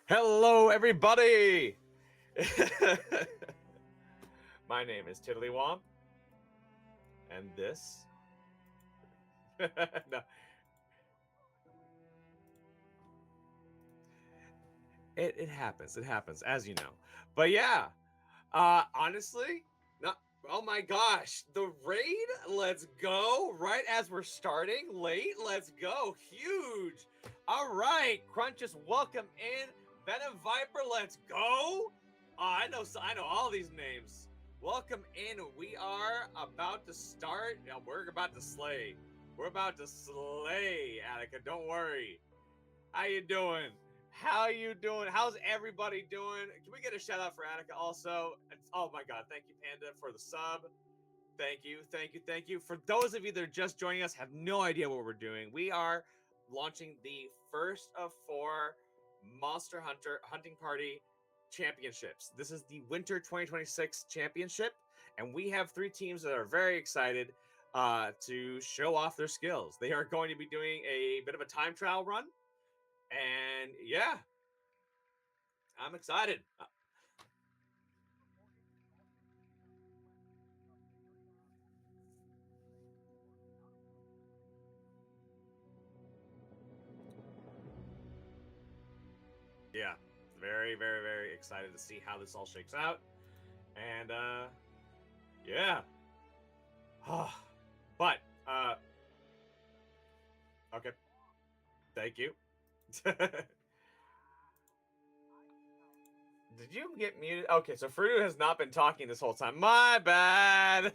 Hello, everybody! My name is Tiddlywomp, and this. No, it happens. It happens, as you know. But yeah, honestly, not. Oh my gosh, the raid! Let's go! Right as we're starting, late. Let's go! Huge. All right, Crunches, welcome in. Venom Viper, let's go! I know all these names. Welcome in. We are about to start. Yeah, we're about to slay. We're about to slay, Attica. Don't worry. How you doing? How you doing? How's everybody doing? Can we get a shout out for Attica also? Oh my god, thank you, Panda, for the sub. Thank you, thank you, thank you. For those of you that are just joining us, have no idea what we're doing. We are launching the first of 4 Monster Hunter Hunting Party championships. This is the Winter 2026 championship, and we have 3 teams that are very excited to show off their skills. They are going to be doing a bit of a time trial run, and yeah, I'm excited. Yeah, very, very, very excited to see how this all shakes out. And yeah. But okay. Thank you. Did you get muted? Okay, so Fruit has not been talking this whole time. My bad.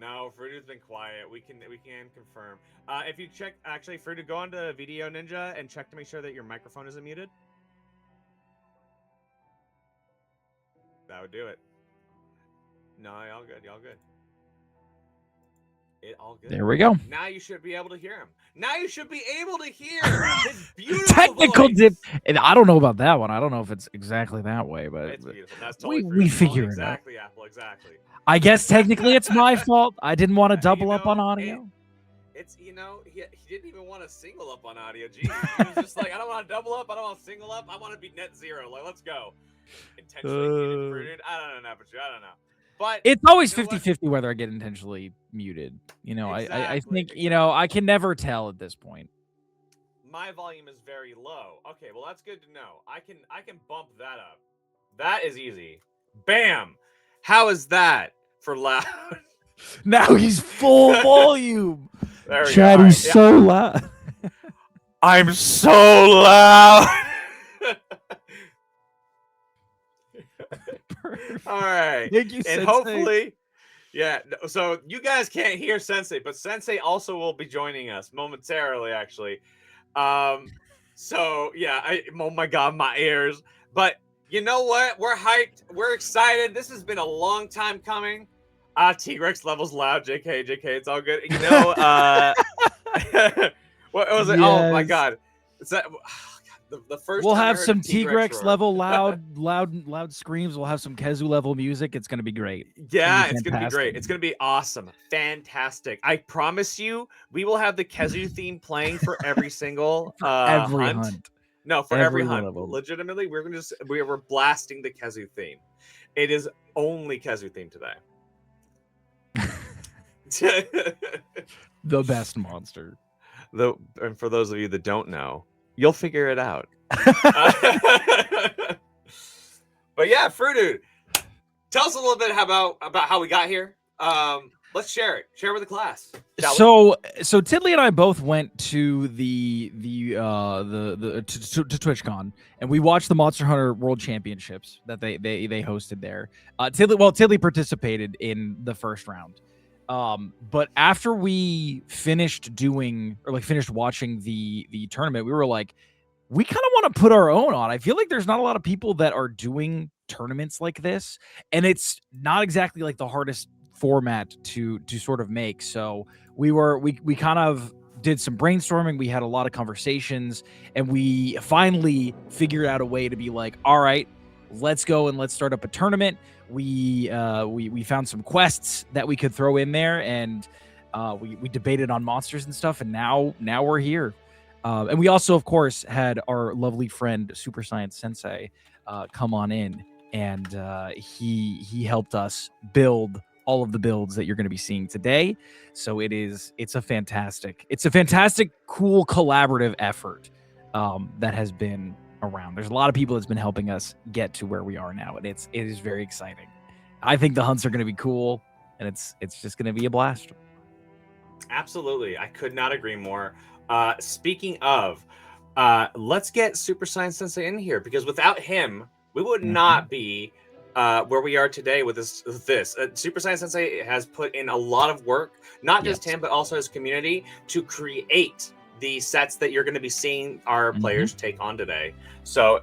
No, Fruita's been quiet. We can confirm. If you check, actually, Fruita, go on to Video Ninja and check to make sure that your microphone isn't muted. That would do it. No, y'all good. Y'all good. It all good. There we go. Now you should be able to hear him. Now you should be able to hear his beautiful Technical voice. dip. And I don't know about that one. I don't know if it's exactly that way, but It's beautiful. That's totally we figure it out. Exactly, Apple. Exactly. I guess technically it's my fault. I didn't want to double up on audio. It's he didn't even want to single up on audio. Geez, he was just like, I don't want to double up. I don't want to single up. I want to be net zero. Like, let's go. Intentionally muted. I don't know, I don't know. But it's always 50-50 whether I get intentionally muted. You know, exactly. I think, you know, I can never tell at this point. My volume is very low. Okay, well that's good to know. I can bump that up. That is easy. Bam! How is that for loud? Now he's full volume. Chad, he's so loud. I'm so loud. All right. Thank you, and Sensei. Hopefully, yeah. So you guys can't hear Sensei, but Sensei also will be joining us momentarily, actually. So yeah, oh my god, my ears. But you know what? We're hyped. We're excited. This has been a long time coming. T-Rex levels loud. JK, it's all good. You know, what was it? Yes. Oh my god. Is that the first we'll have some T-Rex level loud screams. We'll have some Khezu level music. It's gonna be great. Yeah, it's gonna be great. It's gonna be awesome. Fantastic. I promise you, we will have the Khezu theme playing for every single every hunt. No, for every hunt. Level. Legitimately, we're blasting the Khezu theme. It is only Khezu theme today. The best monster. And for those of you that don't know, you'll figure it out. But yeah, Fruit, tell us a little bit about how we got here. Let's share it. Share with the class. So Tiddly and I both went to to TwitchCon, and we watched the Monster Hunter World Championships that they hosted there. Tiddly participated in the first round. But after we finished watching the tournament, we were like, we kind of want to put our own on. I feel like there's not a lot of people that are doing tournaments like this, and it's not exactly like the hardest format to sort of make. So we kind of did some brainstorming. We had a lot of conversations, and we finally figured out a way to be like, all right, let's go and let's start up a tournament. We found some quests that we could throw in there, and we debated on monsters and stuff, and now we're here. And we also, of course, had our lovely friend Super Science Sensei come on in, and he helped us build all of the builds that you're going to be seeing today. So it's a fantastic, cool collaborative effort that has been around. There's a lot of people that's been helping us get to where we are now, and it is very exciting. I think the hunts are going to be cool, and it's just going to be a blast. Absolutely, I could not agree more. Speaking of, let's get Super Science Sensei in here, because without him, we would not be where we are today with this. Super Science Sensei has put in a lot of work, not just him, but also his community, to create the sets that you're going to be seeing our players take on today. So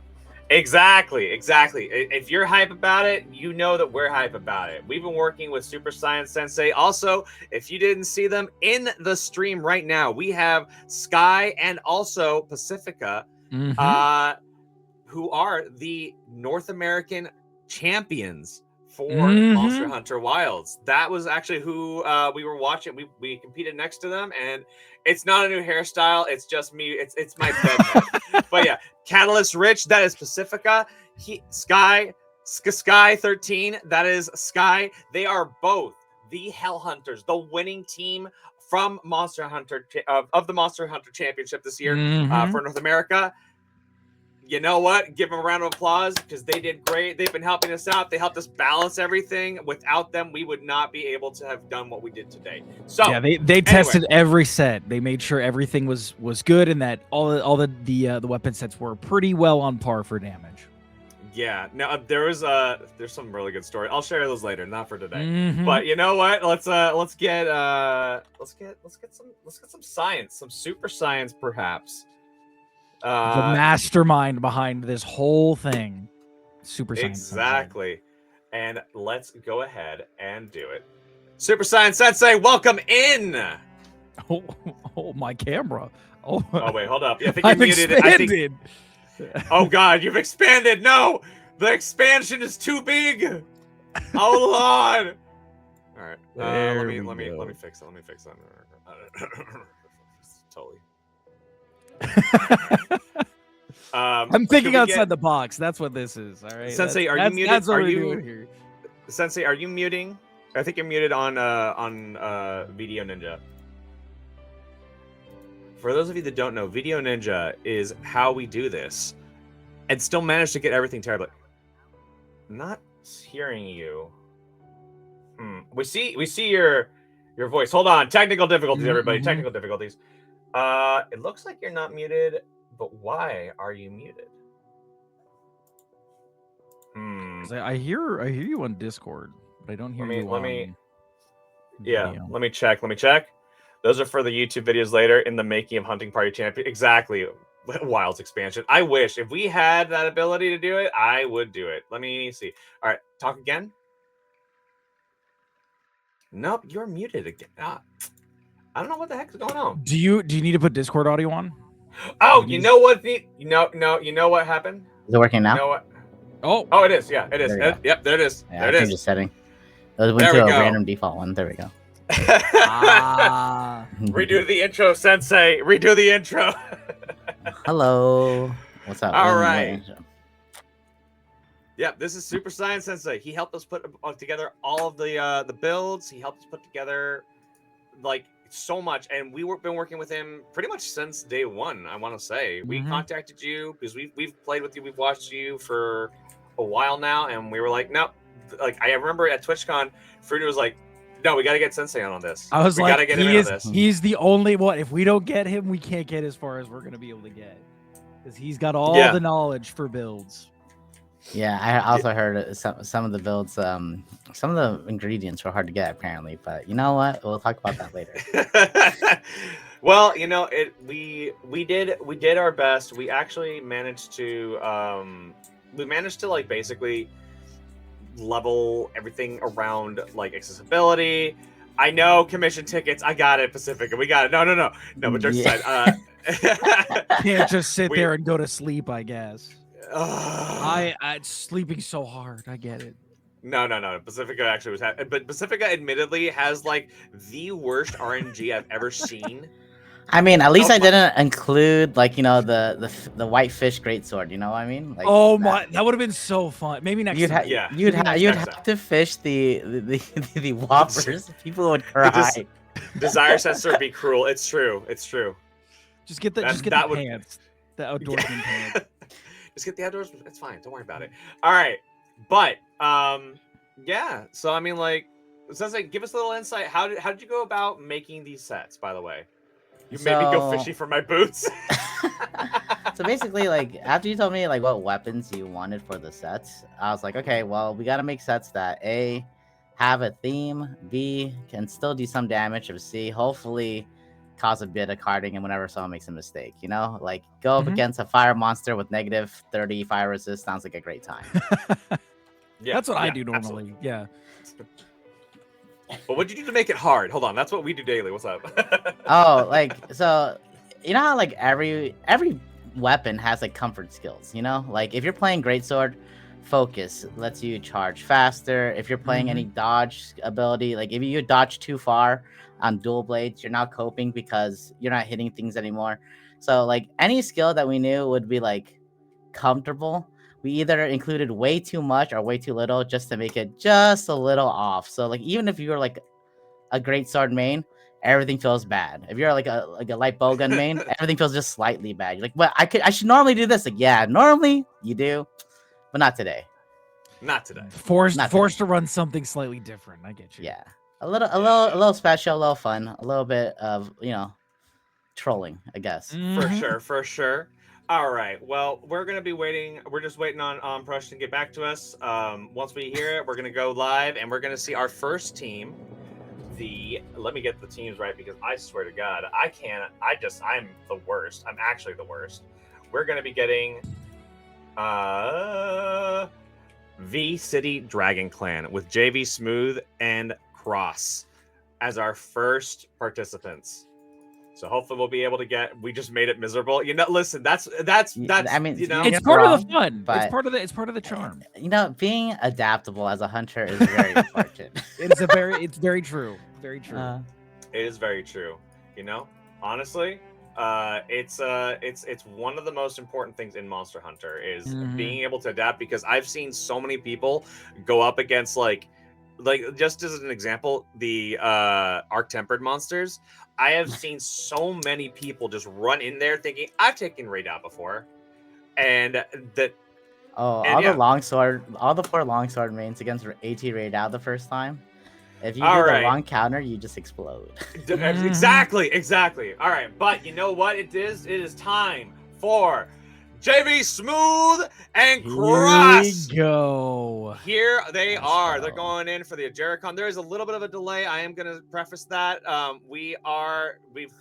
exactly. If you're hype about it, you know that we're hype about it. We've been working with Super Science Sensei. Also, if you didn't see them in the stream right now, we have Sky and also Pacifica, who are the North American champions for Monster Hunter Wilds. That was actually who we were watching. We competed next to them, and it's not a new hairstyle. It's just me. It's my bed. But yeah, Catalyst Rich, that is Pacifica. Sky 13, that is Sky. They are both the Hell Hunters, the winning team from Monster Hunter of the Monster Hunter Championship this year for North America. You know what? Give them a round of applause, because they did great. They've been helping us out. They helped us balance everything. Without them, we would not be able to have done what we did today. So yeah, they tested every set. They made sure everything was good, and that all the weapon sets were pretty well on par for damage. Yeah. Now there's some really good story. I'll share those later, not for today. But you know what? Let's get some science, some super science, perhaps. The mastermind behind this whole thing, Super Science exactly. And let's go ahead and do it. Super Science Sensei, welcome in. Oh, my camera. Oh wait, hold up. I think you're muted. Expanded. Oh God, you've expanded. No, the expansion is too big. Hold on. All right. Let me fix it. Let me fix it. Totally. I'm thinking outside the box. That's what this is. All right, Sensei, are you muted? That's what we're doing here. Sensei, are you muting? I think you're muted on Video Ninja. For those of you that don't know, Video Ninja is how we do this, and still manage to get everything terribly. Not hearing you. We see your voice. Hold on. Technical difficulties, everybody. Technical difficulties. It looks like you're not muted, but why are you muted? I hear you on Discord, but I don't hear you on video. Let me check. Those are for the YouTube videos later in the making of Hunting Party Champion. Exactly. Wilds expansion. I wish if we had that ability to do it, I would do it. Let me see. All right, talk again. Nope, you're muted again. I don't know what the heck is going on. Do you need to put Discord audio on? Oh, you know what? You know what happened? Is it working now? You know what? Oh, it is. Yeah, it is. Yep, there it is. Yeah, there it is. Just setting. It went to a random default one. There we go. Redo the intro, Sensei. Redo the intro. Hello. What's up? All right. Yeah, this is Super Science Sensei. He helped us put together all of the builds. He helped us put together like so much, and we've been working with him pretty much since day one. I want to say we contacted you because we've played with you. We've watched you for a while now, and we were like, no. Like I remember at TwitchCon, Fruity was like, no, we got to get Sensei on this. I was we like, gotta get him in on this. He's the only one. If we don't get him, we can't get as far as we're gonna be able to get, because he's got all the knowledge for builds. Yeah, I also heard some of the builds, some of the ingredients were hard to get apparently, but you know what? We'll talk about that later. Well, you know, we did our best. We actually managed to like basically level everything around like accessibility. I know commission tickets. I got it, Pacifica. We got it. No. But jokes aside, can't just sit there and go to sleep. I guess. I'm sleeping so hard. I get it. No. Pacifica actually was but Pacifica admittedly has like the worst RNG I've ever seen. I mean, at least Oh I my- didn't include like the white fish greatsword. You know what I mean? Like Oh my, that would have been so fun. Maybe next You'd time. have Yeah. you'd Maybe have next you'd time. have to fish the whoppers. People would cry. Desire sensor would be cruel. It's true. It's true. Just get the That- just get that the would- pants, the outdoorsman pants. Just get the outdoors. It's fine. Don't worry about it. All right. But yeah. So I mean, like, Sensei, give us a little insight. How did you go about making these sets? By the way, you made me go So- fishing for my boots. So basically, like after you told me like what weapons you wanted for the sets, I was like, okay, well we gotta make sets that A have a theme, B can still do some damage, or C hopefully cause a bit of carding and whenever someone makes a mistake, you know, like go up Mhm. against a fire monster with -30 fire resist sounds like a great time. Yeah, That's what I yeah, do normally. absolutely. Yeah. But what'd you do to make it hard? Hold on. That's what we do daily. What's up? Oh, like so you know how like every weapon has like comfort skills, you know? Like if you're playing greatsword, focus lets you charge faster. If you're playing any dodge ability, like if you dodge too far on dual blades, you're not coping because you're not hitting things anymore. So like any skill that we knew would be like comfortable, we either included way too much or way too little just to make it just a little off. So like even if you were like a great sword main, everything feels bad. If you're like a light bowgun main, everything feels just slightly bad. You're like, but I should normally do this. Like, yeah, normally you do, but not today. Not today. Forced Not forced to run something slightly different. I get you. Yeah, a little special, a little fun, a little bit of trolling, I guess. For Mhm. sure, for sure. All right. Well, we're gonna be waiting. We're just waiting on Prush to get back to us. Once we hear it, we're gonna go live and we're gonna see our first team. Let me get the teams right because I swear to God, I can't. I'm the worst. I'm actually the worst. We're gonna be getting V City Dragon Clan with JV Smooth and Cross as our first participants. So hopefully we'll be able to get. We just made it miserable. You know, listen. That's. I mean, you know. you're It's part of the wrong, fun. but- It's part of the charm. You know, being adaptable as a hunter is very important. It's very true. Very true. It is very true. You know, honestly, it's one of the most important things in Monster Hunter is Mhm. being able to adapt because I've seen so many people go up against like just as an example, the Arc Tempered monsters. I have seen so many people just run in there thinking I've taken raid out before, and that Oh, And all yeah. the longsword, all the 4 longsword mains against AT raid out the first time. If you do All the right. wrong counter, you just explode. Mhm. exactly. All right, but you know what it is? It is time for JV Smooth and Cross. Here we go. Here they Let's are. They're go. going in for the Ajericon. There is a little bit of a delay. I am going to preface that. We've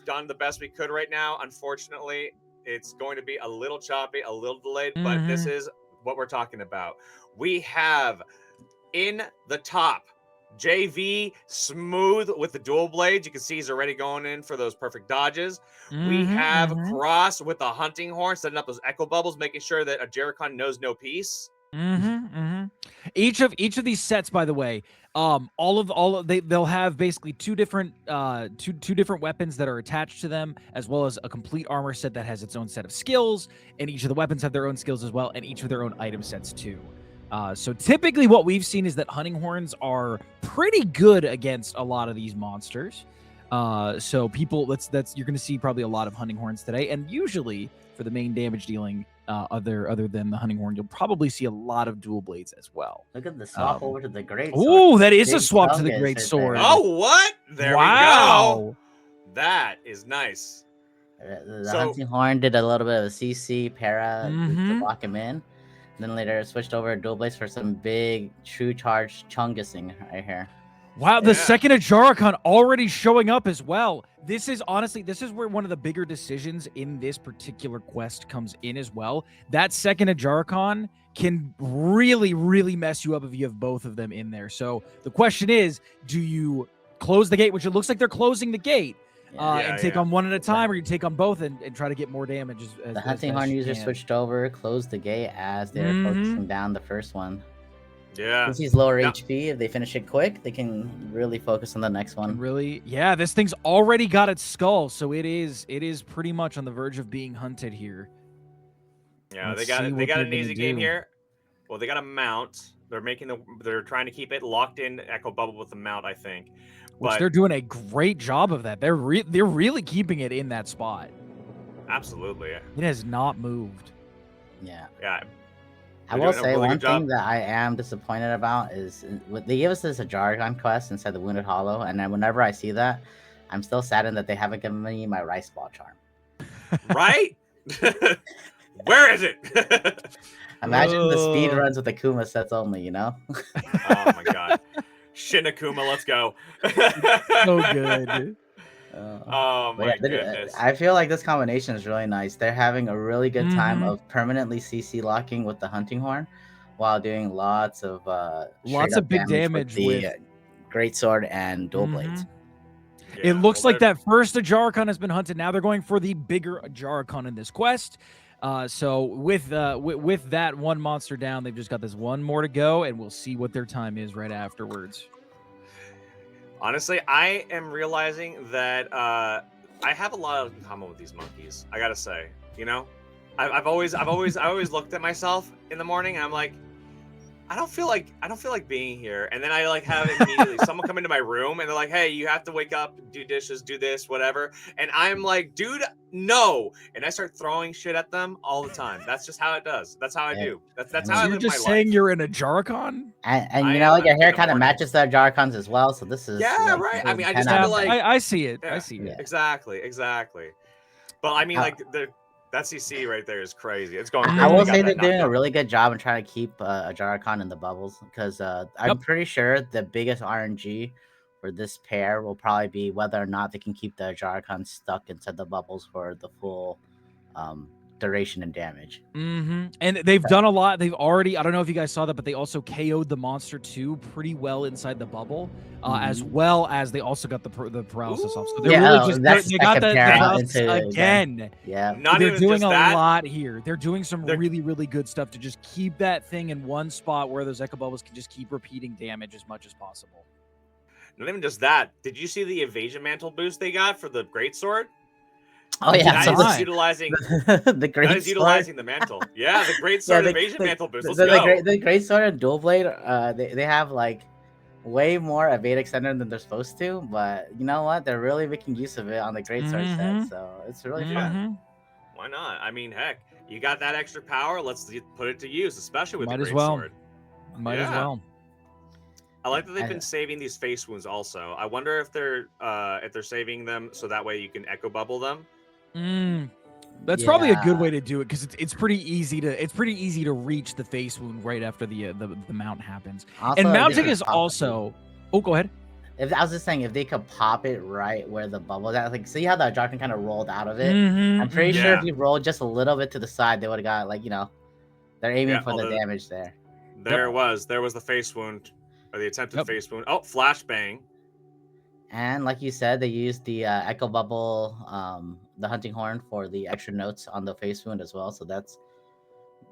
done the best we could right now. Unfortunately, it's going to be a little choppy, a little delayed, but this is what we're talking about. We have in the top JV Smooth with the dual blades. You can see he's already going in for those perfect dodges. We have Cross with the hunting horn, setting up those echo bubbles, making sure that Ajericon knows no peace. Each of these sets, by the way, they'll have basically two different weapons that are attached to them, as well as a complete armor set that has its own set of skills, and each of the weapons have their own skills as well, and each of their own item sets too. So typically what we've seen is that hunting horns are pretty good against a lot of these monsters. So people, you're going to see probably a lot of hunting horns today, and usually for the main damage dealing, other than the hunting horn, you'll probably see a lot of dual blades as well. Look at the swap over to the great. Ooh, that is a Big swap to the fungus great right sword. there. Oh, what? There we go. That is nice. The So- hunting horn did a little bit of a CC para to Mhm. lock him in. Then later switched over to dual blades for some big true charge chungusing right here. Wow, the Yeah. second Ajaricon already showing up as well. This is where one of the bigger decisions in this particular quest comes in as well. That second Ajaricon can really, really mess you up if you have both of them in there. So the question is, do you close the gate, which it looks like they're closing the gate, Yeah. Yeah, and take yeah. on one at a time, or you take on both and try to get more damage as The hunting best horn you user can? switched over, closed the gate as they're Mhm. focusing down the first one. Yeah. Since he's lower Now- HP, if they finish it quick, they can really focus on the next And one. really, yeah, this thing's already got its skull, so it is pretty much on the verge of being hunted here. Yeah, Let's they see got what they're an gonna easy game do. here. Well, they got a mount. They're trying to keep it locked in Echo Bubble with the mount, I think. Which But they're doing a great job of that. They're really keeping it in that spot. absolutely, It has not moved. Yeah. yeah. I They're will doing a say really one good job. thing that I am disappointed about is they gave us this Jargon quest inside the Wounded Hollow, and then whenever I see that, I'm still saddened that they haven't given me my Rice Ball charm. Right? Where is it? Imagine the speed Ugh. runs with Akuma sets only, you know? Oh my god. Shinakuma, let's go. So good. Oh But my yeah, goodness. I feel like this combination is really nice. They're having a really good time Mhm. of permanently CC locking with the Hunting Horn while doing lots of Lots of big damage with the with- Great Sword and Dual Blades. Yeah, It looks well, like that first Ajaricon has been hunted. Now they're going for the bigger Ajaricon in this quest. So with that one monster down, they've just got this one more to go, and we'll see what their time is right afterwards. honestly, I am realizing that I have a lot in common with these monkeys. I gotta say, you know, I always looked at myself in the morning, and I'm like, I don't feel like being here. And then I like have immediately someone come into my room and they're like, hey, you have to wake up, do dishes, do this, whatever. And I'm like, dude, no. And I start throwing shit at them all the time. That's just how it does. That's how I Yeah. do. That's So how I You're live just my saying life. you're in a Jaricon? And I you know, am like your in hair the kind of morning. matches the Jaricons as well. So this is Yeah, right. I mean, I just 10 feel out of like- 10. I see it. Yeah. I see it. Yeah. Exactly. But I mean, I- like that CC right there is crazy. It's going. I Crazy. I They will got say that they're doing a knockdown. really good job in trying to keep a Jaricon in the bubbles because I'm Yep. pretty sure the biggest RNG for this pair will probably be whether or not they can keep the Jaricon stuck inside the bubbles for the full duration and damage. Mm-hmm. And they've done a lot. They've already, I don't know if you guys saw that, but they also KO'd the monster too pretty well inside the bubble, as well as they also got the paralysis off. So they're Yeah, really just that's they got the second para paralysis into it again. Yeah. Not They're even doing just a that. lot here. They're doing some They're- really good stuff to just keep that thing in one spot where those Echo Bubbles can just keep repeating damage as much as possible. Not even just that. Did you see the evasion mantle boost they got for the greatsword? Oh yeah, That so is nice. utilizing. the great That is sword. utilizing the mantle. Yeah, the greatsword the- evasion mantle boost. Let's the go. the great sword and dual blade. They have like way more evade extender than they're supposed to, but you know what? They're really making use of it on the great sword Mhm. set, so it's really fun. Mhm. Why not? I mean, heck, you got that extra power. Let's put it to use, especially with Might the as greatsword. well. Might as Yeah. well. I like that they've I- been saving these face wounds. Also, I wonder if they're saving them so that way you can echo bubble them. That's probably a good Yeah. way to do it because it's pretty easy to reach the face wound right after the mount happens. Also, And if they mounting could is pop it- also. Oh, go ahead. If I was just saying, if they could pop it right where the bubble is at, like see how the Jarkin kind of rolled out of it. Mhm, I'm pretty mhm. sure Yeah. if you rolled just a little bit to the side, they would have got like they're aiming Yeah, for the although- damage there. There was the face wound or the attempted Yep. face wound. Oh, flashbang. And like you said, they used the Echo Bubble, the Hunting Horn for the extra notes on the face wound as well. So that's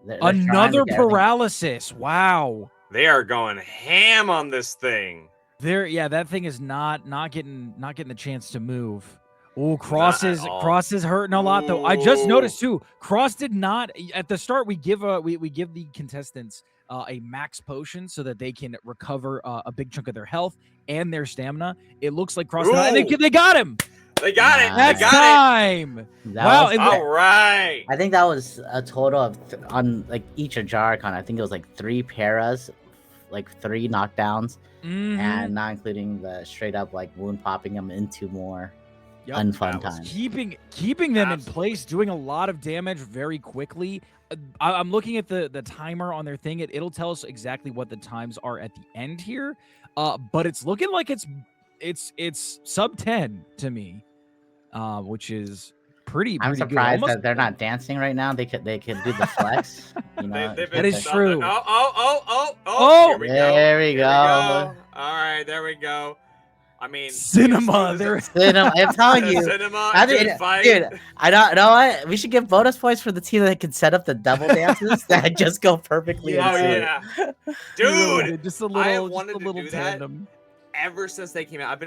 they're trying to Another get everything- paralysis. Wow. They are going ham on this thing. That thing is not getting the chance to move. Oh, Cross Not at is all. Cross is hurting a lot though. I just Ooh. noticed too. Cross did not at the start. We give the contestants a max potion so that they can recover a big chunk of their health and their stamina. It looks like Cross, and Ooh. they got him. They got it. Nice. They That's got time. That Wow, was- and it. All right. I think that was a total of on like each Ajaricon. I think it was like 3 paras, like 3 knockdowns, Mhm. and not including the straight up like wound popping them into more Yep. unfun That was times. keeping them in Absolutely. place, doing a lot of damage very quickly. I'm looking at the timer on their thing. It'll tell us exactly what the times are at the end here, but it's looking like it's sub 10 to me, which is pretty. I'm pretty good. surprised Almost- that they're not dancing right now. They could do the flex. You know, They've That been is done true. Oh! Oh! Here we go. There we Here go. All right, there we go. I mean, Cinema. They're I'm telling you. Cinema, I good mean, fight. dude, I don't know what we should give bonus points for the team that can set up the double dances that just go perfectly. Yeah. Oh into it. yeah, You're really dude. good. Just a I have little, wanted to do that tandem. ever since they came out.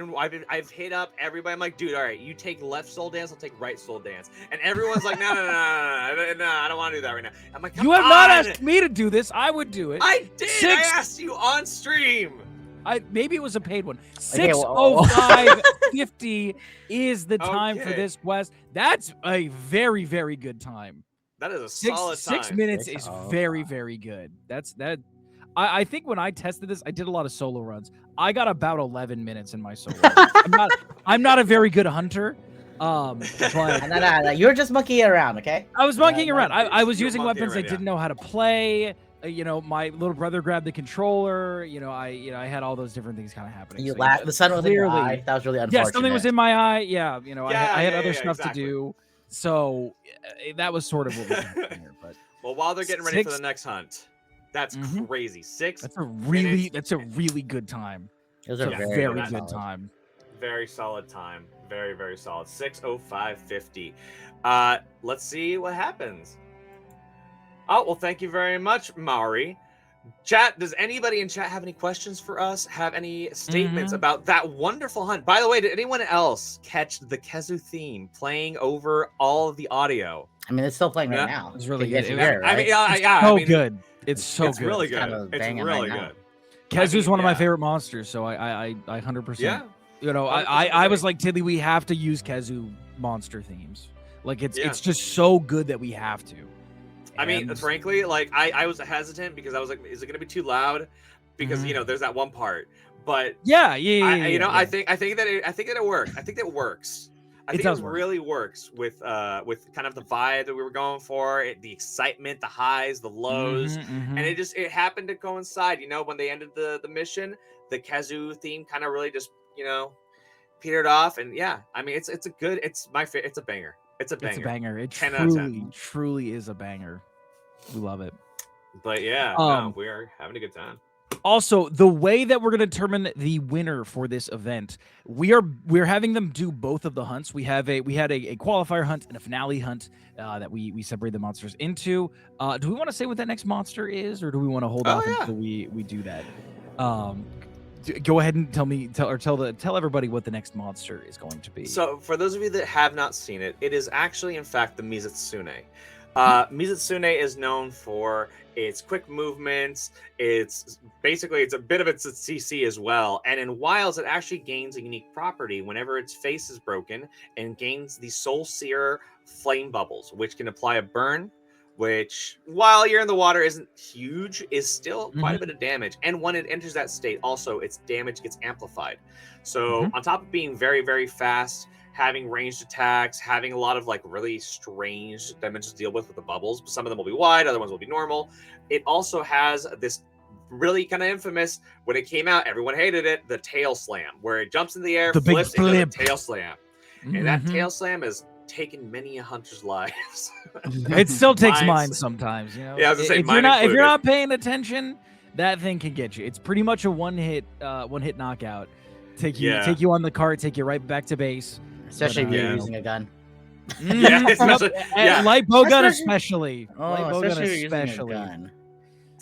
I've hit up everybody. I'm like, dude, all right, you take left soul dance, I'll take right soul dance, and everyone's like, no, I don't want to do that right now. I'm like, come You have not on. asked me to do this. I would do it. I did. Six- I asked you on stream. Maybe it was a paid one. Okay, 6:05:50 is the time for Okay. this quest. That's a very, very good time. That is a Six solid six time. minutes Six is oh very, five. very good. That's that. I think when I tested this, I did a lot of solo runs. I got about 11 minutes in my solo. Runs. I'm not a very good hunter. But No, you were just monkeying around, okay? I was monkeying Yeah, around. I was you're using monkeying weapons I around, yeah. didn't know how to play. My little brother grabbed the controller. I had all those different things kind of happening. You So, laughed. The sun was in your clearly- eye. That was really unfortunate. Yeah, something was in my eye. Yeah, I had other yeah, stuff exactly. to do. So that was sort of what was happening here. But Well, while they're getting ready for Six- the next hunt, that's Mhm. crazy. that's a really good time. It was It's a a very, very good good solid. time. Very solid time. Very, very solid. 6:05:50. Let's see what happens. Oh, well, thank you very much, Maori. Chat, does anybody in chat have any questions for us? Have any statements about that wonderful hunt? By the way, did anyone else catch the Kezu theme playing over all of the audio? I mean, it's still playing right Yeah. now. It's really You guys good. can hear it, I mean, right? yeah, It's yeah. so I mean, good. It's so it's good. really It's good. kinda It's banging really right now. good. Kezu is mean, one of my yeah. favorite monsters, so I 100%. Yeah. I was 100% like, Tidley, we have to use Kezu monster themes. Like Yeah. it's just so good that we have to. I mean, And- frankly, like I was hesitant because I was like, is it going to be too loud? Because Mhm. there's that one part. But yeah. I think that it works. I think that it works. I It think does it work. really works with kind of the vibe that we were going for, the excitement, the highs, the lows, Mhm. and it happened to coincide. When they ended the mission, the Kazu theme kind of really just petered off, and yeah, I mean it's my favorite. It's a banger. It's a banger. It's a banger. It 10 out of 10. truly is a banger. We love it. But yeah, Um, we're having a good time. Also, the way that we're going to determine the winner for this event, we're having them do both of the hunts. We had a qualifier hunt and a finale hunt that we separate the monsters into. Do we want to say what that next monster is, or do we want to hold off yeah. until we do that? Go ahead and tell everybody what the next monster is going to be. So, for those of you that have not seen it, it is actually, in fact, the Mizutsune. Mizutsune is known for its quick movements. It's a bit of its CC as well. And in Wilds, it actually gains a unique property whenever its face is broken and gains the Soul Seer Flame Bubbles, which can apply a burn, which, while you're in the water, isn't huge, is still quite a bit of damage. And when it enters that state, also, its damage gets amplified. So, on top of being very, very fast, having ranged attacks, having a lot of really strange dimensions to deal with the bubbles. Some of them will be wide, other ones will be normal. It also has this really kind of infamous, when it came out, everyone hated it, the tail slam, where it jumps in the air, The big flips, and does a flip. tail slam. And that Mhm. tail slam has taken many a hunter's lives. It still takes Mine's- mine sometimes, Yeah, I was gonna say, if mine you're not included. paying attention, that thing can get you. It's pretty much a one hit knockout. Take you on the cart, take you right back to base. Especially if you're Yeah. using a gun. Yeah, Mhm. especially- Yep. yeah. Light bowgun Especially- especially. Light bowgun especially if you're using a especially. gun.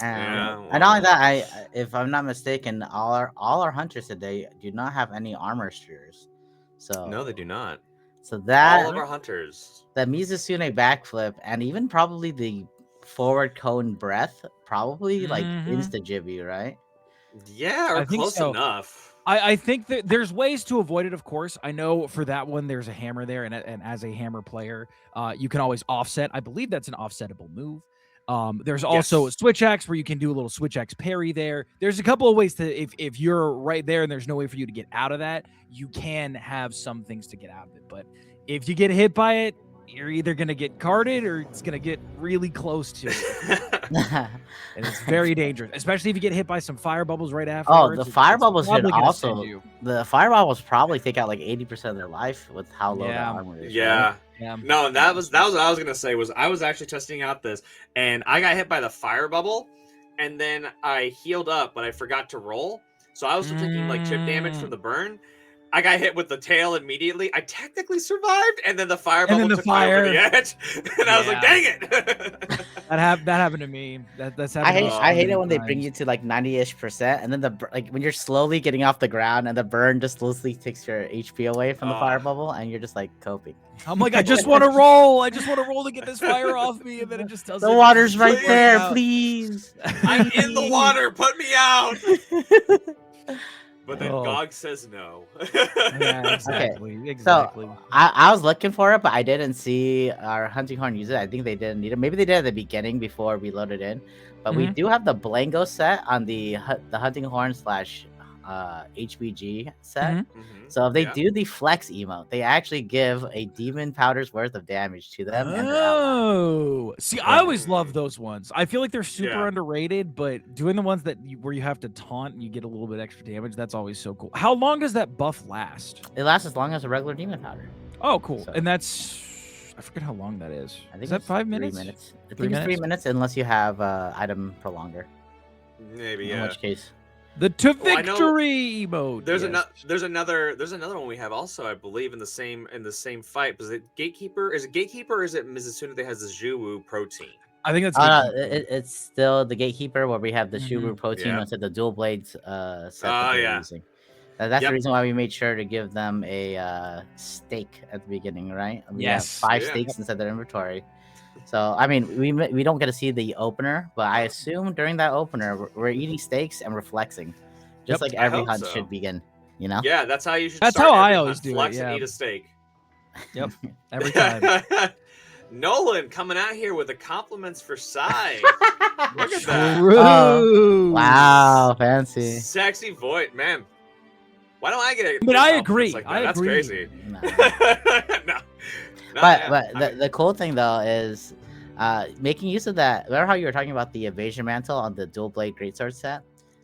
Yeah, And not only that, if I'm not mistaken, all our hunters today do not have any armor spheres. So No, they do not. So that All of our hunters. the Mizusune backflip and even probably the forward cone breath probably like Mhm. insta jibby, right? Yeah, or I think close so. enough. I think that there's ways to avoid it, of course. I know for that one, there's a hammer there, and as a hammer player, you can always offset. I believe that's an offsettable move. There's also a Yes. switch axe where you can do a little switch axe parry there. There's a couple of ways to, if you're right there and there's no way for you to get out of that, you can have some things to get out of it. But if you get hit by it, you're either going to get carded or it's going to get really close to it. And it's very dangerous, especially if you get hit by some fire bubbles right afterwards. the fire bubbles should probably gonna also- send you. The fire bubbles probably take out like 80% of their life with how low Yeah. the armor is. Yeah. right? Yeah. No, and that was what I was gonna say. Was I was actually testing out this, and I got hit by the fire bubble, and then I healed up, but I forgot to roll, so I was still taking like chip damage from the burn. I got hit with the tail immediately. I technically survived, and then the fire And then bubble the took me over the fire. edge, and I was like, Yeah. "Dang it!" That happened to me. That's happened. I to me hate so I hate many it when they bring times. you to like 90-ish%, and then like when you're slowly getting off the ground, and the burn just slowly takes your HP away from the fire bubble, and you're just like coping. I'm like, I just want to roll. I just want to roll to get this fire off me, and then it just doesn't. The water's right Please. there, out. please. I'm in the water. Put me out. But then Oh. Gog says no. Yeah, exactly. So I was looking for it, but I didn't see our hunting horn use it. I think they didn't need it. Maybe they did at the beginning before we loaded in. But we do have the Blango set on the hunting horn slash HBG set. Mhm. So if they Yeah. do the flex emote, they actually give a demon powder's worth of damage to them. And their allies. Oh, see, I always love those ones. I feel like they're super Yeah. underrated, but doing the ones where you have to taunt and you get a little bit extra damage, that's always so cool. How long does that buff last? It lasts as long as a regular demon powder. Oh, cool. So- and I forget how long that is. I think Is that it's 5 3 minutes? minutes. I 3 think it's 3 minutes? minutes unless you have item prolonger. Maybe In yeah. which case, The to Well, I know victory mode. There's yes. another one we have also, I believe, in the same fight. Was it Gatekeeper? Is it Gatekeeper or is it Mizusuna that has the Juwu protein? I think that's. no, Gatekeeper. it's still the Gatekeeper where we have the Shuru protein Yeah. instead of the dual blades set that Oh, they're yeah. using. That's Yep. the reason why we made sure to give them a stake at the beginning, right? We have Yes. 5 Yeah. stakes inside their inventory. So I mean, we don't get to see the opener, but I assume during that opener we're eating steaks and we're flexing, just Yep. like I every hope hunt so. should begin. You know? Yeah, that's how you should. That's start how I every always hunt. do it, Flex yeah. and eat a steak. Yep. Every time. Nolan coming out here with the compliments for Sai. Look at that. True. Wow, fancy. Sexy voice, man. Why don't I get it? But I agree. Like that? I That's agree. crazy. Nah. No. But yeah. but the cool thing though is making use of that. Remember how you were talking about the evasion mantle on the dual blade greatsword set?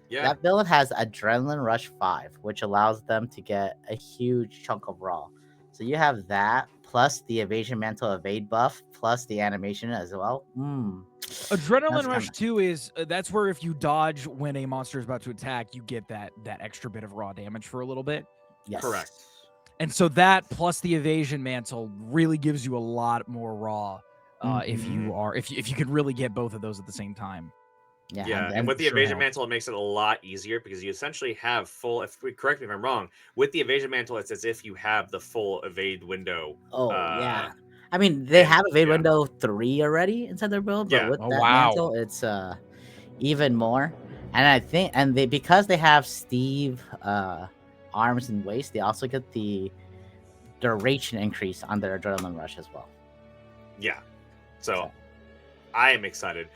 Yeah. That build has Adrenaline Rush 5, which allows them to get a huge chunk of raw. So you have that plus the evasion mantle evade buff plus the animation as well. Adrenaline That's Rush kinda- 2 is that's where if you dodge when a monster is about to attack, you get that extra bit of raw damage for a little bit. Yes. Correct. And so that plus the evasion mantle really gives you a lot more raw if you can really get both of those at the same time. Yeah, and with the evasion mantle, it makes it a lot easier because you essentially have full. Correct me if I'm wrong. With the evasion mantle, it's as if you have the full evade window. Oh yeah. I mean, they have evade window 3 already inside their build, but Yeah. with Oh, that wow. mantle, it's even more. And I think, because they have Steve arms and waist, they also get the duration increase on their adrenaline rush as well. Yeah. So I am excited.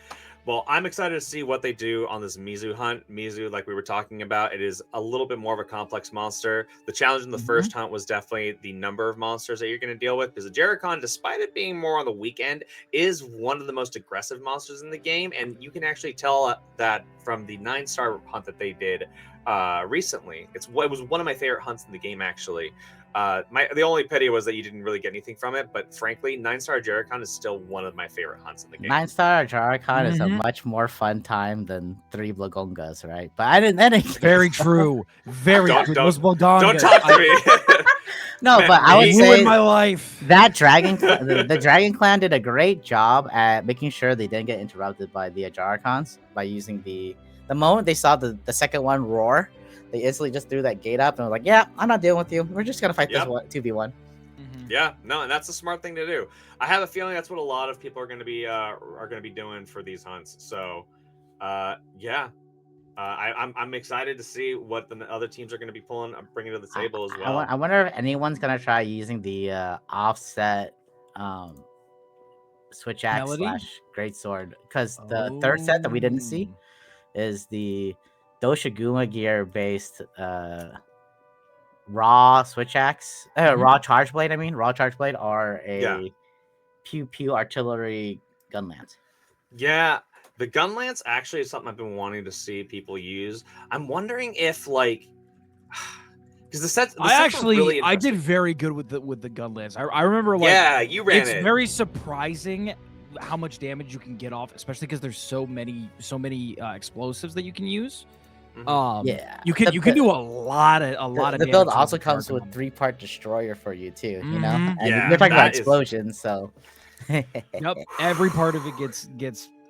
Well, I'm excited to see what they do on this Mizu hunt. Mizu, like we were talking about, it is a little bit more of a complex monster. The challenge in the first hunt was definitely the number of monsters that you're going to deal with, because the Jericon, despite it being more on the weak end, is one of the most aggressive monsters in the game, and you can actually tell that from the 9-star hunt that they did recently. It was one of my favorite hunts in the game, actually. The only pity was that you didn't really get anything from it, but frankly, 9-star Jericon is still one of my favorite hunts in the game. 9-star Jarikon is a much more fun time than 3 Blagongas, right? But I didn't. Very true. Very true. Those Blagongas. Don't talk to me. No, Man, but I would you say ruined my life. that Dragon, the Dragon Clan did a great job at making sure they didn't get interrupted by the Jarikons by using the moment they saw the second one roar. They instantly just threw that gate up and was like, "Yeah, I'm not dealing with you. We're just gonna fight this 2v1." Yeah, no, and that's a smart thing to do. I have a feeling that's what a lot of people are going to be doing for these hunts. So, yeah, I'm excited to see what the other teams are going to be bringing to the table as well. I wonder if anyone's gonna try using the offset switch axe Melody? / greatsword, because the third set that we didn't see is the Doshiguma gear based raw switch axe, raw charge blade. I mean, raw charge blade or a pew pew artillery gun lance. Yeah, the gun lance actually is something I've been wanting to see people use. I'm wondering if because the sets. I did very good with the gun lance. I remember you ran it's it. very surprising how much damage you can get off, especially because there's so many explosives that you can use. Yeah. You can do a lot of The damage build to also the comes with Gargant. 3-part destroyer for you too, you know? Mhm. And Yeah, you're talking about that is- explosions, so Yep, every part of it gets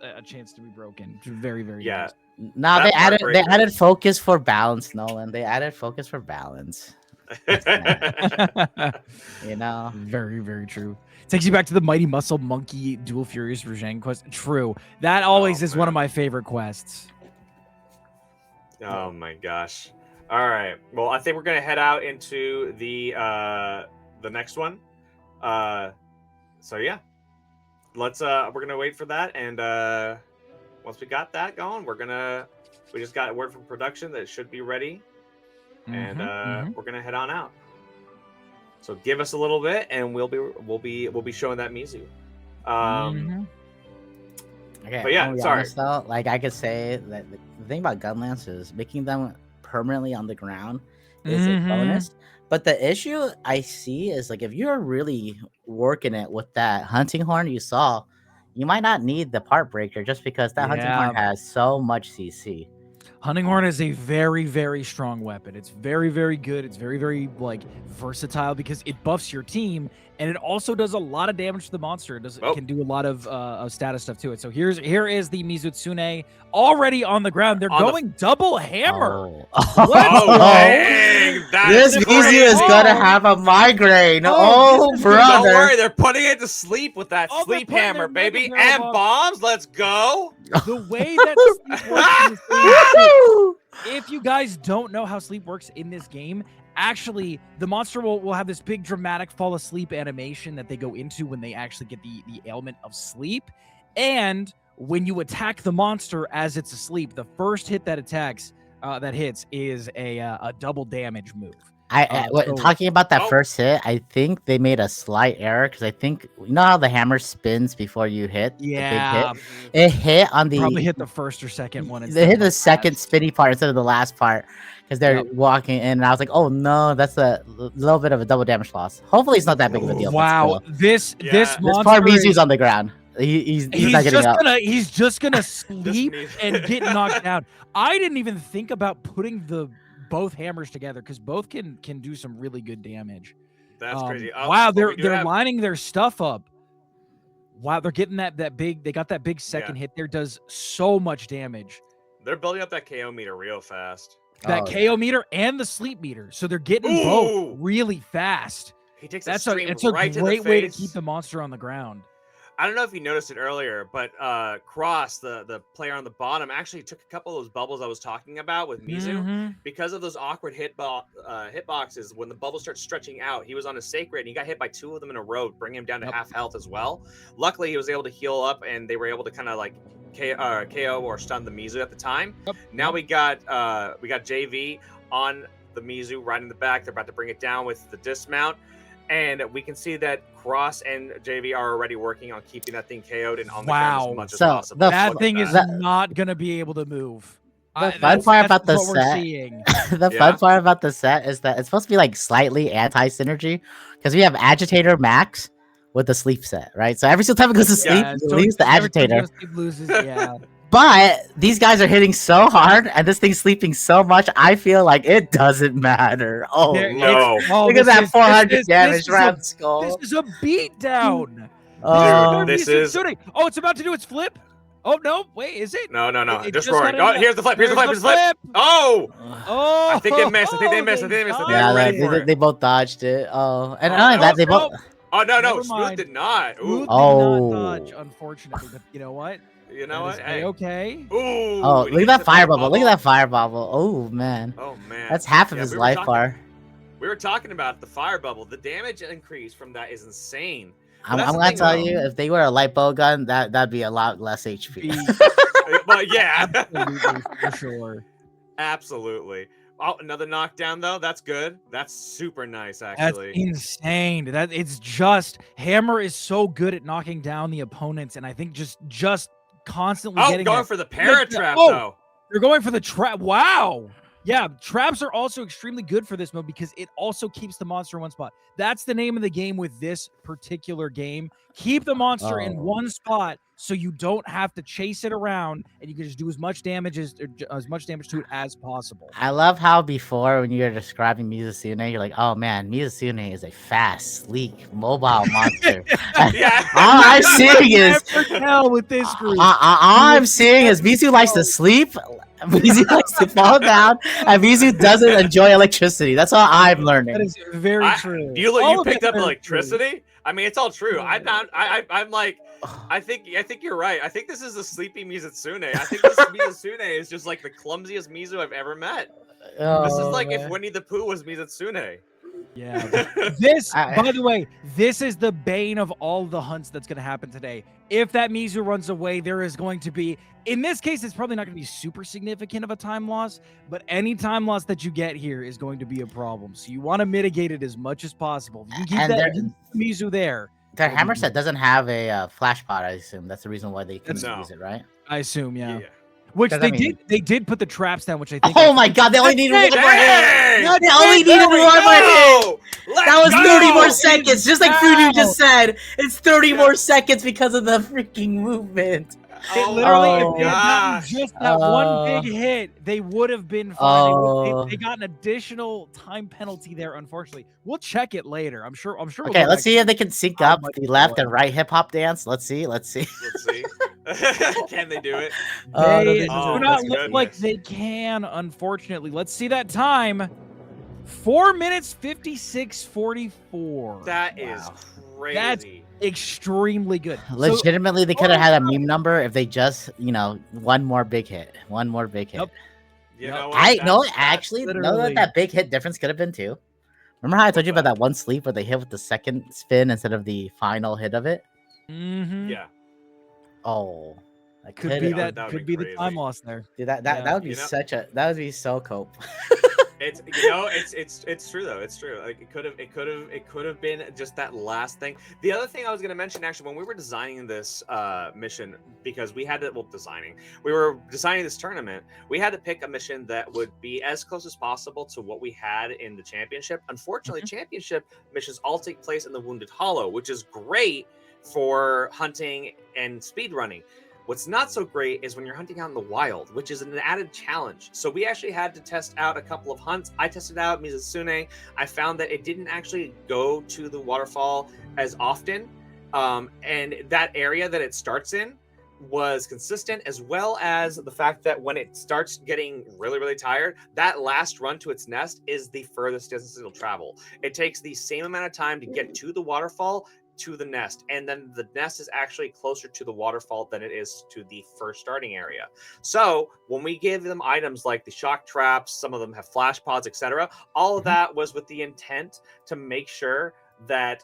a chance to be broken. It's very Yeah. nice. now That they Heartbreaker. added focus for balance, Nolan. They added focus for balance. You know? Very true. Takes you back to the Mighty Muscle Monkey Dual Furious Rajang quest. True. That always is one of man. my favorite quests. Oh my gosh. All right. Well, I think we're gonna head out into the next one. So yeah, let's we're gonna wait for that, and once we got that going, we just got a word from production that it should be ready, and we're gonna head on out. So give us a little bit, and we'll be showing that Mizu. Okay, But yeah, I'm gonna be sorry. honest, though, like I could say that the thing about Gunlance is making them permanently on the ground is a bonus. But the issue I see is like if you're really working it with that hunting horn you saw, you might not need the part breaker just because that hunting horn has so much CC. Hunting Horn is a very strong weapon. It's very good. It's very like versatile because it buffs your team and it also does a lot of damage to the monster. It can do a lot of status stuff to it. So here is the Mizutsune already on the ground. They're going double hammer. Oh, dang, this Mizu is gonna have a migraine. Oh, brother! Don't worry, they're putting it to sleep with that Oh, sleep they're putting hammer, their baby, Mega Barrel and bombs. Let's go. The way that sleep works in this game, if you guys don't know how sleep works in this game, actually the monster will have this big dramatic fall asleep animation that they go into when they actually get the ailment of sleep. And when you attack the monster as it's asleep, the first hit that hits is a double damage move. Talking about that first hit, I think they made a slight error because I think you know how the hammer spins before you hit the big hit. It hit on the probably hit the first or second one. They hit the second spinny part instead of the last part because they're walking in, and I was like, oh no, that's a little bit of a double damage loss. Hopefully, it's not that big of a deal. Wow, this part Mizu's on the ground. He's not getting up. He's just gonna sleep and get knocked down. I didn't even think about putting both hammers together because both can do some really good damage. That's crazy. Wow, they're lining their stuff up. Wow, they're getting that big. They got that big second hit there. Does so much damage. They're building up that KO meter real fast. That KO meter and the sleep meter, so they're getting both really fast. He takes that's a great way to keep the monster on the ground. I don't know if you noticed it earlier, but Cross, the player on the bottom, actually took a couple of those bubbles I was talking about with Mizu. Because of those awkward hitboxes, when the bubble starts stretching out, he was on a Sacred, and he got hit by 2 of them in a row, bringing him down to half health as well. Luckily, he was able to heal up, and they were able to kind of like KO or stun the Mizu at the time. Now we got JV on the Mizu right in the back. They're about to bring it down with the dismount. And we can see that Cross and JV are already working on keeping that thing KO'd and on the ground as much as possible. That thing is not going to be able to move. The fun part about the set, fun part about the set is that it's supposed to be like slightly anti-synergy because we have Agitator Max with the sleep set, right? So every single time it goes to sleep, it leaves the Agitator. But these guys are hitting so hard, and this thing's sleeping so much. I feel like it doesn't matter. Oh no! Look at that 400 damage round skull. This is a beatdown. Oh, this is. Oh, it's about to do its flip. Oh no! Wait, is it? No. Just roaring. Oh, here's the flip. Here's the flip. Oh! I think they missed. Yeah, they both dodged it. Oh, and not only that, they both. Oh no! Smooth did not. Smooth did not dodge, unfortunately. But you know what? You know what? Hey. Okay. Ooh. Oh, look at that fire bubble. Look at that fire bubble. Oh man. Oh man. That's half of his life bar. We were talking about the fire bubble. The damage increase from that is insane. I'm gonna tell you, if they were a light bow gun, that'd be a lot less HP. But yeah, absolutely, for sure. Absolutely. Oh, another knockdown though. That's good. That's super nice, actually. That's insane. It's just Hammer is so good at knocking down the opponents, and I think just constantly getting going for the parrot trap though. They're going for the trap. Wow. Yeah, traps are also extremely good for this mode because it also keeps the monster in one spot. That's the name of the game with this particular game. Keep the monster in one spot so you don't have to chase it around, and you can just do as much damage to it as possible. I love how before when you were describing Mizusune, you're like, oh man, Mizusune is a fast, sleek, mobile monster. Yeah. All I'm seeing is Never tell with this group. all I'm seeing is Mizu likes to sleep, Mizu likes to fall down, and Mizu doesn't enjoy electricity. That's all I'm That learning. is very true. You All you of picked that up is true. electricity. I mean, it's all true. Oh, I'm like, I think you're right. I think this is a sleepy Mizusune. I think this Mizusune is just like the clumsiest Mizu I've ever met. This is like if man. Winnie the Pooh was Mizusune. Yeah. This, I- by the way, this is the bane of all the hunts that's going to happen today. If that Mizu runs away, there is going to be, in this case, it's probably not going to be super significant of a time loss, but any time loss that you get here is going to be a problem. So you want to mitigate it as much as possible. If you keep And that there- if you keep Mizu there, Their it'll be hammer good. set doesn't have a flash pod, I assume. That's the reason why they couldn't No. use it, right? I assume, yeah. Yeah. Which Does they that mean- they did put the traps down, which I think. Oh my god, they only needed one more hit! Dang! They only needed There one we more hit! go! That was Let's 30 more go! seconds, just like Fudu just said. It's 30 more seconds because of the freaking movement. It Oh literally, my if they had gotten gosh. just that one big hit, they would have been fine. They got an additional time penalty there, unfortunately. We'll check it later. I'm sure. we'll Okay, go let's back see if they can sync how up much the left more. and right hip hop dance. Let's see. Let's see. Can they do it? No, They this Oh, do is- not that's look goodness. like they can, unfortunately. Let's see that time. 4 minutes 56:44. That is Wow. crazy. That's extremely good. So, Legitimately, they could have had a meme number if they just, one more big hit. One more big hit. Yep. You Yep. know what? I know, That's- actually, know literally- what that big hit difference could have been too. Remember how I told you What's about that one sleep where they hit with the second spin instead of the final hit of it? mhm. Yeah. Oh, that Could be that. that would Could be be the time crazy. loss there. Dude, that Yeah. would be You know- that would be so cope. It's it's true though. It's true. Like it could have been just that last thing. The other thing I was gonna mention actually when we were designing this mission, because we were designing this tournament, we had to pick a mission that would be as close as possible to what we had in the championship. Unfortunately, championship missions all take place in the Wounded Hollow, which is great for hunting and speedrunning. What's not so great is when you're hunting out in the wild, which is an added challenge. So we actually had to test out a couple of hunts. I tested out Mizusune. I found that it didn't actually go to the waterfall as often. And that area that it starts in was consistent, as well as the fact that when it starts getting really, really tired, that last run to its nest is the furthest distance it'll travel. It takes the same amount of time to get to the waterfall to the nest, and then the nest is actually closer to the waterfall than it is to the first starting area. So when we give them items like the shock traps, some of them have flash pods, etc., all of that was with the intent to make sure that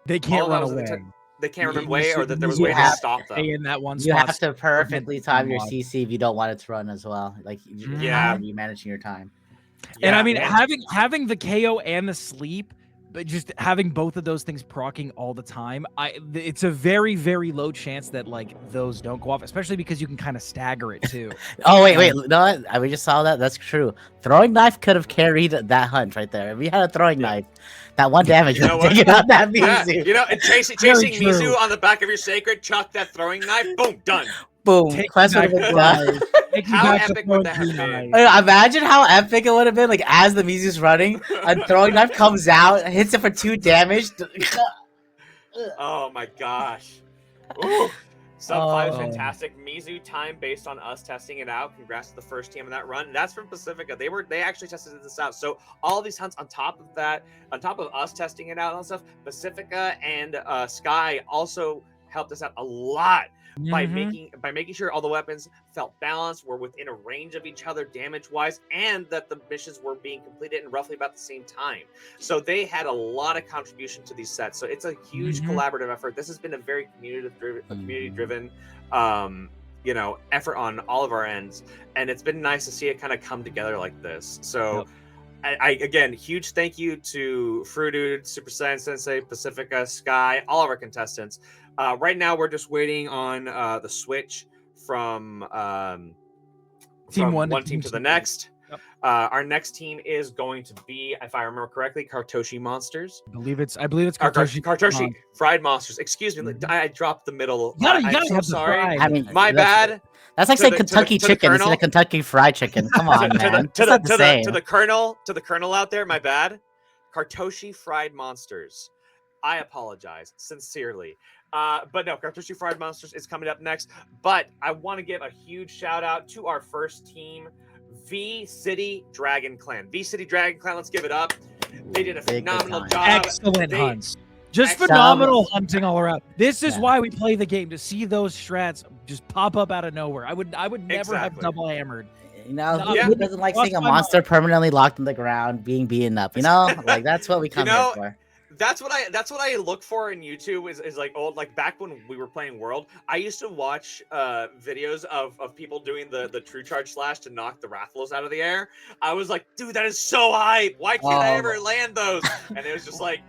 They can't all that run was away. they can't You- run away, you or that there was should- a way you to have- stop Stay them. in that one You spot. have to perfectly the time your mod. CC if you don't want it to run as well. Like, Yeah. you managing your time. And I mean, Yeah. having the KO and the sleep, but just having both of those things proccing all the time, it's a very, very low chance that like those don't go off, especially because you can kind of stagger it too. Oh wait, no, we just saw that. That's true. Throwing knife could have carried that hunt right there. If we had a throwing knife, that one damage You would know have what? taken out that Yeah, Mizu. you know, and chasing Very Mizu true. on the back of your sacred, chuck that throwing knife, boom, done. Boom. Take Quest would back have been the done. knife. Take you How back to epic would that throwing have been? knives. Imagine how epic it would have been, like as the Mizu's running, a throwing knife comes out, hits it for 2 damage. Oh my gosh. Ooh. Sub 5 is Oh. fantastic. Mizu time based on us testing it out. Congrats to the first team on that run. That's from Pacifica. They actually tested this out. So all these hunts on top of that, on top of us testing it out and stuff, Pacifica and Sky also helped us out a lot by Mhm. making sure all the weapons felt balanced, were within a range of each other damage wise, and that the missions were being completed in roughly about the same time. So they had a lot of contribution to these sets. So it's a huge Mhm. collaborative effort. This has been a very community driven effort on all of our ends, and it's been nice to see it kind of come together like this. So Yep. I again, huge thank you to Frudude, Super Saiyan Sensei, Pacifica, Sky, all of our contestants. Right now, we're just waiting on the switch from Team one to one team team to the two. next. Yep. Our next team is going to be, if I remember correctly, Kartoshi Monsters. I believe it's Kartoshi, Kartoshi. Fried Monsters. Excuse me, Mhm. I dropped the middle. You I'm gotta so have the sorry. fried. I mean, My bad. That's like To saying the- to the- Kentucky to the chicken instead Colonel? of Kentucky Fried Chicken. Come on, man. It's not the same. to the colonel out there, my bad. Kartoshi Fried Monsters. I apologize sincerely. But no, Kartoshi Fried Monsters is coming up next. But I want to give a huge shout out to our first team, V City Dragon Clan. V City Dragon Clan, let's give it up. They did a Big phenomenal time. job. Excellent They- hunts. Just Excellent. phenomenal hunting all around. This is Yeah. why we play the game, to see those strats just pop up out of nowhere. I would never have Exactly. double hammered. You know, No, who, yeah. who doesn't like Crossed seeing a my monster permanently locked in the ground, being beaten up? You know, like that's what we come know, here for. That's what I look for in YouTube is like old, like back when we were playing World, I used to watch videos of people doing the true charge slash to knock the Rathalos out of the air. I was like, dude, that is so hype. Why can't I Oh. ever land those? And it was just like,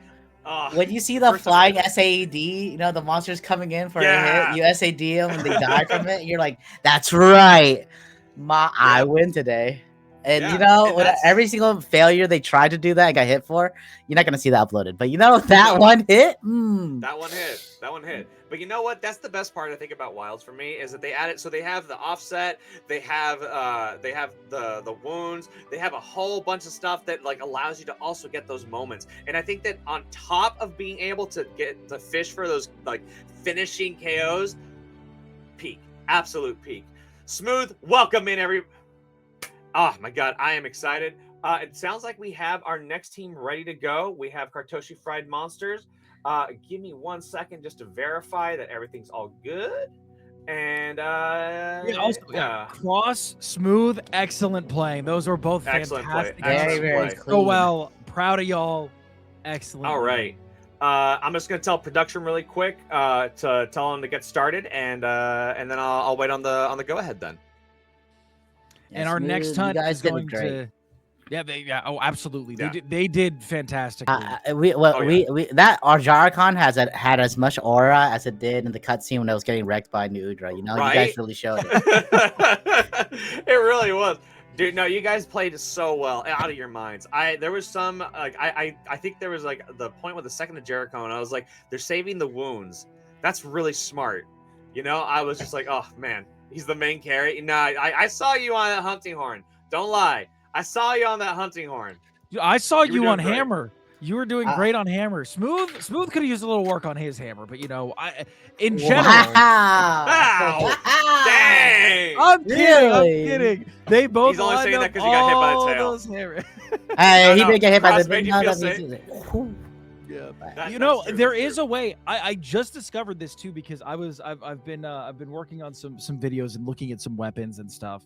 When you see the First of all- flying SAD, you know, the monsters coming in for Yeah. a hit, you SAD them and they die from it, you're like, that's right. I win today. And Yeah, you know, and when that's- every single failure they tried to do that and got hit for, you're not gonna see that uploaded. But you know, that No. one hit, that one hit. That one hit. But you know what? That's the best part I think about Wilds for me is that they added. So they have the offset. They have the wounds. They have a whole bunch of stuff that like allows you to also get those moments. And I think that on top of being able to get the fish for those like finishing KOs, peak, absolute peak. Smooth, welcome in every. Oh my God, I am excited. It sounds like we have our next team ready to go. We have Kartoshi Fried Monsters. Give me 1 second just to verify that everything's all good. And Cross, Smooth, excellent playing. Those were both Excellent play. fantastic. Excellent very, very play. So clean. well. Proud of y'all. Excellent. All right. I'm just gonna tell production really quick to tell them to get started, and then I'll wait on the go ahead then. And our next Smooth, you hunt guys is did going great. to. Yeah. Oh, absolutely. Yeah. They did fantastically. Oh, yeah. we that our Jarkon had as much aura as it did in the cutscene when it was getting wrecked by New Udra. You know, you Right? guys really showed it. It really was. Dude, no, you guys played so well, out of your minds. There was some like I think there was like the point with the second of Jericho, and I was like, they're saving the wounds. That's really smart. You know, I was just like, oh man, he's the main carry. No, I saw you on that hunting horn. Don't lie, I saw you on that hunting horn. I saw You were you doing on great. Hammer. You were doing great on Hammer. Smooth could have used a little work on his hammer, but you know, in general. Wow. Dang! I'm kidding. Really? I'm kidding. They both He's only lined saying that up 'cause he got hit by the all tail. those hammer- Hey, he No, did get hit by Cross the made you no, feel that safe. means- Whew. Yeah. That- You know, that's true, there that's is true. a way. I just discovered this too because I've been working on some videos and looking at some weapons and stuff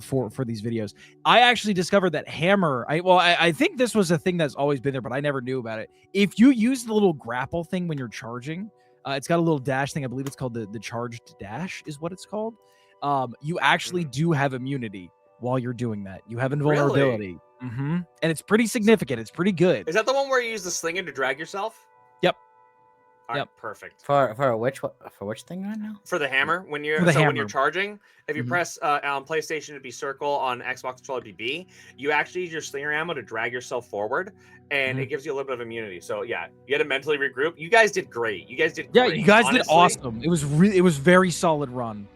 for these videos. I actually discovered that hammer. I think this was a thing that's always been there, but I never knew about it. If you use the little grapple thing when you're charging, it's got a little dash thing. I believe it's called the charged dash is what it's called. You actually do have immunity while you're doing that. You have invulnerability. Mm-hmm. And it's pretty significant. It's pretty good. Is that the one where you use the slinger to drag yourself? Yep. All right, Yep. perfect. For which thing right now? For the hammer, when you're For the when you're hammer. charging, if you Mhm. press on PlayStation it'd be circle, on Xbox controller it'd be B, you actually use your slinger ammo to drag yourself forward, and Mhm. it gives you a little bit of immunity. So yeah, you had to mentally regroup. You guys did great. You guys did Yeah, great. you guys did Honestly, awesome. It was very solid run.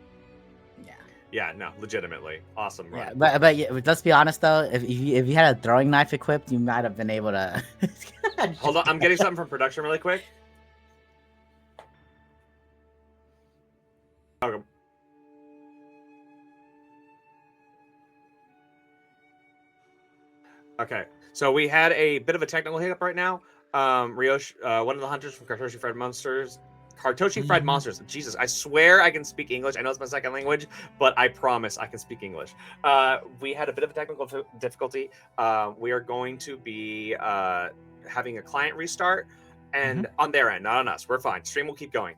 Yeah, no, legitimately awesome Yeah, run. but let's be honest though, if you had a throwing knife equipped, you might have been able to. Hold on, I'm getting something from production really quick. Okay. Okay, so we had a bit of a technical hiccup right now. Riosh, one of the hunters from Kartoshi Fried Monsters. Kartoshi Fried Mhm. Monsters. Jesus, I swear I can speak English. I know it's my second language, but I promise I can speak English. We had a bit of a technical difficulty. We are going to be having a client restart, and on their end, not on us. We're fine. Stream will keep going.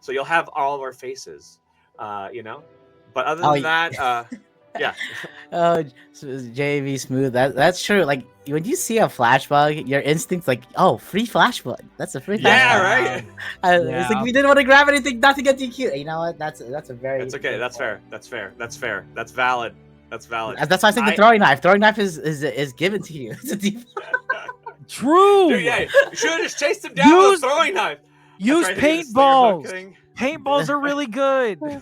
So you'll have all of our faces, you know. But other Oh, than that, yeah. Oh, JV Smooth. That's true. Like when you see a flash bug, your instinct's like, oh, free flash bug. That's a free flash Yeah, bug. right. It's like Yeah. we didn't want to grab anything, not to get DQ. You know what? That's a very. That's okay. That's fair. That's fair. That's fair. That's valid. That's valid. That's why I think the throwing knife. Throwing knife is given to you. It's a default. True. Dude, yeah, you should have just chased him down with a throwing knife. Use That's right, he was paintballs. Paintballs are really good. No,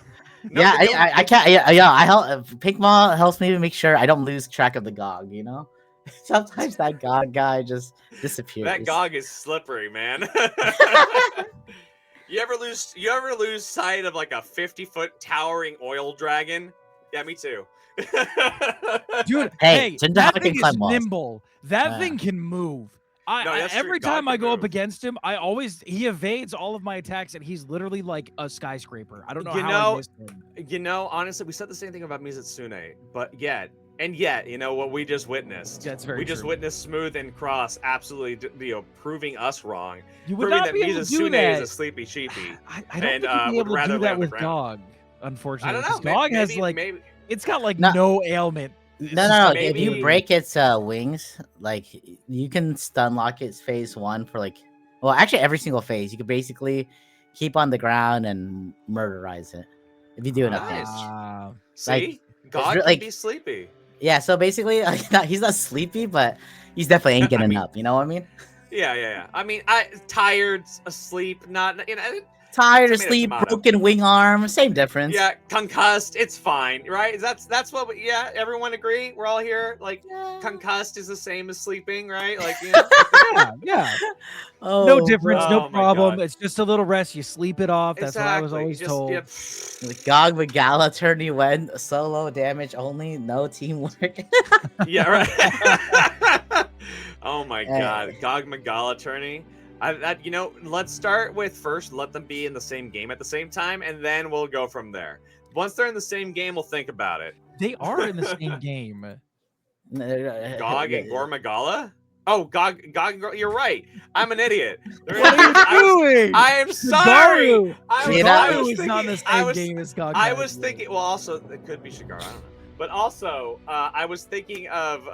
Yeah, but don't- I can't. Yeah, I help. Pinkball helps me make sure I don't lose track of the GOG. You know, sometimes that GOG guy just disappears. That GOG is slippery, man. You ever lose sight of like a 50-foot towering oil dragon? Yeah, me too. Dude, Hey, hey, Jinder that Haka thing can is climb walls. nimble. That Yeah. thing can move. No, that's true. Every God time I can go up move. against him, he evades all of my attacks, and he's literally like a skyscraper. I don't know You how know, I missed him. You know, honestly, we said the same thing about Mizutsune, but yet, you know what we just witnessed? That's very We just true. witnessed Smooth and Cross absolutely, proving us wrong, You would proving not that be able to do Mizutsune that. is a sleepy sheepy. I don't and, think you'd be would able to rather do lay that on the with ground. GOG, I unfortunately. don't know. 'cause GOG has Maybe, like maybe. it's got like No. no ailment. It's No, just no, no. like- If you maybe- break its wings, like you can stun lock its phase 1 for like, well, actually every single phase. You could basically keep on the ground and murderize it if you do enough Nice. damage. Ah. See, God re- can like- be sleepy. Yeah, so basically, he's not sleepy, but he's definitely ain't getting up. You know what I mean? Yeah. I mean, tired, asleep, not you know. Tired, Tomato, asleep, tomato. broken wing arm, same difference. Yeah, concussed. It's fine, right? That's what. Yeah, everyone agree. We're all here. Like, concussed is the same as sleeping, right? Like, you know. Yeah. Oh, No difference, Oh no my problem. God. It's just a little rest. You sleep it off. That's what I was always Just, told. yep. The GOG Magala tourney went solo damage only, no teamwork. Yeah, right. Oh my Hey. God, Gog Magala tourney. You know, let's start with first. Let them be in the same game at the same time, and then we'll go from there. Once they're in the same game, we'll think about it. They are in the same game. Gog and Gore Magala. Oh, Gog. You're right. I'm an idiot. There What is- are you doing? I am sorry. Shigaru. You know- Shigaru is not in the I same was- game as GOG. I was Magala. thinking. Well, also it could be Shigaru. I don't know. But also, I was thinking of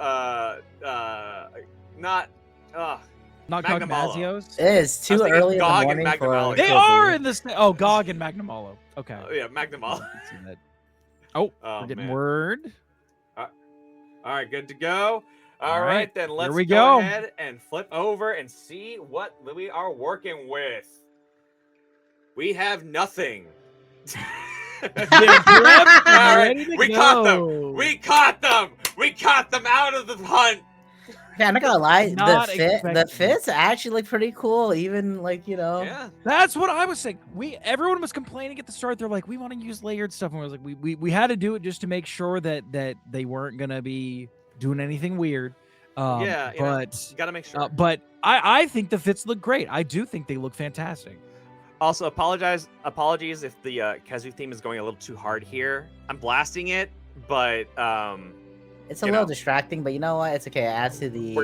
not. Not Magnamalo. Cognazios. It is too thinking early in the GOG and morning for. Magnamalo. They Could are in the same. Oh, GOG and Magnamalo. Okay. Yeah, Magnamalo. Oh, Oh, we're getting man. word. All right, good to go. All All right, right, then let's we go go. ahead and flip over and see what we are working with. We have nothing. Get prepped and All right, ready to we caught go. them. We caught them. We caught them out of the hunt. Yeah, I'm not gonna lie. Not The expecting fits actually look pretty cool. Even like Yeah. That's what I was saying. Everyone was complaining at the start. They're like, we want to use layered stuff, and I was like, we had to do it just to make sure that they weren't gonna be doing anything weird. Yeah, you know, but You gotta make sure. but I think the fits look great. I do think they look fantastic. Also, apologies if the Kazu theme is going a little too hard here. I'm blasting it, but it's a you little know. distracting, but you know what? It's okay. It adds to the We're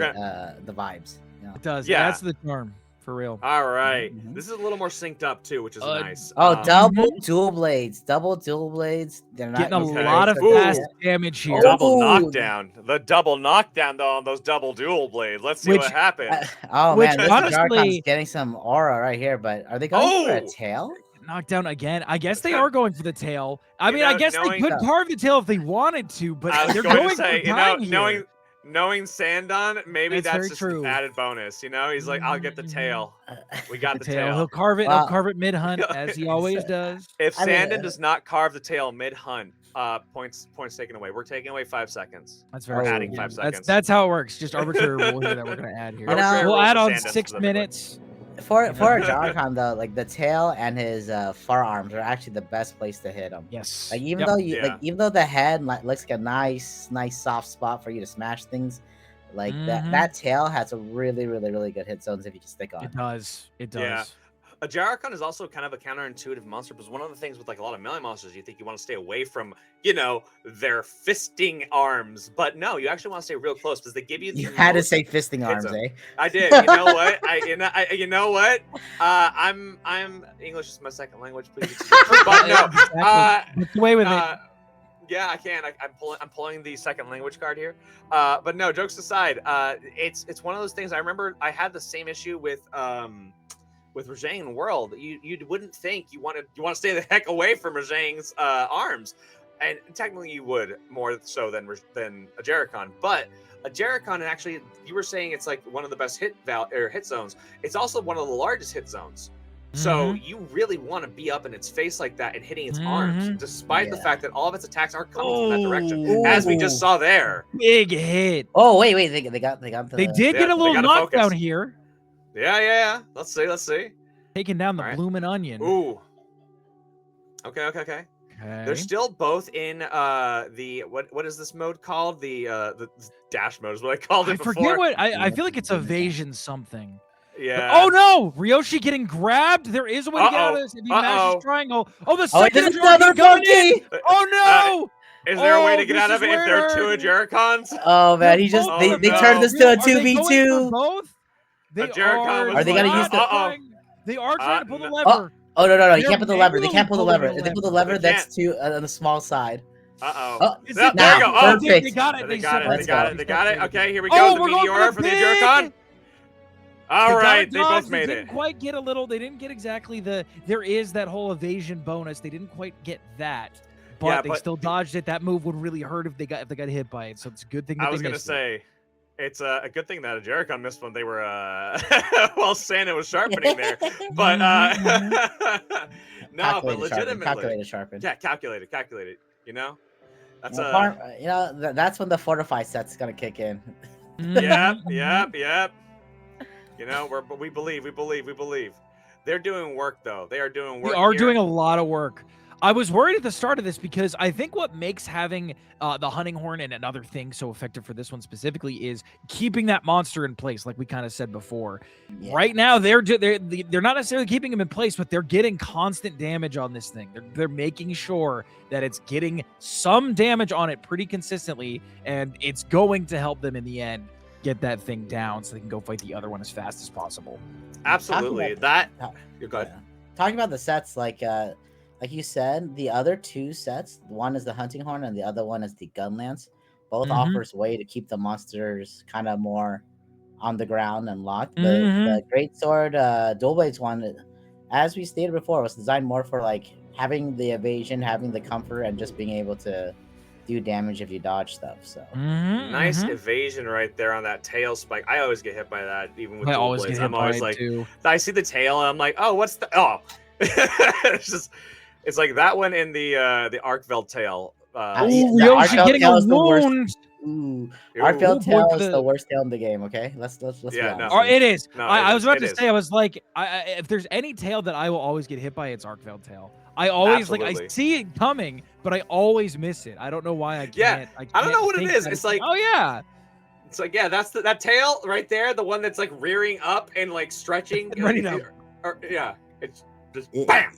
the vibes. You know? It does. Yeah. That's the charm for real. all right. Mhm. This is a little more synced up too, which is nice. Oh, double Mhm. dual blades. Double dual blades. They're not Getting a used to lot of blades, so fast yeah. damage here. Double Ooh. knockdown. The double knockdown though on those double dual blades. Let's see Which- what happens. Oh Which, man, this honestly- Jarkon's getting some aura right here. But are they going for a Oh! tail? Knocked down again. I guess they Okay. are going for the tail. I You mean, I know, guess they knowing- could carve the tail if they wanted to, but I was they're going going to say, for you know, time here. knowing Sandon, maybe That's that's very just true. an added bonus. You know, he's like, I'll get the Mhm. tail. We got the tail. He'll carve it. Wow. He'll carve it mid hunt as he always does. If I mean, Sandon does not carve the tail mid hunt, points taken away. We're taking away 5 seconds. That's We're very adding true. 5 That's seconds. that's how it works. Just arbitrary rule here that we're gonna add here. You know- Arbitrary We'll rules add for on Sandon 6 specifically. minutes. For Jarkon though, like the tail and his forearms are actually the best place to hit him. Yes. Like even Yep. though you Yeah. like even though the head looks like a nice soft spot for you to smash things, like Mhm. that tail has a really good hit zones if you can stick on. It does. It does. Yeah. A Jarkon is also kind of a counterintuitive monster because one of the things with like a lot of melee monsters, you think you want to stay away from, you know, their fisting arms, but no, you actually want to stay real close because they give you. You the had to most- say fisting arms, a- eh? I did. You know what? You know what? I'm English is my second language, please. But no. Exactly. Get away with it. Yeah, I can. I'm pulling the second language card here. But no, jokes aside, it's one of those things. I remember I had the same issue with Rajang World. You wouldn't think you want to stay the heck away from Rajang's arms. and technically you would more so than a Jericon, but a Jericon actually, you were saying it's like one of the best hit zones. It's also one of the largest hit zones. So you really want to be up in its face like that and hitting its arms, despite the fact that all of its attacks aren't coming from that direction, as we just saw there. Big hit. Oh wait, they got They the... did get a little knockdown here. Yeah. Let's see. Taking down the bloomin' onion. Ooh. Okay. They're still both in the what is this mode called? The dash mode is what I called it before. I forget what I feel like it's evasion something. Yeah. Oh no! Ryoshi getting grabbed. There is a way to get out of this if he mashes triangle. Oh, the second another monkey! Oh no! Is there a way to get out of it if there are two Jericons? Oh man, he just they turned this to a 2v2. Both? They are they gonna use the? They are trying to pull the lever. Oh no! You can't pull the lever. They can't pull the lever. If they pull the lever, that's two on the small side. Oh, there you go. Oh, perfect. They got it. Okay, here we Oh, go. The meteor from the Jericon. All right, they both made it. They didn't quite get a little. They didn't get exactly the. There is that whole evasion bonus. They didn't quite get that, but they still dodged it. That move would really hurt if they got hit by it. So it's a good thing. That I was gonna say, it's a good thing that a Jericon missed when they were while Santa was sharpening there. But no, but legitimately, calculated sharpen. Yeah, calculated. You know, that's that's when the fortify set's gonna kick in. Yep. You know, we believe. They're doing work, though. They are doing work. They are doing a lot of work. I was worried at the start of this because I think what makes having the hunting horn and another thing so effective for this one specifically is keeping that monster in place, like we kind of said before. Yeah. Right now, they're not necessarily keeping him in place, but they're getting constant damage on this thing. They're making sure that it's getting some damage on it pretty consistently, and it's going to help them in the end get that thing down so they can go fight the other one as fast as possible. Absolutely. You're good. Talking about the sets, like you said, the other two sets, one is the hunting horn and the other one is the gun lance. Both offers way to keep the monsters kind of more on the ground and locked. The great sword dual blades one, as we stated before, was designed more for like having the evasion, having the comfort, and just being able to do damage if you dodge stuff. So nice evasion right there on that tail spike. I always get hit by that, even with dual blades. I'm always like, I see the tail and I'm like, oh, what's the it's like that one in the Arkveld tail. Ryoshi getting a wound. Arkveld tail is the worst tail in the game. Okay, let's be honest. It is. I was about to say, I was like, if there's any tail that I will always get hit by, it's Arkveld tail. I always I see it coming, but I always miss it. I don't know why I can't. Yeah, I don't know what it is. It's like, oh yeah. It's like, yeah, that's that tail right there, the one that's like rearing up and like stretching. It's just bam.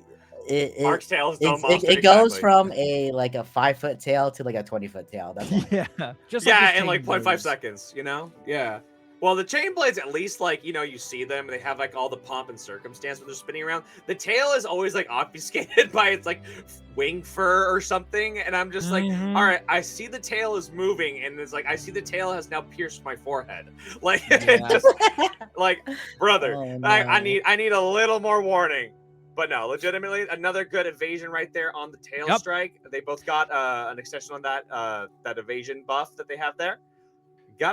Ark's tail is no monster. It goes from a 5-foot tail to like a 20-foot tail. That's in like 0.5 seconds. You know, yeah. Well, the chain blades, at least, like, you know, you see them, they have like all the pomp and circumstance when they're spinning around. The tail is always like obfuscated by its like wing fur or something, and I'm just like, all right, I see the tail is moving, and it's like I see the tail has now pierced my forehead, like, just like, brother, I need a little more warning. But no, legitimately, another good evasion right there on the tail strike. They both got an extension on that evasion buff that they have there.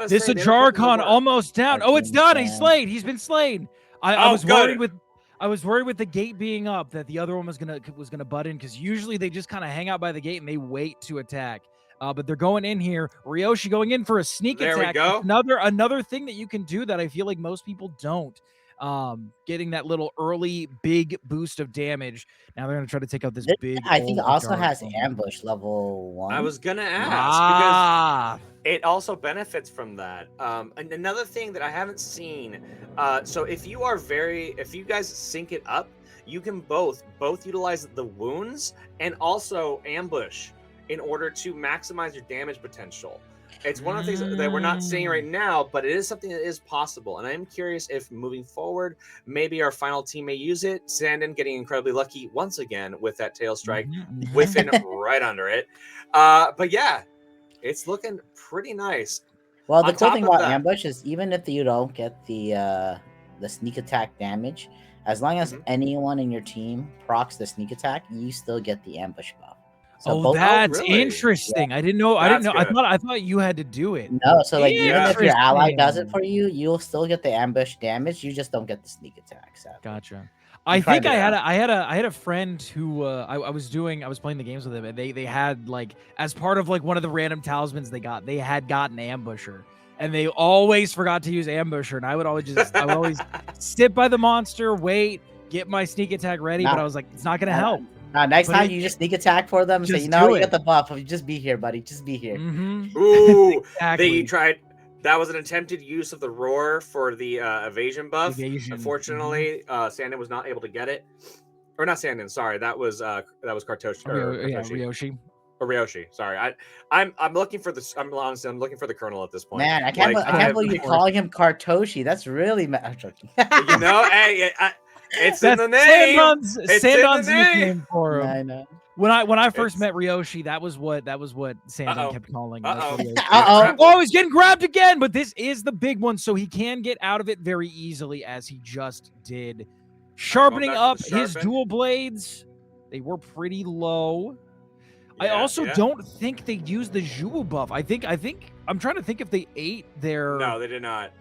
This Ajaricon almost down. Oh, it's done. He's slain. He's been slain. I was worried with the gate being up that the other one was gonna butt in, because usually they just kind of hang out by the gate and they wait to attack. But they're going in here. Ryoshi going in for a sneak attack. There we go. Another thing that you can do that I feel like most people don't. Getting that little early big boost of damage. Now they're gonna try to take out this big. I think it also has ambush level 1. I was gonna ask because it also benefits from that. And another thing that I haven't seen. So if you guys sync it up, you can both utilize the wounds and also ambush in order to maximize your damage potential. It's one of the things that we're not seeing right now, but it is something that is possible. And I am curious if moving forward, maybe our final team may use it. Sandin getting incredibly lucky once again with that tail strike, whiffing right under it. But yeah, it's looking pretty nice. Well, the cool thing about ambush is even if you don't get the sneak attack damage, as long as anyone in your team procs the sneak attack, you still get the ambush buff. So Oh, both that's really? interesting. I didn't know. I didn't That's know. good. I thought you had to do it. no, so like even if your ally does it Interesting. for you, you'll still get the ambush damage. You just don't get the sneak attack. Sadly. Gotcha. I tried think it. I had a friend who I was playing the games with him, and they had like as part of like one of the random talismans they had gotten Ambusher, and they always forgot to use Ambusher, and I would always sit by the monster, wait, get my sneak attack ready, but I was like, it's not gonna help. Next But time it- you just sneak attack for them. Say, Just you know, do you it. got the buff. Just be here, buddy. Just be here. Mm-hmm. Ooh, Exactly. they tried. That was an attempted use of the roar for the evasion buff. Evasion. Unfortunately, Sandin was not able to get it, or not Sandin. Sorry, that was Kartoshi. Ryoshi. Or Ryoshi. Sorry, I'm looking for the. I'm honestly, I'm looking for the Colonel at this point. Man, I can't believe you're calling him Kartoshi. That's really I'm joking. You know, hey, it's That's in the name. Sandon's It's in the Sandon's name. nickname for him. I know. When I first It's- met Ryoshi, that was what Sandon Uh-oh. kept calling. Uh-oh. Ryoshi. Uh-oh. Oh, he's getting grabbed again, but this is the big one, so he can get out of it very easily, as he just did. Sharpening back to up the his sharpen. dual blades. They were pretty low. I Yeah, also yeah. don't think they used the Zhu buff. I think I'm trying to think if they ate their No, they did not.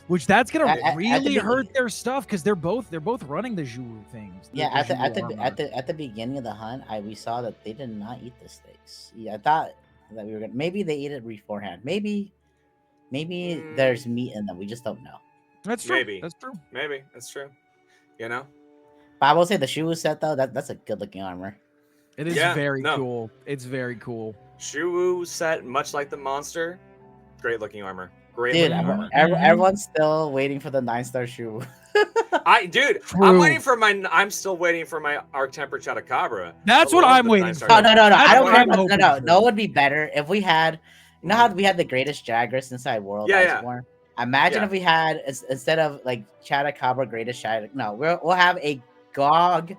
which that's gonna At the really hurt begin- their stuff because they're both running the Zhu things. Yeah, the at Zhu armor. the beginning of the hunt, we saw that they did not eat the steaks. Yeah, I thought that we were gonna maybe they ate it beforehand. Maybe there's meat in them. We just don't know. That's true. Maybe. That's true. Maybe that's true. You know. But I will say the Shu set though, that's a good looking armor. It is Yeah, very no. cool. It's very cool. Shuwu set much like the monster. Great looking armor. Great Dude, looking armor. everyone's still waiting for the 9-star Shu. I'm True. waiting for my. I'm still waiting for my Arc Temper Chotacabra. That's I what love I'm the waiting 9-star for. No, I That's don't what care. I'm No, hoping no, for. no. It would be better if we had. You know how we had the greatest Jagras inside World Yeah, yeah. Iceborne? Imagine Yeah. if we had instead of like Chotacabra greatest Chotacabra. No, we'll have a GOG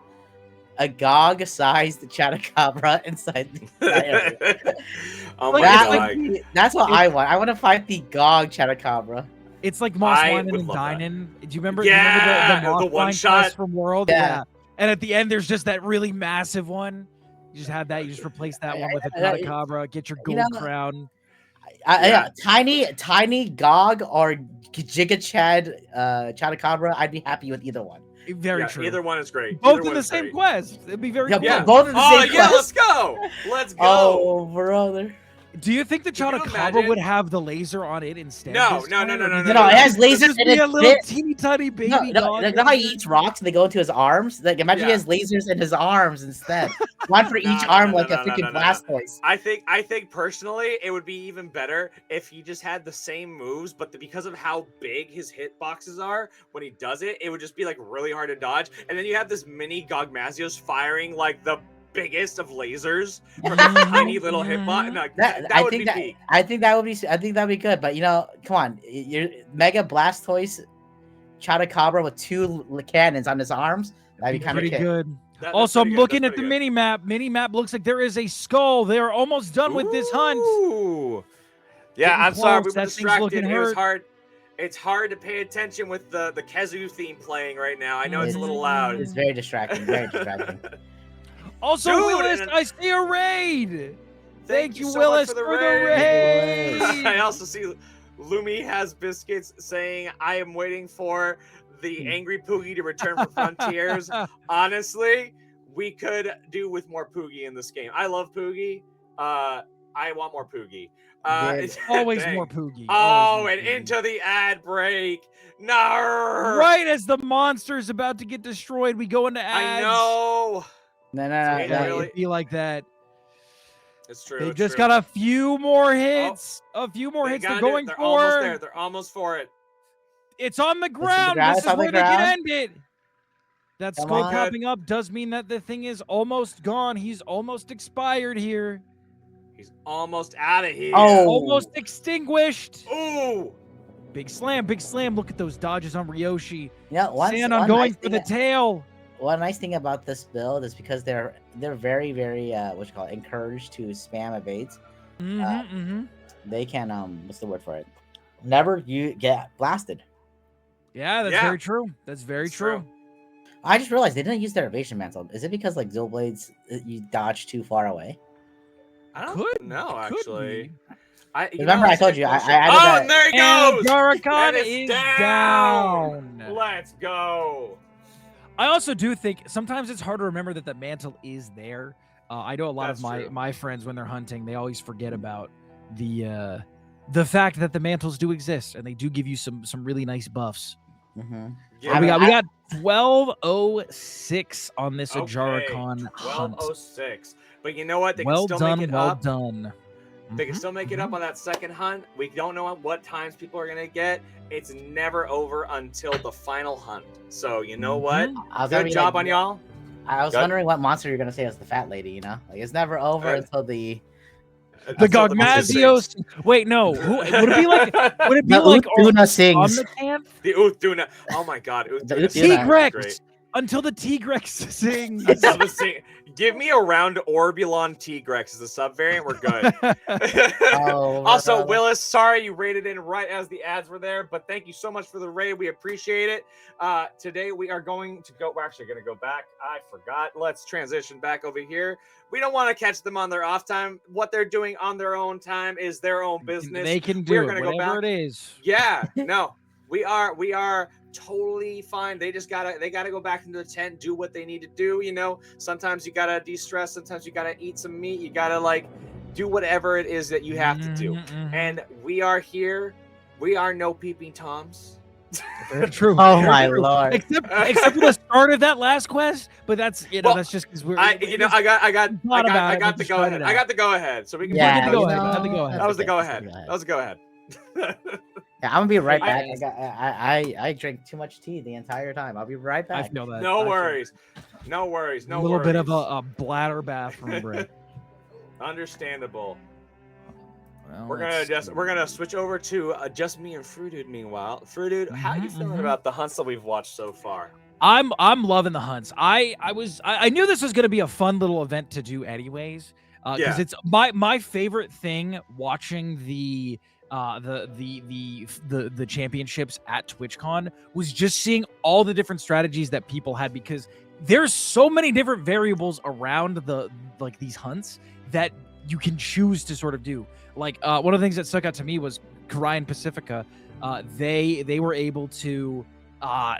sized Chotacabra inside the area. Oh Like, my it's god! like- That's what I want. I want to fight the GOG Chotacabra. It's like Moss I Wine would and love that. Dynan. Do you remember? Yeah, the Moss the Wine one-shot. quest from World. Yeah. And at the end, there's just that really massive one. You just have that. You just replace that one with a Chotacabra. Get your You gold know, crown. Yeah, tiny GOG or Giga Chad Chotacabra. I'd be happy with either one. Very Yeah, true. either one is great. Both Either in one the is same great. quest. It'd be very Yeah, cool. Yeah. both in the Oh same yeah, quest. let's go. Let's go. Oh, brother. Do you think the Can you Chotacabra imagine? would have the laser on it instead? No, this no, time? no, no, Or no, do you No, think it has would lasers just in be a its little bit. teeny tiny baby No, dog. like, you know how he eats rocks and they go into his arms? Like, imagine he Yeah. has lasers in his arms instead. One for each No, arm, no, like no, a no, freaking no, no, no. Blastoise. I think personally it would be even better if he just had the same moves, but because of how big his hitboxes are when he does it, it would just be like really hard to dodge. And then you have this mini Gogmazios firing like the biggest of lasers from a tiny little hitbox. No, that I would think be that peak. I think that would be good. But you know, come on, your Mega Blastoise Chotacabra with two cannons on his arms. That'd be kind of pretty good. That's Also, I'm pretty good, looking that's at the pretty mini map. Mini map looks like there is a skull. They are almost done with this hunt. Ooh. Yeah, Getting I'm sorry, we close. were That thing's looking distracted. It was hurt. hard. It's hard to pay attention with the Kezu theme playing right now. I know it's a little Mhm. loud. It's very distracting. Very distracting. Also, Dude, Willis, and- I see a raid. Thank you, so Willis, much for the for raid. the raid. I also see Lumi has biscuits saying, I am waiting for the angry Poogie to return for Frontiers. Honestly, we could do with more Poogie in this game. I love Poogie. I want more Poogie. Dude, Always dang. more Poogie. Oh, Always more and Poogie. into the ad break. No. Right as the monster is about to get destroyed, we go into I ads. know. No, It Yeah, really- it'd be like that. It's true. They it's just true. got a few more hits. A few more They hits. They're got it. going They're for. almost there. They're almost for it. It's on the the ground. ground. This It's is on the where they can ground. end it. That Come skull on. popping up does mean that the thing is almost gone. He's almost expired here. He's almost out of here. Oh. Almost extinguished. Ooh. Big slam, big slam. Look at those dodges on Ryoshi. You know, Sand on going for the tail. One nice thing about this build is because they're very what you call it, encouraged to spam evades. They can what's the word for it? Never you get blasted. Yeah, that's Yeah. very true. That's very It's true. true. I just realized they didn't use their evasion mantle. Is it because like Zillblades you dodge too far away? I don't Could know could actually. be. Remember, I told you, I added Oh, that. and there he And goes. Jarakan And it's is down. down. Let's go. I also do think sometimes it's hard to remember that the mantle is there. I know a lot That's of true. my friends when they're hunting, they always forget about the fact that the mantles do exist and they do give you some really nice buffs. Mhm. Yeah, we got 12:06 on this okay. Ajaracon hunt. 12:06. But you know what? They Well can still done, make it well up. done. They can still make it up on that second hunt. We don't know what times people are gonna get. It's never over until the final hunt. So you know what? I was gonna Good be job like, on y'all. I was Good. wondering what monster you're gonna say as the fat lady. You know, like it's never over until the The Until Gogmazios. Wait, no. Who would it be like? Would it be the like Uthuna sings. Omnicanth? The Uthuna. Oh my god, The Uthuna. Uthuna. Great. Tigrex. Until the Tigrex sings. Until the Give me a round Orbulon Tigrex as a subvariant. We're good. Oh, Also, brother. Willis, sorry you rated in right as the ads were there, but thank you so much for the raid. We appreciate it. Today we are going to go. We're actually going to go back. I forgot. Let's transition back over here. We don't want to catch them on their off time. What they're doing on their own time is their own business. They can We're do gonna it, go whatever back. it is. Yeah, no, we are totally fine. They gotta go back into the tent, do what they need to do. You know, sometimes you gotta de-stress. Sometimes you gotta eat some meat. You gotta like do whatever it is that you have to do. And we are here. We are no peeping toms. Very true. Oh Very my true. lord. Except for the start of that last quest, but that's Well, that's just because we're. I got about the it, go ahead. just I got the go ahead. So we can Yeah, the go you ahead, know, have the go ahead. That was the okay, go that's ahead. the That was the go ahead. Yeah, I'm gonna be right I- back. I drank too much tea the entire time. I'll be right I back. feel that. No I feel worries. No worries. No a little worries. bit of a bladder bathroom break. Understandable. Well, We're let's gonna switch over to just me and Frudude. Meanwhile, Frudude, how you feeling about the hunts that we've watched so far? I'm loving the hunts. I knew this was going to be a fun little event to do anyways, because Yeah. it's my favorite thing watching the championships at TwitchCon was just seeing all the different strategies that people had, because there's so many different variables around these hunts that you can choose to sort of do. Like one of the things that stuck out to me was Karai and Pacifica. They were able to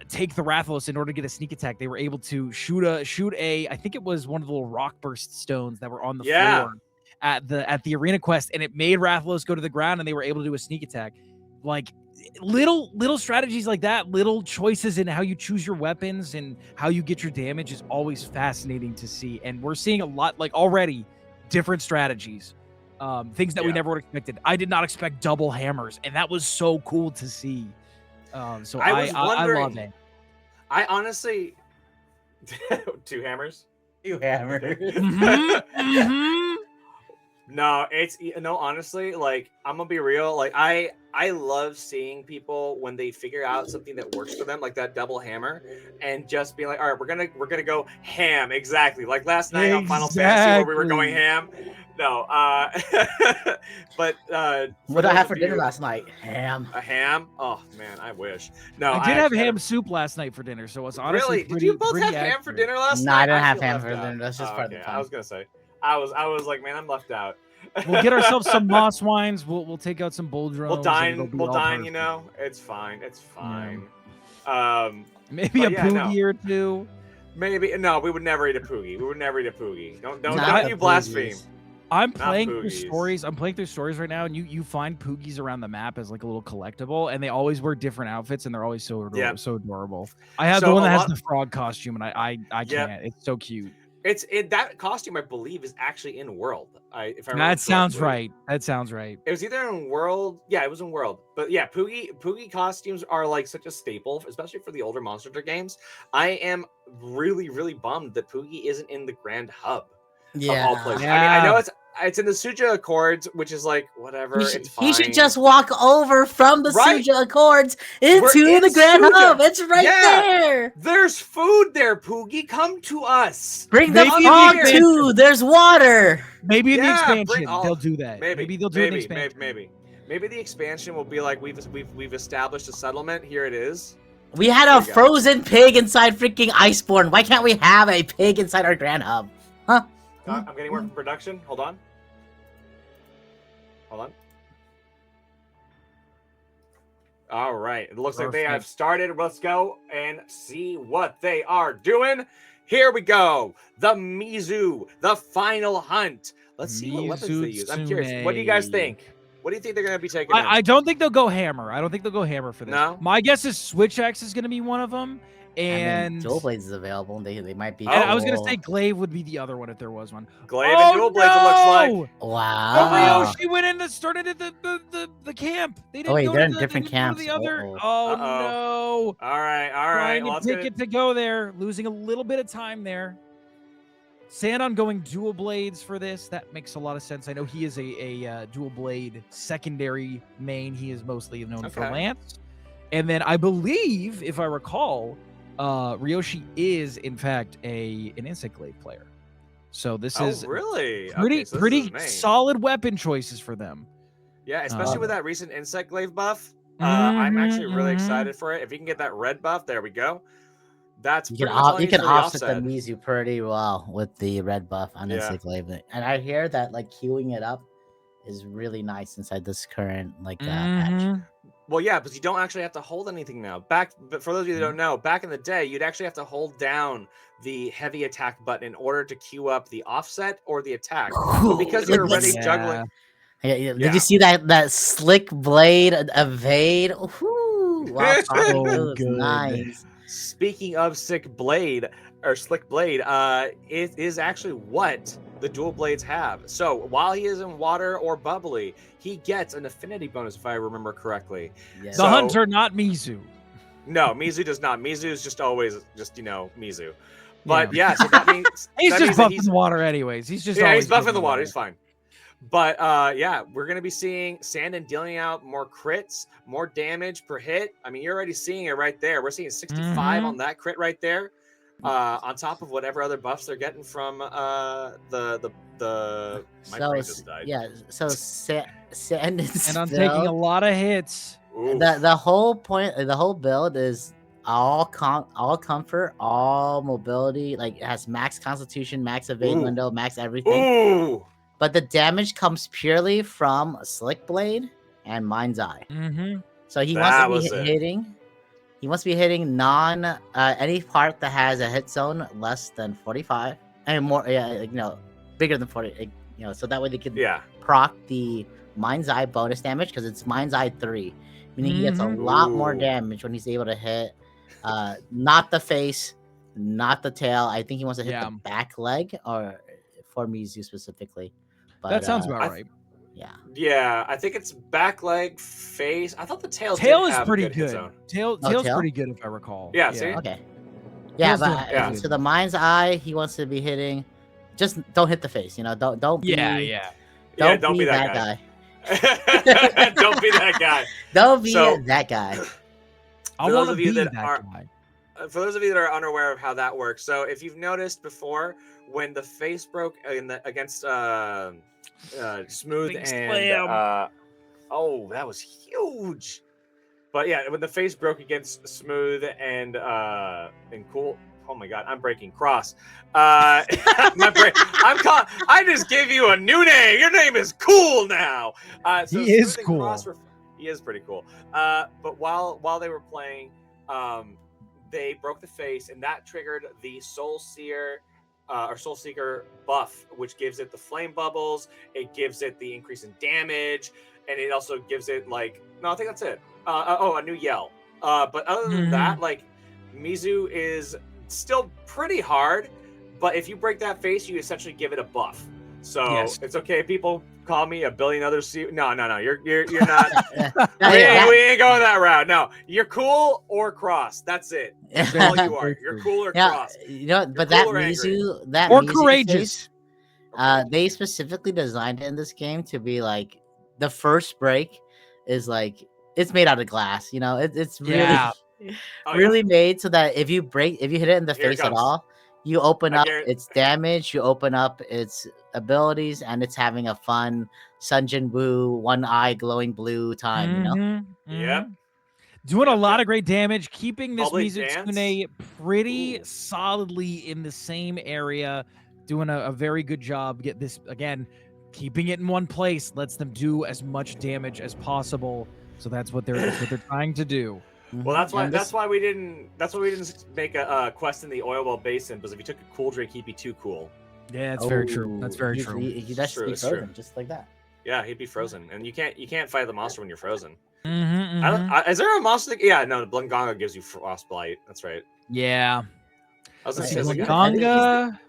take the Rathalos in order to get a sneak attack. They were able to shoot a I think it was one of the little rock burst stones that were on the floor at the arena quest, and it made Rathalos go to the ground, and they were able to do a sneak attack. Like little strategies like that, little choices in how you choose your weapons and how you get your damage is always fascinating to see. And we're seeing a lot, like already different strategies. Things that we never would have expected. I did not expect double hammers, and that was so cool to see. So I love it. I honestly, 2 hammers. You hammer. No, honestly, like I'm gonna be real. Like I love seeing people when they figure out something that works for them, like that double hammer, and just be like, all right, we're gonna go ham. Exactly. Like last night on Final Fantasy where we were going ham. No, but What did I have for dinner last night? Ham. A ham? Oh man, I wish. No, I did have ham soup last night for dinner, so it's honestly really. Did you both have ham for accurate. dinner last No, night? I didn't have feel ham left for out. dinner. That's just part of the I fun. was gonna say, I was like, man, I'm left out. We'll get ourselves some moss wines. We'll take out some bull drones. We'll dine. You know, it's fine. It's fine. Maybe but a yeah, no. poogie or two. Maybe no. We would never eat a poogie. We would never eat a poogie. Don't Not you the blaspheme. poogies. I'm playing through poogies. stories. I'm playing through stories right now, and you find poogies around the map as like a little collectible, and they always wear different outfits, and they're always so adorable. Yep. So adorable. I have So the one a that has lot- the frog costume, and I Yep. can't. It's so cute. That costume, I believe, is actually in World. If I remember That sounds correctly. right. That sounds right. It was either in World. Yeah, it was in World. But yeah, Poogie costumes are like such a staple, especially for the older Monster Hunter games. I am really, really bummed that Poogie isn't in the Grand Hub of all places. I mean, I know it's in the Suja Accords, which is like whatever. It's fine. He should just walk over from the Right. Suja Accords into We're in the Grand Suja. Hub. It's right Yeah. there. There's food there, Poogie. Come to us. Bring the Maybe fog the too. There's water. Maybe in the Yeah, bring expansion all- they'll do that. Maybe they'll do an expansion. Maybe the expansion will be like we've established a settlement. Here it is. We had There a you go. frozen pig inside freaking Iceborne. Why can't we have a pig inside our Grand Hub? Huh? I'm getting more from production. Hold on. Hold on. All right. It looks like they have Perfect. started. Let's go and see what they are doing. Here we go. The Mizu, the final hunt. Let's see what weapons they use. I'm curious. What do you guys Mizutsune. think? What do you think they're going to be taking in? I don't think they'll go hammer. I don't think they'll go hammer for this. No? My guess is Switch X is going to be one of them. And Dual Blades is available. They might be. I was gonna cool. say Glaive would be the other one if there was one. Glaive and Dual Blades, it looks like. Wow. Oh, she went in and started at the camp. They didn't wait, go they're to in different they didn't go to camps. the other. Uh-oh. Oh Uh-oh. no! All right. Trying Well, to pick it to go there, losing a little bit of time there. Sandon going Dual Blades for this. That makes a lot of sense. I know he is a Dual Blade secondary main. He is mostly known for Okay. Lance. And then I believe, if I recall, Ryoshi is in fact an Insect Glaive player. So this is really? pretty Okay, so this pretty is main. solid weapon choices for them. Yeah, especially Uh, with that recent Insect Glaive buff. I'm actually really mhm. excited for it. If you can get that red buff, there we go. That's You pretty can much all you he can needs for the offset the Mizu pretty well with the red buff on Yeah. Insect Glaive. And I hear that like queuing it up is really nice inside this current patch. Mhm. Well, yeah, because you don't actually have to hold anything now. But for those of you that don't know, back in the day, you'd actually have to hold down the heavy attack button in order to queue up the offset or the attack. But because you're Look, already that's- juggling, Did Yeah. you see that slick blade evade? Ooh, wow, So it was good. nice. speaking of slick blade, it is actually what the dual blades have. So while he is in water or bubbly, he gets an affinity bonus, if I remember correctly. Yes. The So- hunter, not Mizu. No, Mizu does not. Mizu is just always Mizu. But yeah, so that means He's that just means that buffing the water anyways. He's just yeah, he's always buffing the water. He's fine. But yeah, we're gonna be seeing Sandon dealing out more crits, more damage per hit. I mean, you're already seeing it right there. We're seeing 65 Mhm. on that crit right there, on top of whatever other buffs they're getting from the my brain just died. yeah, so Sandon's And I'm build, taking a lot of hits. Ooh. the whole point, the whole build is all comfort, all mobility. Like it has max constitution, max evade Ooh. window, max everything. Ooh. But the damage comes purely from Slick Blade and Mind's Eye. Mm-hmm. So he That wants to was be it. hitting. He wants to be hitting any part that has a hit zone less than 45 and more. Yeah, bigger than 40. So that way they can Yeah. proc the Mind's Eye bonus damage because it's Mind's Eye 3, meaning he gets a Mhm. lot more Ooh. damage when he's able to hit. Not the face, not the tail. I think he wants to hit Yeah. the back leg, or for Mizu specifically. But, That sounds about I- right. yeah. Yeah, I think it's back leg, face. I thought the tail. Tail did is have pretty good hit good. zone. Tail's tail? pretty good if I recall. Yeah, see? Okay. Yeah, Tail's but doing Yeah. so the Mind's Eye, he wants to be hitting. Just don't hit the face. Don't. Yeah, be, yeah. Yeah, Don't be that guy. Don't be that guy. Don't be So- that guy. I For those want to of you be that that are- guy. For those of you that are unaware of how that works, so if you've noticed before, when the face broke against Smooth Big and slam. oh, that was huge. But yeah, when the face broke against Smooth and Cool. Oh my God, I'm breaking Cross. My brain. I just gave you a new name. Your name is Cool now. So He is Smooth and cool. Cross he is pretty cool. But while they were playing, they broke the face, and that triggered the Soul Seer or Soul Seeker buff, which gives it the flame bubbles. It gives it the increase in damage, and it also gives it I think that's it. A new yell. But other than that, Mizu is still pretty hard. But if you break that face, you essentially give it a buff. So Yes. it's okay. People call me a billion other No. You're not. No, we yeah, ain't going that route. No, you're cool or cross. That's it. That's all you are. You're cool or yeah, cross. but that cool or angry. Or Mizu courageous. face, they specifically designed it in this game to be the first break is it's made out of glass. It's really Yeah. Oh, really made so that if you hit it in the Here it face at comes. all, you open I up guarant- its damage, you open up its abilities, and it's having a fun Sunjin Woo, one eye glowing blue time. Mhm, Yep. mhm. Doing a Yep, lot yep. of great damage, keeping this Public Mizutsune pretty solidly in the same area, doing a very good job. Get this again, keeping it in one place lets them do as much damage as possible. So that's what they're trying to do. Well, that's why And that's this- why we didn't make a quest in the oil well basin, because if you took a cool drink, he'd be too cool. Yeah, that's very true. That's very He's- true. He just True, be it's true. frozen, just like that. Yeah, he'd be frozen, and you can't fight the monster when you're frozen. Mhm, I don't, mhm. is there a monster? Yeah, no, Blunganga gives you frostbite. That's right. Yeah. I was gonna Is say, he like, Blunganga?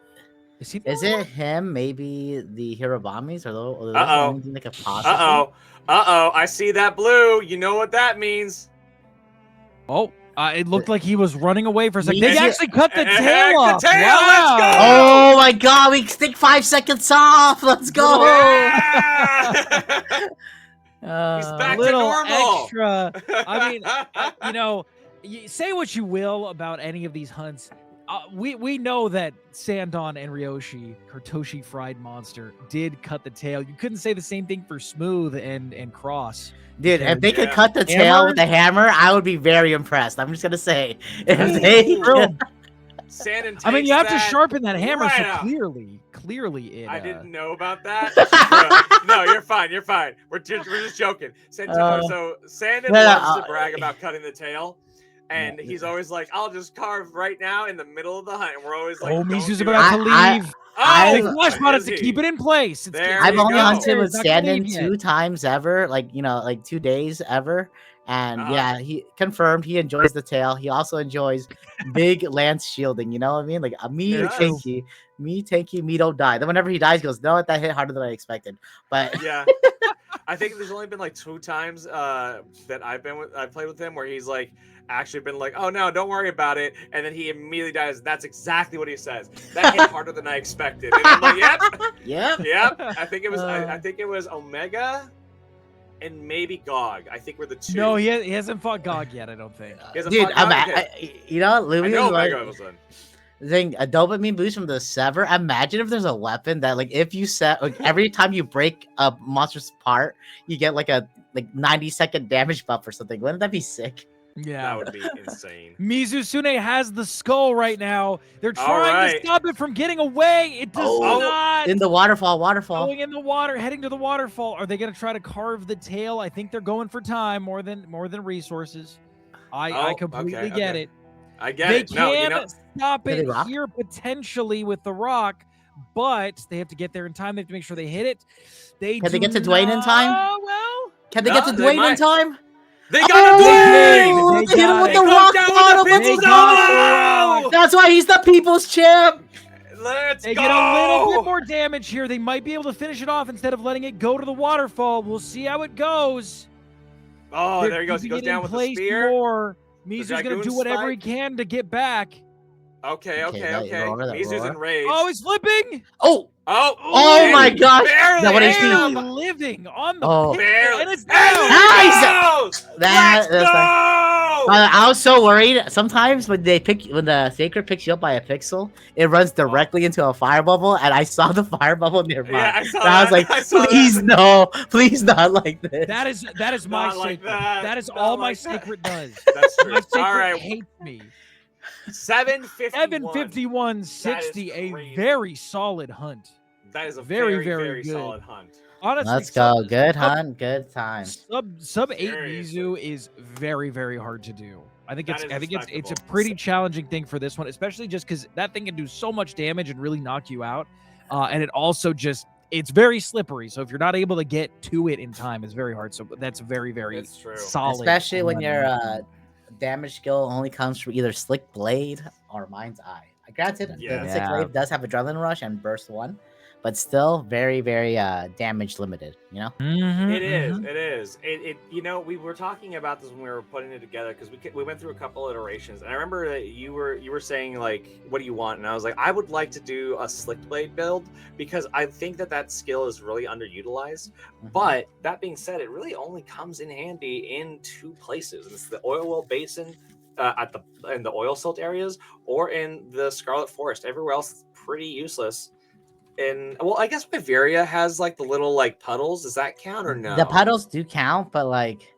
Is he? the Is only it him? Maybe the Hirabamis or the Uh-oh. only thing that could possibly. I see that blue. You know what that means? one? Oh, it looked like he was running away for a second. They Yeah. actually cut the Heck, tail the off. tail, Wow. let's go! Oh my God! We stick 5 seconds off. Let's go. Yeah! He's back to Little normal. extra. I mean, you know, say what you will about any of these hunts. We know that Sandon and Ryoshi, Kartoshi Fried Monster, did cut the tail. You couldn't say the same thing for Smooth and Cross. Dude, if they could Yeah. cut the tail with the hammer, I would be very impressed. I'm just gonna say, if they, True. Sandon I mean, you have to takes that sharpen that hammer, right so out. clearly it. I didn't know about that. No, you're fine. You're fine. We're just joking. So Sandon No, no, loves to brag about cutting the tail, and Yeah. he's always like, "I'll just carve right now in the middle of the hunt." And we're always like, Oh, "Don't Mizu's do about it." to I- leave. I- The Flash bought us is to he? keep it in place. It's There I've you only go. hunted with It's not gonna Sandon leave yet. 2 times ever, like 2 days ever. And Uh-huh. yeah, he confirmed he enjoys the tail. He also enjoys big lance shielding. You know what I mean? Like me, He does. tanky, me don't die. Then whenever he dies, he goes, "No, that hit harder than I expected." But Yeah. I think there's only been like 2 times that I've played with him where he's like actually been like, "Oh no, don't worry about it," and then he immediately dies. That's exactly what he says. That hit harder than I expected. And I'm like, "Yep, yeah, yep." I think it was Uh. I think it was Omega and maybe Gog. I think we're the 2. No, he hasn't fought Gog yet. I don't think. He hasn't dude, fought Gog yet. you know, I Louis know was like, Omega was in. thing a dopamine boost from the sever. Imagine if there's a weapon that like if you set like every time you break a monster's part, you get like a 90-second damage buff or something. Wouldn't that be sick? Yeah. That would be insane. Mizusune has the skull right now. They're All trying right. to stop it from getting away. It does Oh, not. In the waterfall. Going in the water, heading to the waterfall. Are they going to try to carve the tail? I think they're going for time more than resources. I Oh, completely okay, get okay. it. I get They it. No, can you know, stop Can it they rock? here potentially with the rock, but they have to get there in time. They have to make sure they hit it. Can they get to do Dwayne in time? not- Well, Can they No, get to they Dwayne in might. time? they got Oh, a Dwayne! hit him got with it. the They rock come down with bottom. the Let's People's got Elbow! That's why he's the people's champ. Let's they go! get a little bit more damage here. They might be able to finish it off instead of letting it go to the waterfall. We'll see how it goes. Oh, They're there he goes. He keeping goes it in down with the place spear. more. Mizu's going to dragoon do whatever he spike. can to get back. Okay. that roar, that Mizu's roar. enraged. Oh, he's flipping. Oh, Oh Oh my gosh. Barely. That what Barely HP? living on the Oh. pixel, Barely. and it's And down. Nice! Let's That's go! I was so worried. Sometimes when the sacred picks you up by a pixel, it runs directly into a fire bubble, and I saw the fire bubble nearby. Yeah, I saw And I was that. like, I saw please that. no, please not like this. That is my Not like sacred. that. That is Not all my like that. sacred does. That's true. My sacred All right, hates me. 751. 751.60, a crazy. very solid hunt. That is a Very, very, very very good. solid hunt. Honestly, Let's go. sub- Good sub- hunt, good time. Sub 8 Seriously. Mizu is very, very hard to do. I think That it's is it's a respectable. pretty challenging thing for this one, especially just because that thing can do so much damage and really knock you out. And it also just it's very slippery. So if you're not able to get to it in time, it's very hard. So that's very, very It's true. solid. Especially when on your that. damage skill only comes from either Slick Blade or Mind's Eye. Granted, Yeah. the Slick Yeah. Blade does have Adrenaline Rush and Burst 1, but still very, very damage limited, you know? Mhm, It is. mhm. It is. It. You know, we were talking about this when we were putting it together because we went through a couple iterations, and I remember that you were saying like, "What do you want?" And I was like, "I would like to do a Slick Blade build because I think that skill is really underutilized." Mhm. But that being said, it really only comes in handy in 2 places. It's the oil well basin in the oil silt areas, or in the Scarlet Forest. Everywhere else, it's pretty useless. And well, I guess Bavaria has like the little like puddles. Does that count or no? The puddles do count, but like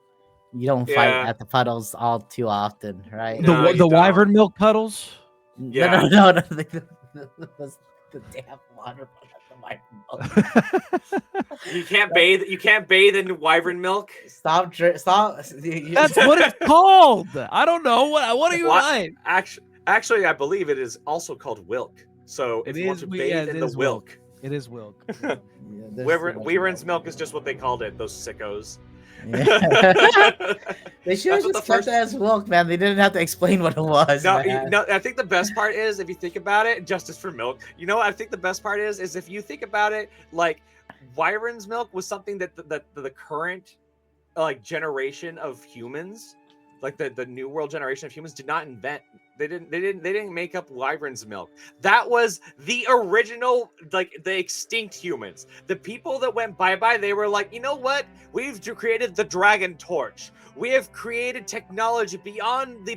you don't fight Yeah. at the puddles all too often, right? No, The you the don't. wyvern milk puddles. Yeah. No, the damn water. You can't bathe. You can't bathe in wyvern milk. Stop. That's what it's called. I don't know what are you What? like? Actually, I believe it is also called wilk. So It if you want is to wi- bathe yeah, in it the is wilk, It is Wilk. Yeah, there's too much wyvern's milk is just what they called it. Those sickos. Yeah. They should have That's what just the kept first- it as milk, man. They didn't have to explain what it was. No, man. no. I think the best part is if you think about it, justice for milk. You know, what I think the best part is if you think about it, like wyvern's milk was something that the current like generation of humans, like the new world generation of humans, did not invent. They didn't make up wyvern's milk. That was the original, like the extinct humans. The people that went bye-bye, they were like, you know what? We've created the dragon torch. We have created technology beyond the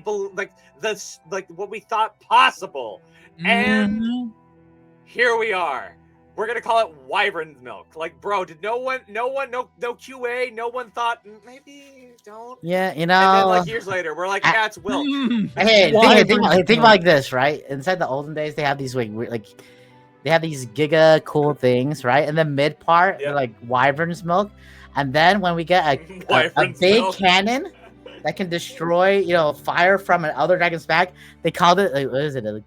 what we thought possible. And Mhm. here we are. We're gonna call it wyvern's milk. Like, bro, did no QA, no one thought maybe don't. Yeah, you And then know. like years later, we're like, yeah, it's Wilk. Hey, Wyvern's think about it milk. like this, right? Inside the olden days, they have these they have these giga cool things, right? And the mid part, they're Yep. like wyvern's milk, and then when we get a Wyvern's big milk. cannon that can destroy, fire from another dragon's back, they called it like, what is it? Like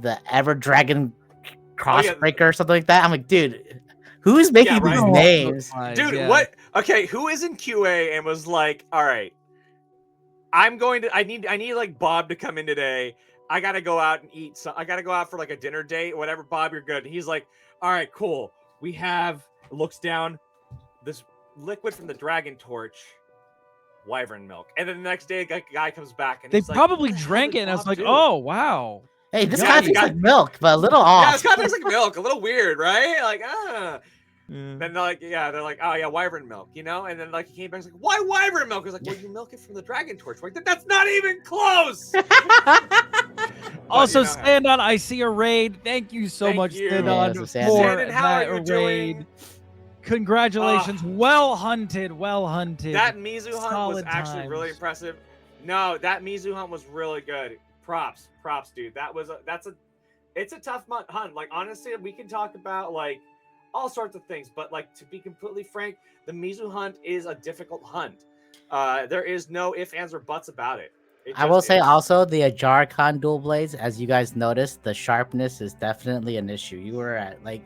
the Ever Dragon Crossbreaker or something like that. I'm like, dude, who's making right. these Oh, names? Dude, yeah. what? Okay, who is in QA and was like, all right, I need like Bob to come in today. I gotta go out and eat. I gotta go out for like a dinner date, whatever. Bob, you're good. And he's like, all right, cool. We have, looks down, this liquid from the dragon torch, wyvern milk. And then the next day, a guy comes back and They he's like, probably "What the hell drank did it, and I was Bob like, do?" oh wow. Hey, this Yeah, guy you tastes got- like milk, but a little Yeah, off. this guy tastes like milk, a little weird, right? Like, Yeah. Then they're like, oh yeah, wyvern milk, And then like he came back, he's like, why wyvern milk? I was like, well, you milk it from the dragon torch. We're like, that's not even close. Also, you know how- stand on. I see a raid. Thank you so Thank much, you. stand Yeah, on, so for Sandon. Sandon, how are that you raid. doing? Congratulations, well hunted, well hunted. That Mizu hunt was Solid actually really times. impressive. No, that Mizu hunt was really good. Props, dude. It's a tough hunt. Like honestly, we can talk about like all sorts of things, but like to be completely frank, the Mizu hunt is a difficult hunt. There is no ifs, ands, or buts about it. I will just say is. also the Ajar-Khan dual blades, as you guys noticed, the sharpness is definitely an issue. You were at like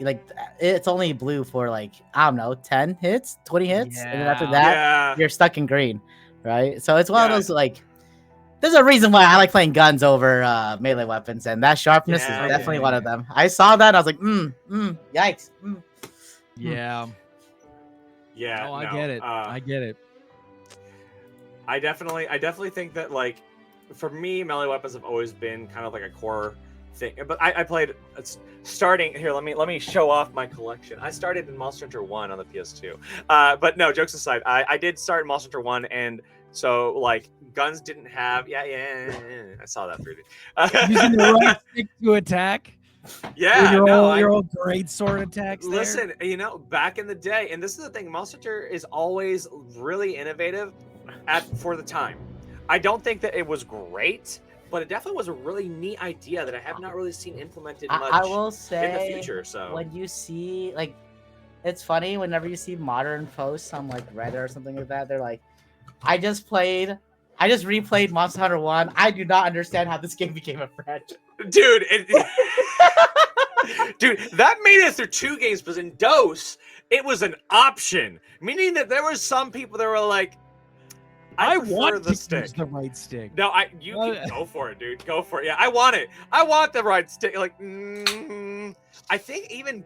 it's only blue for like, I don't know, 10 hits, 20 hits, and then after Yeah. that Yeah. you're stuck in green, right? So it's one of Yeah. those like, there's a reason why I like playing guns over melee weapons, and that sharpness Yeah, is definitely yeah. one of them. I saw that, and I was like, yikes. Yeah. Yeah. No, I no, get it. I get it. I definitely think that like for me, melee weapons have always been kind of like a core thing. But I played starting here. Let me show off my collection. I started in Monster Hunter 1 on the PS2. But no, jokes aside, I did start in Monster Hunter 1, and so like guns didn't have. Yeah. I saw that through. Using the right stick to attack. Yeah. your No. old great sword attacks. there. Listen, back in the day, and this is the thing, Monster Hunter is always really innovative for the time. I don't think that it was great, but it definitely was a really neat idea that I have not really seen implemented much I will in say, the future. So when you see like, it's funny whenever you see modern posts on like Reddit or something like that, they're like, I just replayed Monster Hunter 1. I do not understand how this game became a franchise. dude, dude, that made it through 2 games, but in DOS, it was an option, meaning that there were some people that were like, I prefer want the to stick. use the right stick. No, you can go for it, dude. Go for it. Yeah, I want it. I want the right stick. Like, I think even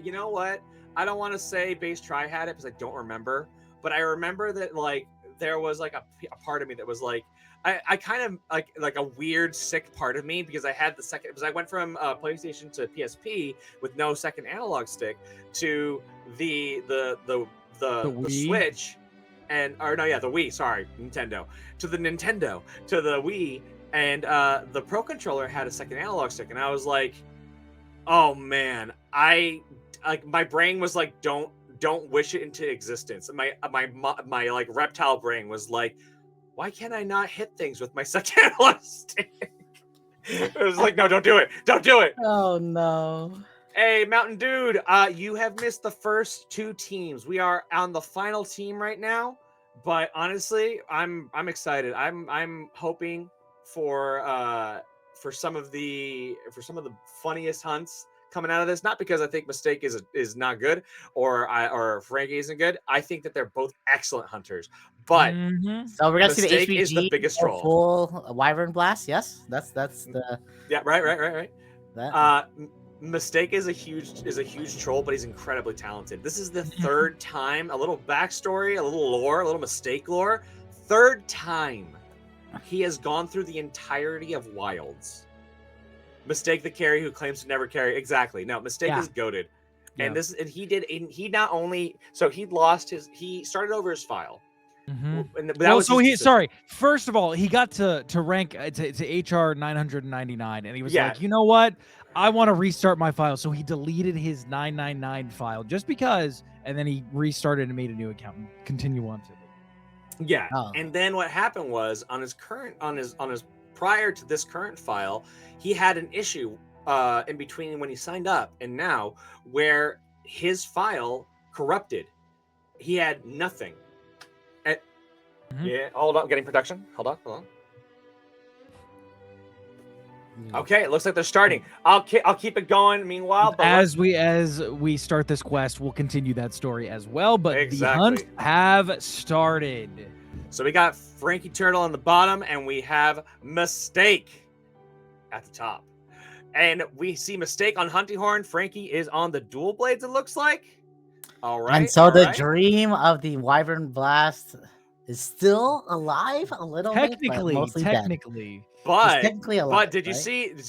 you know what? I don't want to say Base Try had it because I don't remember, but I remember that like there was like a part of me that was like, I kind of like a weird sick part of me because I had the second, because I went from PlayStation to PSP with no second analog stick to the Wii? Switch. The Wii, sorry, Nintendo. To the Nintendo, to the Wii, and the Pro Controller had a second analog stick, and I was like, oh man, my brain was like, don't wish it into existence. And my like reptile brain was like, why can't I not hit things with my second analog stick? It was like, no, don't do it. Oh no. Hey, Mountain Dude, you have missed the first 2 teams. We are on the final team right now, but honestly, I'm excited. I'm hoping for some of the funniest hunts coming out of this. Not because I think Mistake is not good or Frankie isn't good. I think that they're both excellent hunters, but Mhm. So we're gonna see the Mistake HVG is the biggest or troll. full Wyvern Blast. Yes, that's the Yeah, right. that. Mistake is a huge troll, but he's incredibly talented. This is the 3rd time. A little backstory, a little lore, a little Mistake lore. 3rd time he has gone through the entirety of Wilds. Mistake the carry who claims to never carry. Exactly. No, Mistake Yeah. is goated. Yeah. And he not only he started over his file. Mhm. And that Well, was so his he decision. sorry. First of all, he got to rank to HR 999, and he was Yeah. like, you know what? I want to restart my file. So he deleted his 999 file just because, and then he restarted and made a new account and continue on to it. Yeah. Oh. And then what happened was on his prior to this current file, he had an issue in between when he signed up and now where his file corrupted. He had nothing. Yeah, hold on, getting production. Hold on. Okay, it looks like they're starting. I'll keep it going. Meanwhile, but As we start this quest, we'll continue that story as well. But the hunts Exactly. have started. so we got Frankie Turtle on the bottom, and we have Mistake at the top. And we see Mistake on Hunting Horn. Frankie is on the Dual Blades, it looks like. All right. And so all the right. dream of the Wyvern Blast is still alive a little bit, but mostly dead. He's But technically alive. did you right?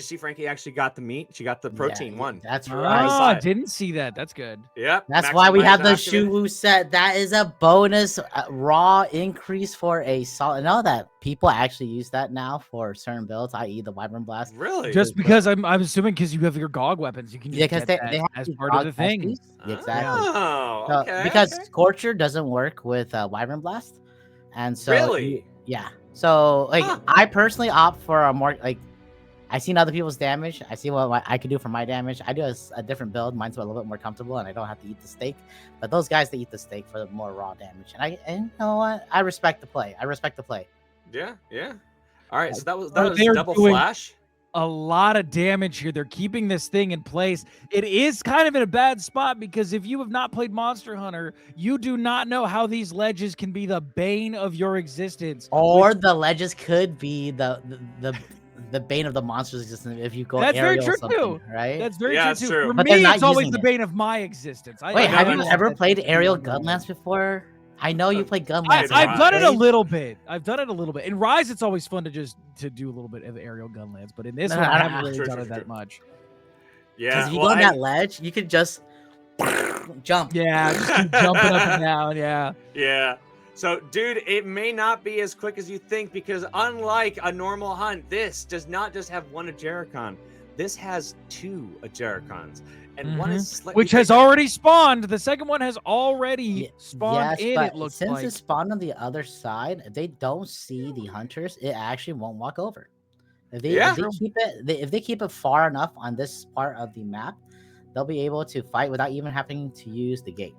see Frankie actually got the meat? She got the protein one. That's I right. saw Oh, it. didn't see that. That's good. Yep. That's why we have the maximize activate. Shuwu set. That is a bonus raw increase for a solid. I know that people actually use that now for certain builds, i.e. the Wyvern Blast. Really? Just because I'm assuming because you have your GOG weapons, you can just Yeah, because get they that have as these part of the dog thing. pesties. Exactly. Oh, So, okay. because okay. Scorcher doesn't work with Wyvern Blast, and so Really? yeah. So like Huh. I personally opt for a more like I've seen other people's damage. I see what I can do for my damage. I do a different build. Mine's a little bit more comfortable, and I don't have to eat the steak. But those guys, they eat the steak for the more raw damage. And you know what? I respect the play. Yeah. All right. So that was they are double doing- flash. A lot of damage here. They're keeping this thing in place. It is kind of in a bad spot because if you have not played Monster Hunter, you do not know how these ledges can be the bane of your existence. Or the ledges could be the bane of the monster's existence if you go That's very aerial true, something, too. right? That's very Yeah, true it's too. true. For But they're me, not it's always using the it. bane of my existence. Wait, I have know you that's- ever that's- played aerial gunlance before? I know you played gunlance. I've done it a right? little bit. In Rise, it's always fun to do a little bit of aerial gunlance, but in this No, one, no, I no, haven't really true, done true, it that true. much. Yeah. Because if you well, go on I- that ledge, you could just jump. Yeah, just keep jumping up and down. Yeah. Yeah. So, dude, it may not be as quick as you think because unlike a normal hunt, this does not just have one Ajericon. This has 2 Ajericons. And one is slightly Which has bigger. already spawned. The second one has already Ye- spawned in. but It looks since like. it spawned on the other side, if they don't see the hunters, it actually won't walk over. If they, Yeah. if they keep it, if they keep it far enough on this part of the map, they'll be able to fight without even having to use the gate.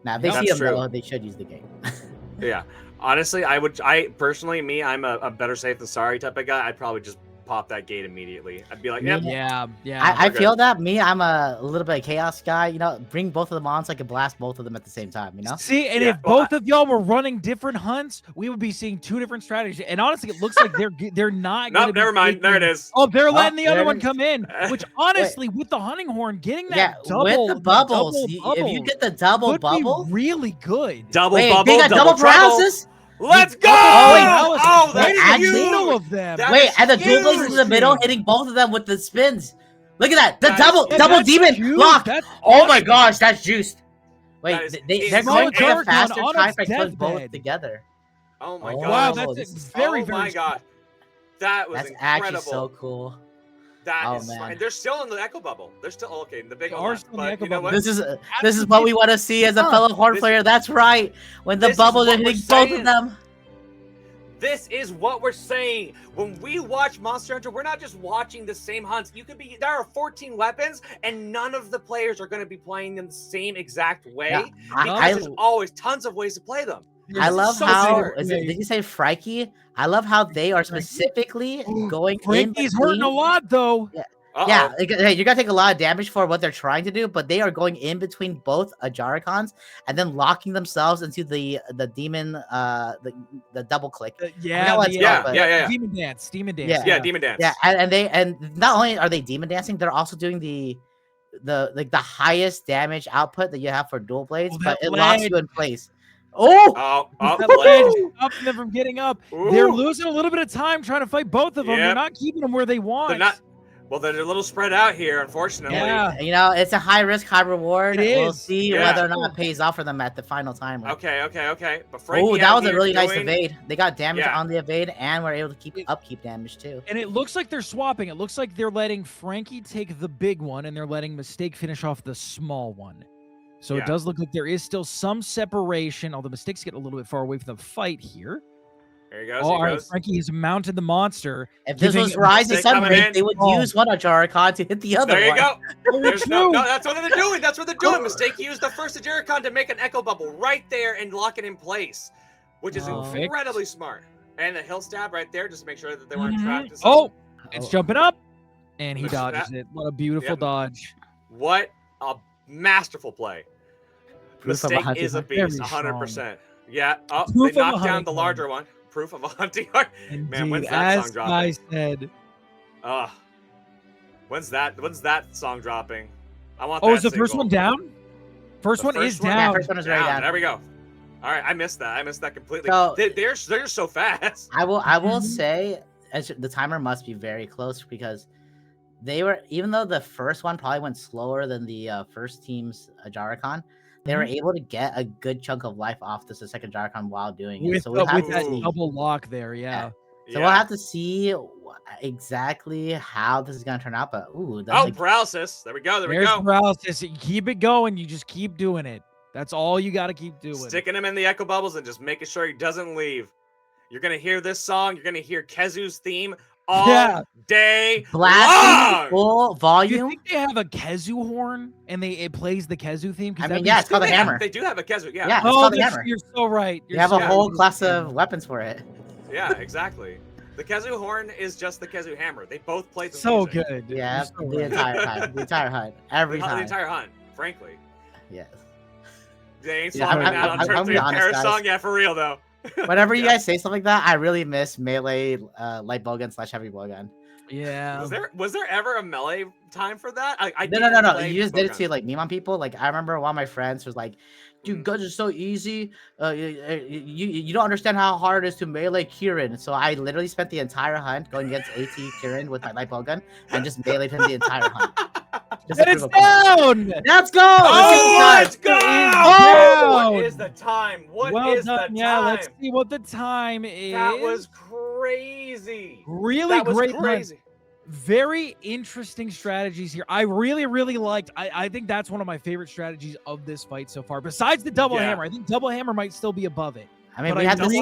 Now, if they Yep. see That's them, true. though, they should use the gate. Yeah. Honestly, I personally, I'm a better safe than sorry type of guy. I'd probably just pop that gate immediately. I'd be like, yep. Yeah. I we're feel good. that I'm a little bit of chaos guy. You know, bring both of them on so I can blast both of them at the same time. You know. See, and Yeah, if well, both of y'all were running different hunts, we would be seeing 2 different strategies. And honestly, it looks like they're not. No, gonna be never mind. There it taking- is. Oh, they're letting the there other it one is. come in. Which honestly, with the hunting horn, getting that Yeah, double with the bubbles, double if you bubble get the double could bubble, be really good. Double wait, bubble, they got double trouble. paralysis. Let's go! Oh, wait, that was oh, right that's in the actually- middle huge. of them. That Wait, is and the dual blades in the middle, huge. hitting both of them with the spins. Look at that, the That is double huge. double That's demon huge. lock. That's Oh my awesome. gosh, that's juiced. Wait, That is they're insane. going to Jericho a faster on time its if I put both deathbed. together. Oh my Oh, god. Wow, this that's is- very, oh very. my god. That was That's incredible. actually so cool. That Oh, is man. fine. They're still in the echo bubble. They're still okay. The big They one are left, still in the but echo you know bubble. what? This is what we want to see as a Huh. fellow horn This- player. That's right. When the this is bubbles are what we're hitting both saying. of them. This is what we're saying. When we watch Monster Hunter, we're not just watching the same hunts. There are 14 weapons, and none of the players are going to be playing them the same exact way. Yeah, because there's always tons of ways to play them. I love so how smart. did you say Frikey? I love how they are specifically going Frankie's in hurting a between. lot though. Yeah, hey, you're gonna take a lot of damage for what they're trying to do, but they are going in between both Ajaricons and then locking themselves into the demon the double click. Yeah, Demon dance. Yeah, Demon Dance. Yeah, and not only are they demon dancing, they're also doing the highest damage output that you have for dual blades, but it locks you in place. Stopping them from getting up. Ooh. They're losing a little bit of time trying to fight both of them. They're not keeping them where they want. They're a little spread out here, unfortunately. Yeah, it's a high risk, high reward. We'll see whether or not it pays off for them at the final time. Okay. But that was a really nice evade. They got damage on the evade, and were able to keep upkeep damage too. And it looks like they're swapping. It looks like they're letting Frankie take the big one, and they're letting Mistake finish off the small one. So it does look like there is still some separation, although Mistake's getting a little bit far away from the fight here. There he goes. All right, Frankie has mounted the monster. If this was Rising Sun Break, they would use one Ajaricon to hit the other one. There you go. No, that's what they're doing. That's what they're doing. Mistake used the first Ajaricon to make an Echo Bubble right there and lock it in place, which is incredibly smart. And the hill stab right there just to make sure that they weren't trapped. It's jumping up, and he dodges it. What a beautiful dodge. What a masterful play. Mistake is a beast, 100%. Yeah. They knocked down the larger one. Proof of a hunting heart. Man, when's that song dropping? I said. When's that song dropping? I want. Is the first one down? First one is down. Yeah, first one is right down. There we go. All right, I missed that. I missed that completely. So, they're so fast. I will say, the timer must be very close because they were, even though the first one probably went slower than the first team's Ajaricon, they were able to get a good chunk of life off the second Ajaricon while doing it. So we'll have to see. Double lock there, So we'll have to see exactly how this is going to turn out. But paralysis. There we go. There's paralysis. You keep it going. You just keep doing it. That's all you got to keep doing. Sticking him in the Echo Bubbles and just making sure he doesn't leave. You're going to hear this song. You're going to hear Kezu's theme all day long. Full volume. You think they have a Kezu horn and it plays the Kezu theme? I mean, it's called a hammer. They do have a Kezu. Yeah. It's called a hammer. You're so right. You have a whole class of weapons for it. Yeah, exactly. The Kezu horn is just the Kezu hammer. They both play the music. Good. Yeah, the entire time. The entire hunt. Every time. The entire hunt, frankly. Yes. They ain't slowing down on terms of the Paris song. Yeah, for real, though. Whenever you guys say something like that, I really miss melee light bowgun / heavy bowgun. Yeah. Was there ever a melee time for that? No. You just did it to like meme on people. Like I remember one of my friends was like, "Dude, guns are so easy. You don't understand how hard it is to melee Kirin." So I literally spent the entire hunt going against AT Kirin with my light bowgun and just meleeed him the entire hunt. It's down. Let's go. Let's go. What is the time? What is the time? Yeah, let's see what the time is. That was crazy. Really great. Crazy. Very interesting strategies here. I really, really liked. I think that's one of my favorite strategies of this fight so far. Besides the double hammer, I think double hammer might still be above it. I mean, we had this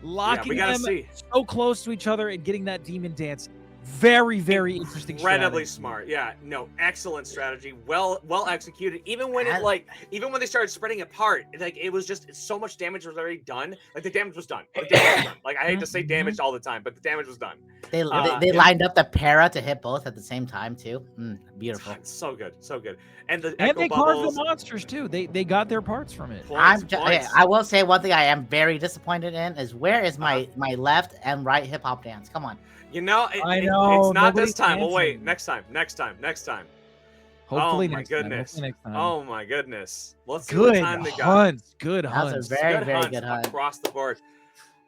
locking them so close to each other and getting that demon dance. Very, very interesting. Incredibly smart. Yeah, no, excellent strategy. Well executed. Even when even when they started spreading apart, it was just so much damage was already done. Like the damage was done. Like I hate to say damage all the time, but the damage was done. They lined up the para to hit both at the same time too. Beautiful. So good, so good. And they carved the monsters too. They got their parts from it. I will say one thing I am very disappointed in is where is my left and right hip hop dance? Come on. I know. It's not this time. We'll wait. Next time. Hopefully next time. Oh my goodness. Let's see what time they got. Hunts. Good hunts. That's a very, very good hunt. Across the board.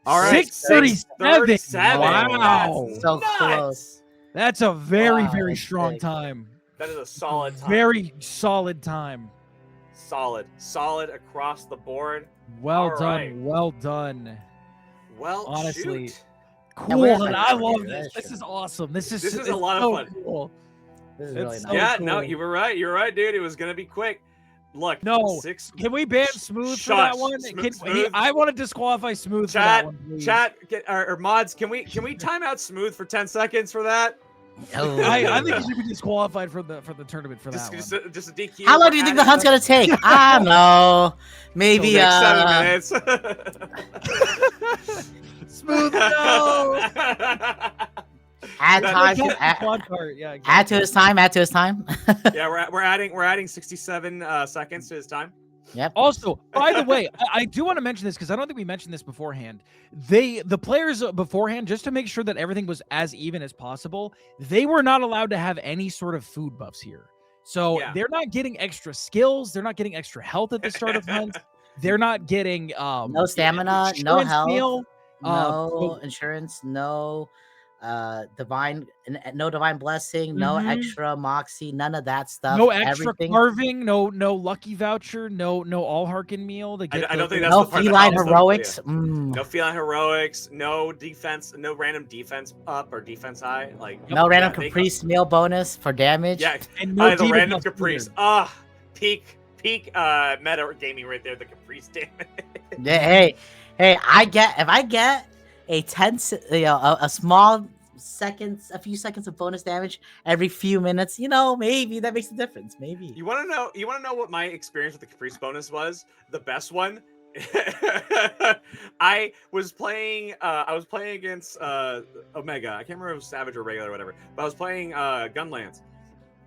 All right. 6:37. Wow. So close. That's a very, very strong time. That is a solid time. Very solid time. Solid across the board. Well done. Well done. Well, honestly. Shoot. Cool. I love this. This is awesome. This is a lot of fun. Cool. This is really nice. Yeah, no, you were right. You're right, dude. It was gonna be quick. look. No. Six. Can we ban Smooth for that Shush. one? Smooth. I want to disqualify Smooth for that Chat, one, please. or mods, can we time out Smooth for 10 seconds for that? Oh. I think he should be disqualified for the tournament for that Just, one. just a DQ. How long do you think the hunt's gonna take? I don't know. Maybe 7 minutes. Smooth, no. add time. Like, Add, quad cart, yeah, add to his time. Add to his time. Yeah, we're adding 67 seconds to his time. Yep. Also, by the way, I do want to mention this because I don't think we mentioned this beforehand. The players beforehand, just to make sure that everything was as even as possible, they were not allowed to have any sort of food buffs here. So Yeah. they're not getting extra skills. They're not getting extra health at the start of hunt. They're not getting no stamina, no insurance health, meal. no insurance, no divine blessing, no Mhm. extra moxie, none of that stuff. No extra Everything. carving, no lucky voucher, no all Harkin meal. To get I don't think the- that's No the part that feline helps them, heroics. yeah. Mm. No feline heroics. No defense. No random defense up or defense high. Like No random yeah, they- caprice meal bonus for damage. Yeah, and no the demon random buffs caprice. either. Peak meta gaming right there. The caprice damage. Yeah, hey, if I get a 10, a small seconds, a few seconds of bonus damage every few minutes, maybe that makes a difference. Maybe. You want to know? You want to know what my experience with the caprice bonus was? The best one. I was playing against Omega. I can't remember if it was Savage or regular or whatever. But I was playing Gunlance,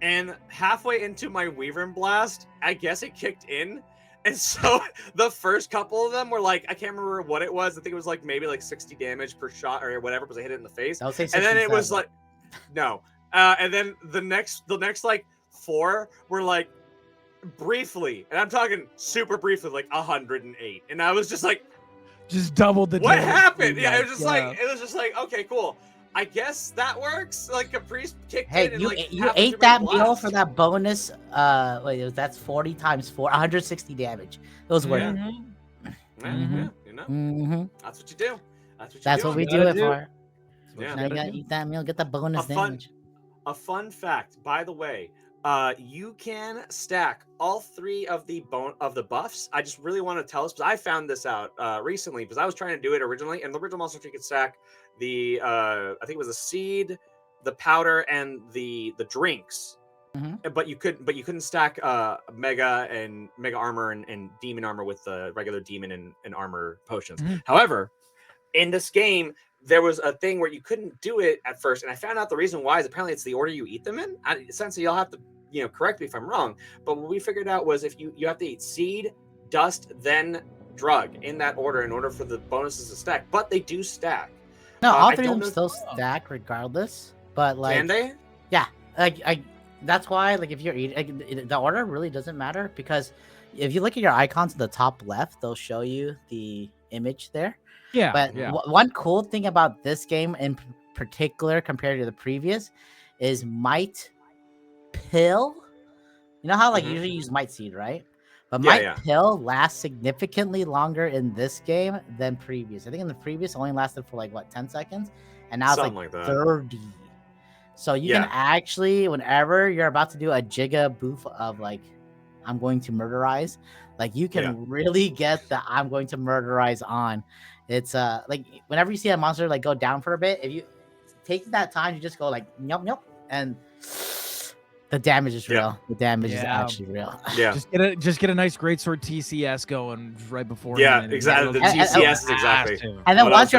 and halfway into my Weaver Blast, I guess it kicked in. And so the first couple of them were like, I can't remember what it was. I think it was like maybe like 60 damage per shot or whatever because I hit it in the face. I'll say And then it was 67. like, no. And then the next like 4 were like briefly, and I'm talking super briefly, like 108. And I was just like, just doubled the what damage. happened? Yeah, it was just Yeah. like, okay, cool. I guess that works. Like Caprice kicked Hey, in. And, you like, you halfway ate through my that meal blast. for that bonus. That's 40 times 4, 160 damage. Those were. Yeah. Mhm. Yeah, Mhm. yeah, Mm-hmm. that's what you do. That's what we You do gotta it do. for. Yeah. Now you gotta eat that meal, get the bonus A fun- damage. A fun fact, by the way, you can stack all 3 of the buffs. I just really want to tell us because I found this out recently because I was trying to do it originally, and the original Monster Tree could stack the I think it was the seed, the powder, and the drinks. Mhm. But you couldn't stack mega armor and demon armor with the regular demon and armor potions. Mhm. However, in this game, there was a thing where you couldn't do it at first, and I found out the reason why is apparently it's the order you eat them in. Sensei, you'll have to correct me if I'm wrong, but what we figured out was if you have to eat seed, dust, then drug in that order in order for the bonuses to stack. But they do stack. No, all I 3 of don't them know- still stack regardless. But like, Can they? like that's why like if you're eating, the order really doesn't matter because if you look at your icons at the top left, they'll show you the image there. Yeah. But yeah. one cool thing about this game in particular compared to the previous is Might Pill. You know how like Mhm. you usually use Might Seed, right? But Yeah, Might yeah. Pill lasts significantly longer in this game than previous. I think in the previous it only lasted for like what 10 seconds, and now Something it's like like that. 30. So you can Yeah. actually, whenever you're about to do a Giga boof of like, I'm going to murderize, like you can Yeah. really get the I'm going to murderize on. It's like whenever you see a monster like go down for a bit, if you take that time, you just go like yup yup, and the damage is Yeah. real. The damage is Yeah. actually real. Yeah. Just get a nice greatsword TCS going right before. Yeah, exactly. The TCS is exactly. And then What I once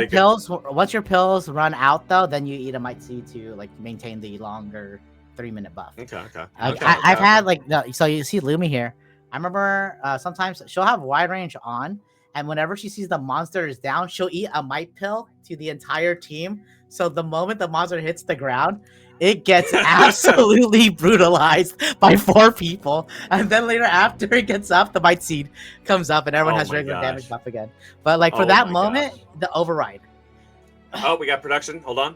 was your pills run out though, then you eat a Might Seed to like maintain the longer 3-minute buff. Okay. Like, Okay, I've okay. had like no, so you see Lumi here. I remember sometimes she'll have wide range on, and whenever she sees the monster is down, she'll eat a might pill to the entire team. So the moment the monster hits the ground, it gets absolutely brutalized by 4 people, and then later after it gets up, the might seed comes up, and everyone Oh has my regular gosh. damage buff again. But like for Oh that my moment, gosh. the override. Oh, we got production. Hold on.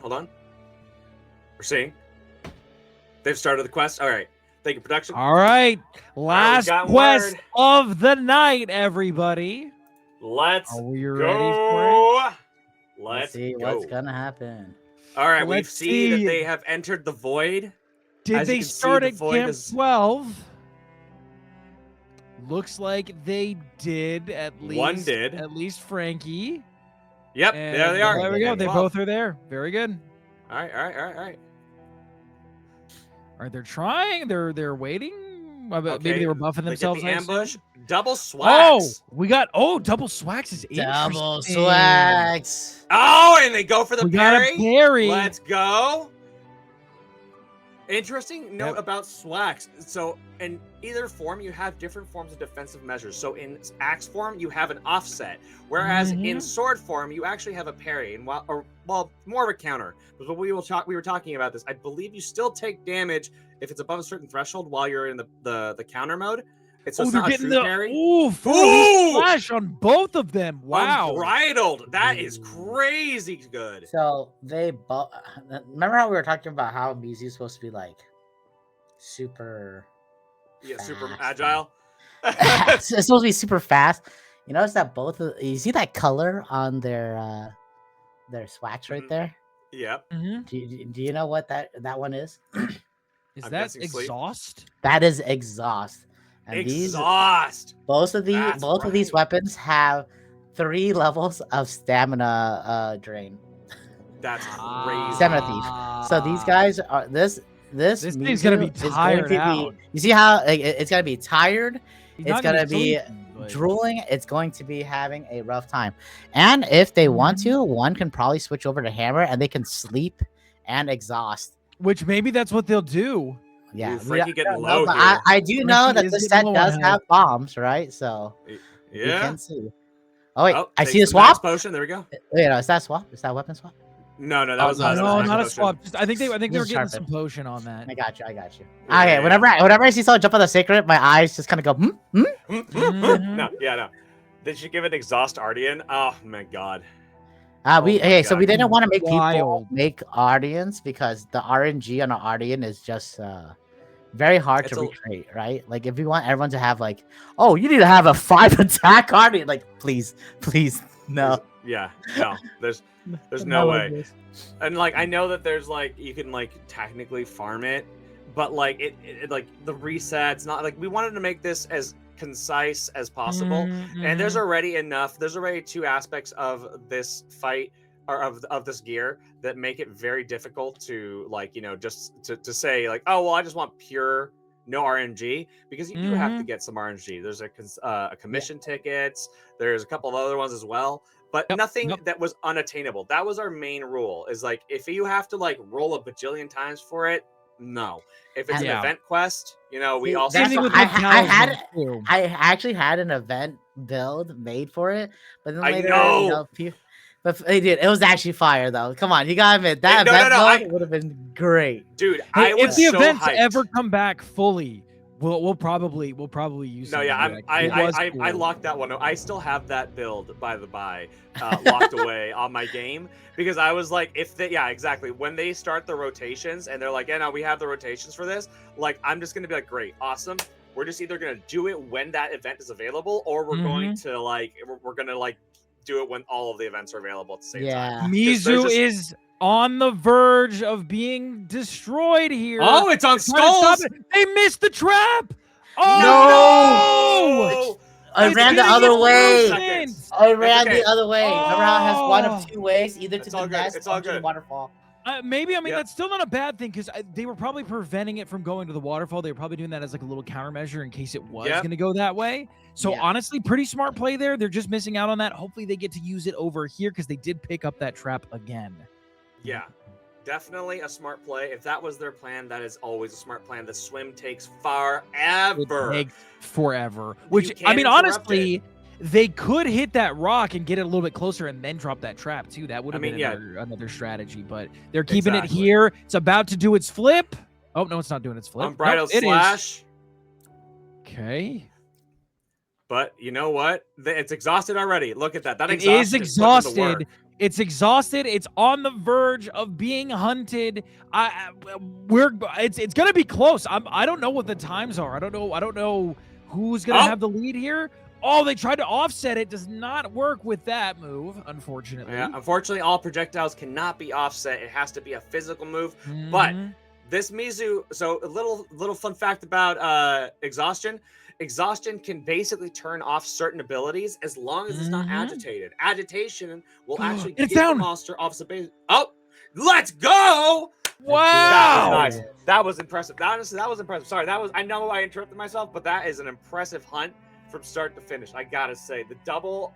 We're seeing. They've started the quest. All right. Thank you, production. All right, last got quest word. of the night, everybody. Let's Are we ready for it? go. Let's see go. what's gonna happen. All right, we've Let's seen that see. they have entered the void. Did As you they can see, start the at void Camp is- 12? Looks like they did at least. One did. At least Frankie. Yep, And there they are. There we go. They 12. both are there. Very good. All right. All right, they're trying. They're waiting. Maybe Okay, they were buffing They get themselves. the I assume. ambush. Double swags. Oh, we got double swags is Double interesting. swags. Oh, and they go for the We got a parry. parry. Let's go. Interesting note Yep. about swags. So in either form, you have different forms of defensive measures. So in axe form, you have an offset, whereas in Mhm. sword form, you actually have a parry, and well, more of a counter. Because we were talking about this. I believe you still take damage if it's above a certain threshold while you're in the counter mode. It's Oh, it's they're not a getting true the parry. full flash on both of them. Wow. Unbridled. That is crazy good. So they both. Remember how we were talking about how Mizu's supposed to be like super. Yeah, super fast agile. it's supposed to be super fast. You notice that you see that color on their swags right Mhm. there? Yep. Mhm. Do you know what that one is? Is I'm that guessing sleep. exhaust? That is exhaust. And Exhaust. both of That's these right. weapons have 3 levels of stamina drain. That's Ah. crazy. Stamina thief. So these guys are this thing's gonna be Mizu is tired going to out. be. You see how it's gonna be tired, He's it's not gonna be sleeping, but- drooling. It's going to be having a rough time. And if they want to, one can probably switch over to hammer, and they can sleep and exhaust. Which maybe that's what they'll do. Yeah, Ooh, Frankie getting don't low know, but here. I do know Frankie that is this getting set low on does health. have bombs, right? So we Yeah. can see. Oh wait, I takes see a the max swap. potion. There we go. Wait, no, is that swap? Is that weapon swap? No, that Oh, was no, that was No, max not a potion. swap. Just, I think they were Just getting sharpen. some potion on that. I got you. Yeah, Okay, yeah, whenever I see someone jump on the secret, my eyes just kind of go, Mhm. No. Did she give an exhaust Ardian? Oh my god. So my we God. didn't want to make people Wild. make Ardians because the RNG on an Ardian is just very hard It's to a- recreate, right? Like if you want everyone to have like, oh, you need to have a 5 attack Ardian, like please, no. Yeah. No. There's no way. And like I know that there's like you can like technically farm it, but like it like the resets. Not like we wanted to make this as concise as possible. And there's already 2 aspects of this fight or of this gear that make it very difficult to like, just to say like, oh, well, I just want pure no RNG, because you do have to get some RNG. There's a commission tickets. There's a couple of other ones as well, but nothing that was unattainable. That was our main rule, is like, if you have to like roll a bajillion times for it, no. If it's an Yeah. event quest, we See, also that's Same thing what with I the had. talismans, too. I actually had an event build made for it, but then I later, know. but they did. It was actually fire though. Come on, you gotta admit that no, event no, build would have been great. dude, Hey, I if was the so events hyped. ever come back fully, we'll probably use. No, yeah, something like that. It was I cool. locked that one. I still have that build, by the by, locked away on my game, because I was like, exactly. When they start the rotations and they're like, yeah, no, we have the rotations for this. Like, I'm just gonna be like, great, awesome. We're just either gonna do it when that event is available, or we're going to like, we're gonna like do it when all of the events are available at the same time. Yeah. There's Mizu just- is on the verge of being destroyed here. Oh, it's on Trying to stop skulls. it. They missed the trap. No! I It's ran the getting other its way. seconds. I ran okay. the other way. Remember how it has one Oh. of 2 ways, either to It's the all good. nest It's all or to the good. waterfall. Maybe, Yep. that's still not a bad thing, because they were probably preventing it from going to the waterfall. They were probably doing that as like a little countermeasure in case it was Yep. going to go that way. So Yeah. honestly, pretty smart play there. They're just missing out on that. Hopefully they get to use it over here, because they did pick up that trap again. Yeah, definitely a smart play. If that was their plan, that is always a smart plan. The swim takes forever. It takes forever. Which, You I can't mean, interrupt honestly, they could hit that rock and get it a little bit closer and then drop that trap too. That would have mean, been yeah. another strategy. But they're keeping it Exactly. here. It's about to do its flip. Oh, no, it's not doing its flip. Unbridled Nope, it is. slash. Okay. But you know what? It's exhausted already. Look at that. That It exhaustion is putting in the exhausted. work. It's exhausted. It's on the verge of being hunted. It's gonna be close. I don't know what the times are. I don't know who's gonna Oh. have the lead here. Oh, they tried to offset it. Does not work with that move, unfortunately. Yeah, unfortunately, all projectiles cannot be offset. It has to be a physical move. But Mhm. this Mizu, so a little fun fact about exhaustion exhaustion can basically turn off certain abilities as long as it's not agitated. Agitation will actually It's get the down. monster off the base. Oh, let's go! Wow. That was nice. That was impressive. Honestly, that was impressive. Sorry, I know I interrupted myself, but that is an impressive hunt from start to finish. I gotta say, the double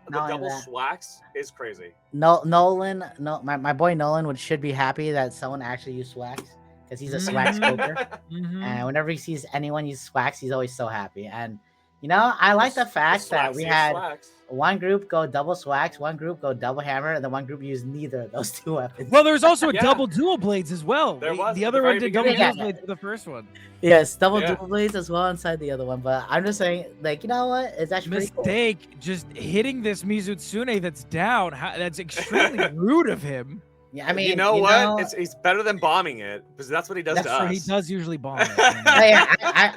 swacks is crazy. Nolan, my boy Nolan should be happy that someone actually used swax because he's a swax poker. And whenever he sees anyone use swax, he's always so happy. And I like the fact that we had one group go double swax, one group go double hammer, and then one group use neither of those two weapons. Well, there's also a double dual blades as well. There was the at other the one very did double beginning. dual blades for the first one. Yes, double dual blades as well inside the other one. But I'm just saying, like, you know what? It's actually Mistake pretty cool. Just hitting this Mizutsune that's down. That's extremely rude of him. Yeah, I mean, you know what? It's better than bombing it because that's what he does to us. He does usually bomb it.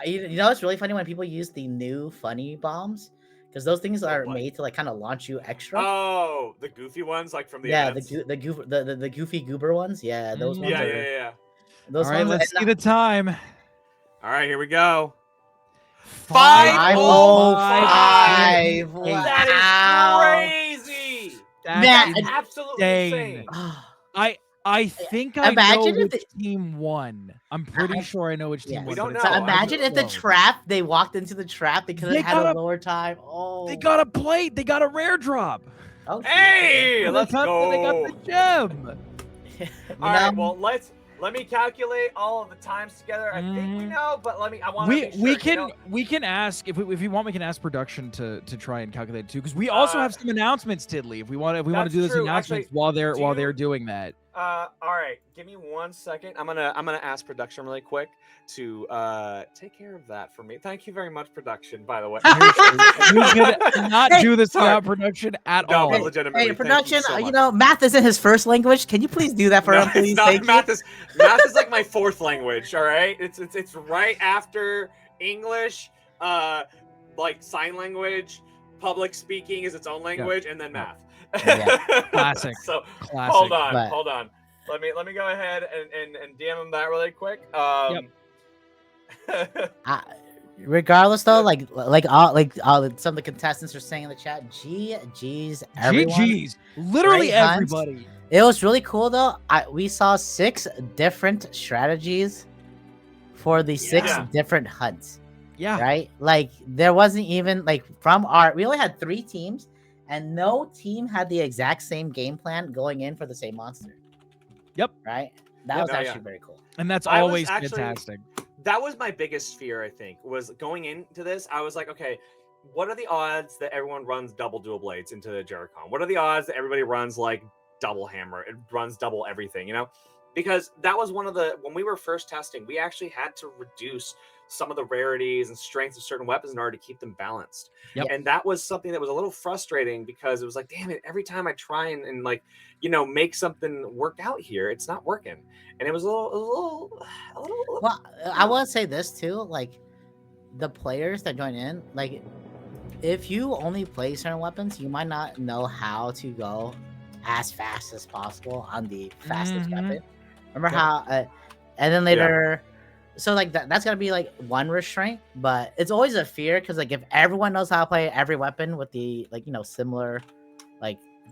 It's really funny when people use the new funny bombs because those things are made to like kind of launch you extra. Oh, the goofy ones, like from the the goofy goober ones. Yeah, those ones. Yeah. Those All right, ones, let's see the time. All right, here we go. 5:05. Wow. That is crazy. That's absolutely insane. I think I know which team won. I'm pretty sure I know which team won. We don't know. So imagine if they walked into the trap because they had a lower time. Oh, they got a plate. They got a rare drop. Oh, hey, let's go. They got the gem. All right, well, let me calculate all of the times together. I think we know, but I want to make sure. We can ask if you want. We can ask production to try and calculate it too, because we also have some announcements, Tiddly. If we want to do those announcements while they're doing that. All right, give me 1 second. I'm gonna ask production really quick to take care of that for me. Thank you very much, production. By the way, you could not do this without production at all. But legitimately, hey, production. Math isn't his first language. Can you please do that for him, please? Math is like my fourth language. All right, it's right after English, like sign language. Public speaking is its own language, and then math. Classic. So classic. Hold on. Let me go ahead and DM him that really quick. Regardless, though, like some of the contestants are saying in the chat, GG's everyone. GG's literally everybody. It was really cool though. We saw 6 different strategies for the 6 different hunts. Yeah. Right? Like there wasn't even we only had 3 teams and no team had the exact same game plan going in for the same monster. Yep. Right? That was actually very cool. And that's always fantastic. That was my biggest fear, I think, was going into this. I was like, okay, what are the odds that everyone runs double dual blades into the Jericon? What are the odds that everybody runs like double hammer? It runs double everything, Because that was when we were first testing, we actually had to reduce some of the rarities and strengths of certain weapons in order to keep them balanced. Yep. And that was something that was a little frustrating because it was like, damn it, every time I try and make something work out here, it's not working. And it was a little. Well, I want to say this too, like the players that join in, like if you only play certain weapons, you might not know how to go as fast as possible on the fastest weapon. Remember how, and then later. So that's gonna be like one restraint, but it's always a fear because if everyone knows how to play every weapon with the similar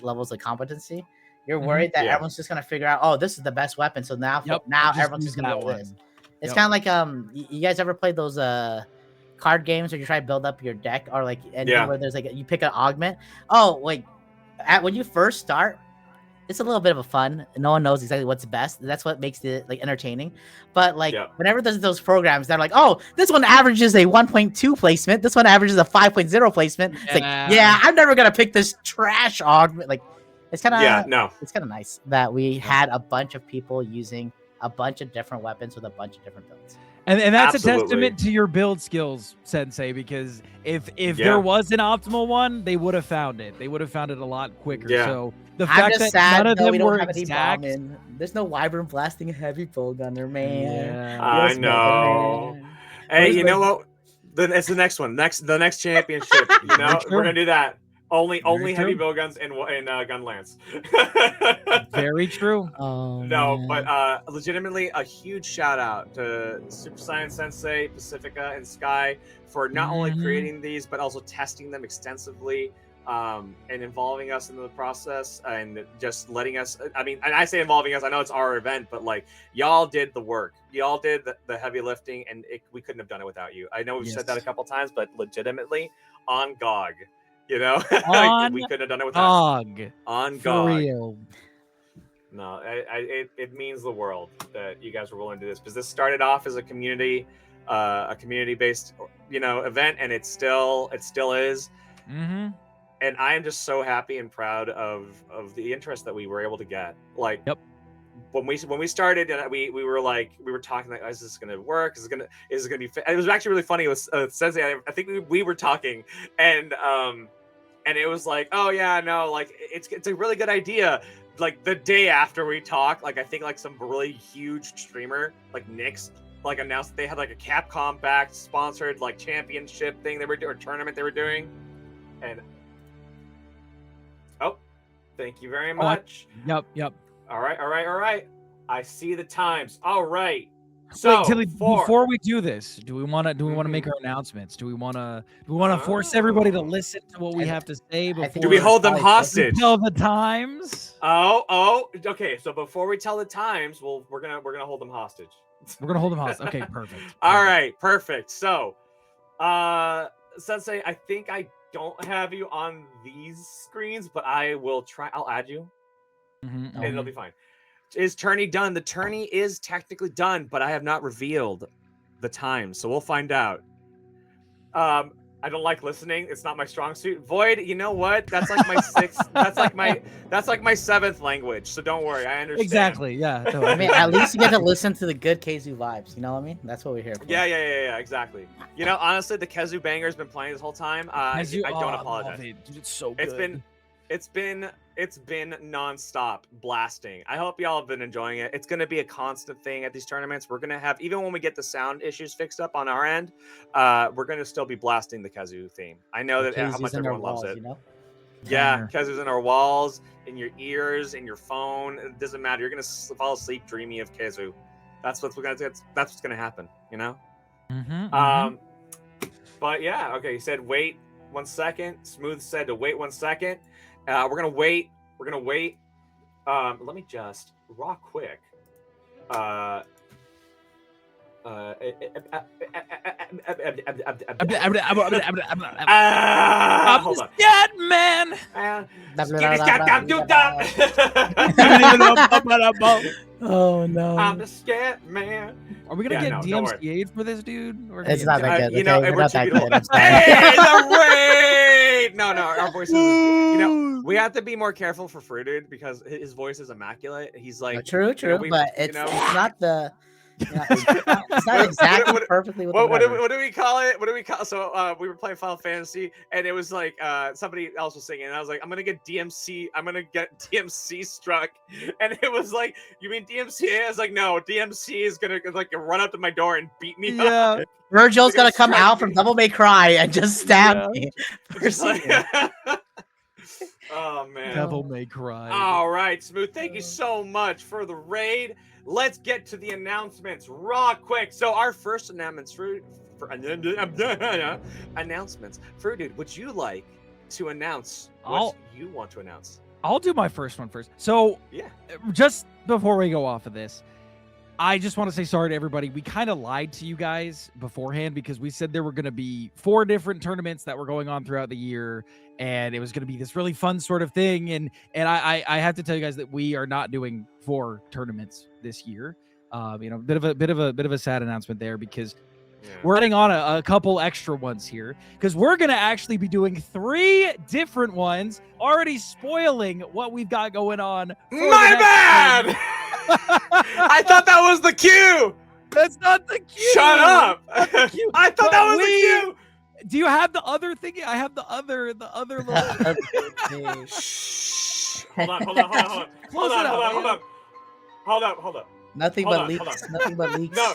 levels of competency, you're worried that everyone's just gonna figure out, oh, this is the best weapon, so now everyone's just gonna do this. It's kind of like you guys ever played those card games where you try to build up your deck or where there's you pick an augment. Oh, when you first start, it's a little bit of a fun. No one knows exactly what's best. That's what makes it entertaining. But whenever there's those programs, they're like, oh, this one averages a 1.2 placement. This one averages a 5.0 placement. It's I'm never gonna pick this trash augment. It's kind of it's kind of nice that we had a bunch of people using a bunch of different weapons with a bunch of different builds. And that's a testament to your build skills, Sensei, because if there was an optimal one, they would have found it. They would have found it a lot quicker. Yeah. So the fact that none of them were exact. There's no Wyvern blasting a heavy pull gunner, man. Yeah. I know. Hey, you know what? Then it's the next one. The next championship. We're gonna do that. Only Very heavy true. bowguns and Gunlance. Very true. Oh, No, man. but legitimately a huge shout out to Super Saiyan Sensei, Pacifica, and Sky for not only Mhm. creating these but also testing them extensively, and involving us in the process and just letting us. I mean, and I say involving us. I know it's our event, but like y'all did the work. Y'all did the heavy lifting, and we couldn't have done it without you. I know we've said that a Yes. couple times, but legitimately on GOG, you know, On we couldn't have done it without you. GOG. On For GOG. real. No, it means the world that you guys were willing to do this, because this started off as a community based, event, and it still is. Mm-hmm. And I am just so happy and proud of the interest that we were able to get. Like, Yep. when we started, and we were talking like, is this gonna work? Is it gonna be? It was actually really funny. It was Sensei. I think we were talking, and it was like, oh yeah, no, like it's a really good idea. Like the day after we talked, like I think like some really huge streamer like Nyx like announced that they had like a Capcom backed sponsored like championship thing they were doing, or tournament they were doing, and oh, thank you very much. Yep. All right. I see the times. All right. So Wait, Tilly, before we do this, do we want to make our announcements? Do we want to force everybody to listen to what we have to say before do we hold them Probably hostage? we tell the times? Oh, okay. So before we tell the times, we're gonna hold them hostage. We're gonna hold them hostage. Okay, perfect. All right, perfect. So, Sensei, I think I don't have you on these screens, but I will try. I'll add you, Mhm, and it'll mhm. be fine. Is tourney done? The tourney is technically done, but I have not revealed the time, so we'll find out. I don't like listening. It's not my strong suit. Void, you know what? That's like my sixth. That's like my seventh language. So don't worry. I understand. Exactly. Yeah. I mean, at least you get to listen to the good KZoo vibes. You know what I mean? That's what we're here for. Yeah. Exactly. You know, honestly, the Kezu banger's been playing this whole time. I don't apologize. Dude, it's so good. It's been nonstop blasting. I hope y'all have been enjoying it. It's going to be a constant thing at these tournaments. We're going to have, even when we get the sound issues fixed up on our end, we're going to still be blasting the Kezu theme. I know that how much everyone loves it. You know? Yeah, Kezu's in our walls, in your ears, in your phone. It doesn't matter. You're going to fall asleep dreamy of Kezu. That's what's going to happen, you know? Mm-hmm, But yeah, okay. He said, wait 1 second. Smooth said to wait 1 second. We're gonna wait. Let me just raw quick. I'm Hold on. scared, man. Oh no! I'm the scared man. Are we gonna Yeah, get no, don't worry. DMCA'd for this, dude? It's not that good. You know, okay? We're we're not too that beautiful. good. I'm sorry. Hey, the wait! No, our voices. You know, we have to be more careful for Fruited because his voice is immaculate. He's like True, but it's not the. It's not exactly perfectly what do we call it? So we were playing Final Fantasy, and it was like somebody else was singing, and I was like, I'm gonna get DMC struck, and it was like, you mean DMCA? I was like, no, DMC is gonna like run up to my door and beat me up. Virgil's gonna come out from Devil May Cry and just stab me. Just like, oh man, Devil May Cry. All right, Smooth, thank you so much for the raid. Let's get to the announcements raw quick. So our first announcements for Fruited, would you like to announce what you want to announce? I'll do my first one first. So yeah, just before we go off of this, I just want to say sorry to everybody. We kind of lied to you guys beforehand because we said there were going to be 4 different tournaments that were going on throughout the year, and it was going to be this really fun sort of thing. And I have to tell you guys that we are not doing 4 tournaments this year. You know, bit of a sad announcement there because we're adding on a couple extra ones here because we're going to actually be doing 3 different ones, already spoiling what we've got going on. My bad. I thought that was the cue. That's not the cue. Shut up. I thought that was the cue. Do you have the other thing? I have the other little. Shh. Hold up. Nothing but leaks. Nothing but leaks. No,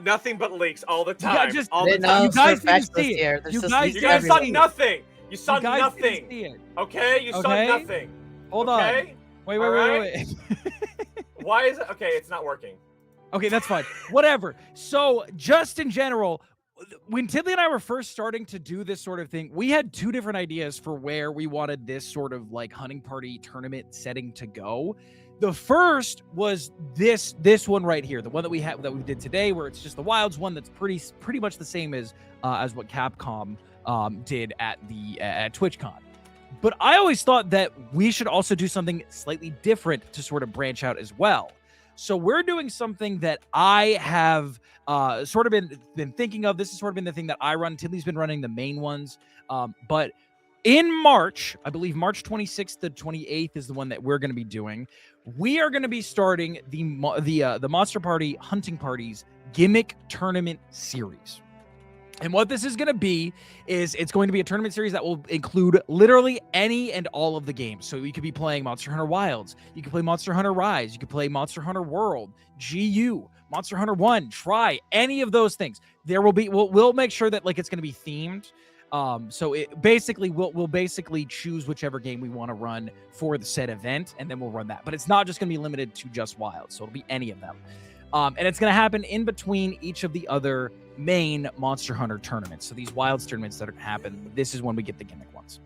nothing but leaks all the time. You all the time. time. You guys didn't see it. You guys saw nothing. You saw You guys didn't nothing. see it. Okay, you saw Okay. nothing. Hold on. Okay? Wait. Alright. Why is it? Okay, it's not working. Okay, that's fine. Whatever. So, just in general, when Tiddly and I were first starting to do this sort of thing, we had two different ideas for where we wanted this sort of like hunting party tournament setting to go. The first was this one right here, the one that we did today, where it's just the Wilds one that's pretty much the same as what Capcom did at TwitchCon. But I always thought that we should also do something slightly different to sort of branch out as well. So we're doing something that I have sort of been thinking of. This has sort of been the thing that I run. Tiddly's been running the main ones. But in March, I believe March 26th to 28th is the one that we're going to be doing. We are going to be starting the Monster Party Hunting Parties Gimmick Tournament Series. And what this is going to be is it's going to be a tournament series that will include literally any and all of the games. So you could be playing Monster Hunter Wilds, you could play Monster Hunter Rise, you could play Monster Hunter World, GU, Monster Hunter 1, Try, any of those things. There will be, we'll make sure that like it's going to be themed. So it basically we'll basically choose whichever game we want to run for the said event, and then we'll run that. But it's not just going to be limited to just Wilds, so it'll be any of them. And it's going to happen in between each of the other main Monster Hunter tournaments. So these Wilds tournaments that are going to happen, this is when we get the gimmick ones.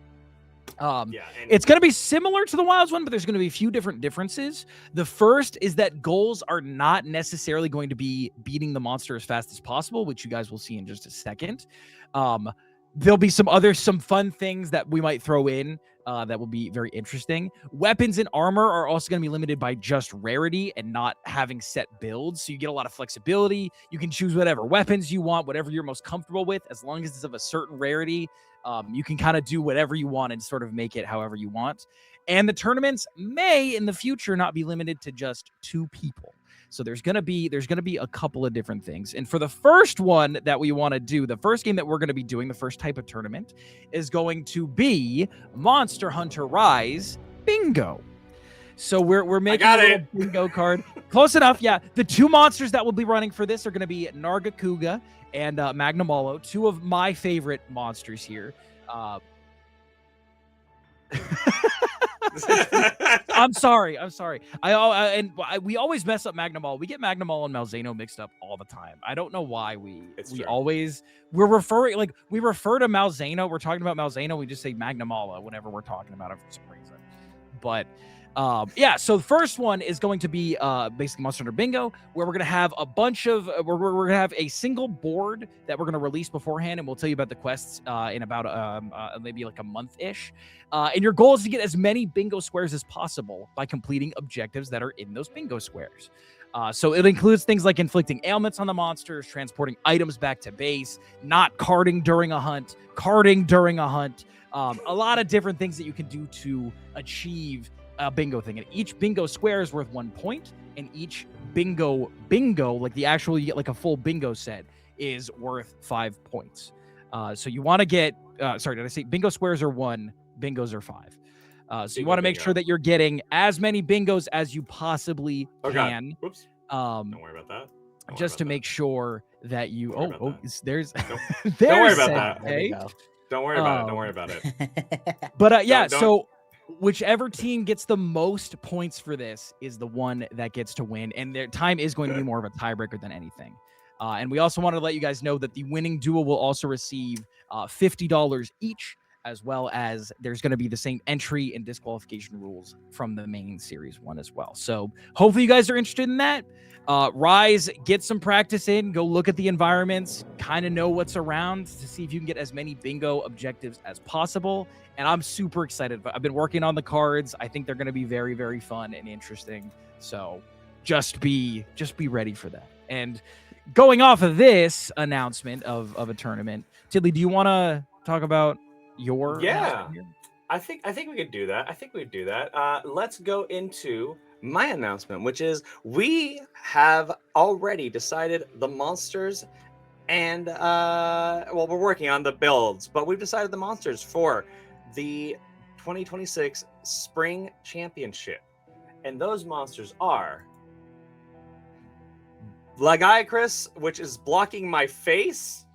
It's going to be similar to the Wilds one, but there's going to be a few different differences. The first is that goals are not necessarily going to be beating the monster as fast as possible, which you guys will see in just a second. There'll be some fun things that we might throw in that will be very interesting. Weapons and armor are also going to be limited by just rarity and not having set builds. So you get a lot of flexibility. You can choose whatever weapons you want, whatever you're most comfortable with, as long as it's of a certain rarity. You can kind of do whatever you want and sort of make it however you want. And the tournaments may in the future not be limited to just 2 people. So there's gonna be a couple of different things. And for the first one that we want to do, the first game that we're going to be doing, the first type of tournament, is going to be Monster Hunter Rise Bingo. So we're making a little bingo card. Close enough, yeah. The 2 monsters that will be running for this are going to be Nargacuga and Magnamalo, 2 of my favorite monsters here. I'm sorry. We always mess up Magnamalo. We get Magnamalo and Malzeno mixed up all the we I don't know why we refer to Malzeno. We're talking about Malzeno. We just say Magnamalo whenever we're talking about it for some reason. But so the first one is going to be basically Monster Hunter Bingo, where we're going to have a bunch of we're going to have a single board that we're going to release beforehand, and we'll tell you about the quests in about maybe like a month-ish. And your goal is to get as many bingo squares as possible by completing objectives that are in those bingo squares. So it includes things like inflicting ailments on the monsters, transporting items back to base, not carding during a hunt, a lot of different things that you can do to achieve a bingo thing. And each bingo square is worth 1 point, and each bingo, like the actual, you get like a full bingo set, is worth 5 points. So you want to get, sorry, did I say bingo squares are 1, bingos are 5. So you want to make sure that you're getting as many bingos as you possibly can. Whoops. Don't worry about that. Just to make sure that you, there's, Don't worry about that. Okay? Don't worry about it. Don't worry about it. But so whichever team gets the most points for this is the one that gets to win, and their time is going to be more of a tiebreaker than anything. And we also wanted to let you guys know that the winning duo will also receive $50 each, as well as there's going to be the same entry and disqualification rules from the main series one as well. So hopefully you guys are interested in that. Rise, get some practice in, go look at the environments, kind of know what's around to see if you can get as many bingo objectives as possible. And I'm super excited. I've been working on the cards. I think they're going to be very, very fun and interesting. So just be ready for that. And going off of this announcement of a tournament, Tiddly, do you want to talk about your announcement here? I think we could do that. Let's go into my announcement, which is we have already decided the monsters and we're working on the builds, but we've decided the monsters for the 2026 Spring Championship. And those monsters are Lagiacrus, which is blocking my face.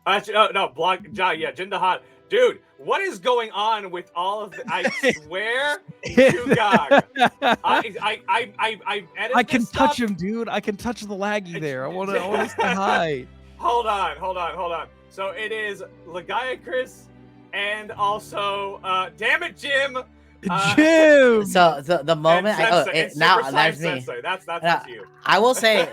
Jindahan. Dude, what is going on with all of the, I swear to God. I edit I can this touch stuff. him, dude. I can touch the laggy there. I want to say hi. Hold on. So it is Lagiacrus and also, damn it, Jim. Jim. So the moment now that's me. Sensei. That's you. I will say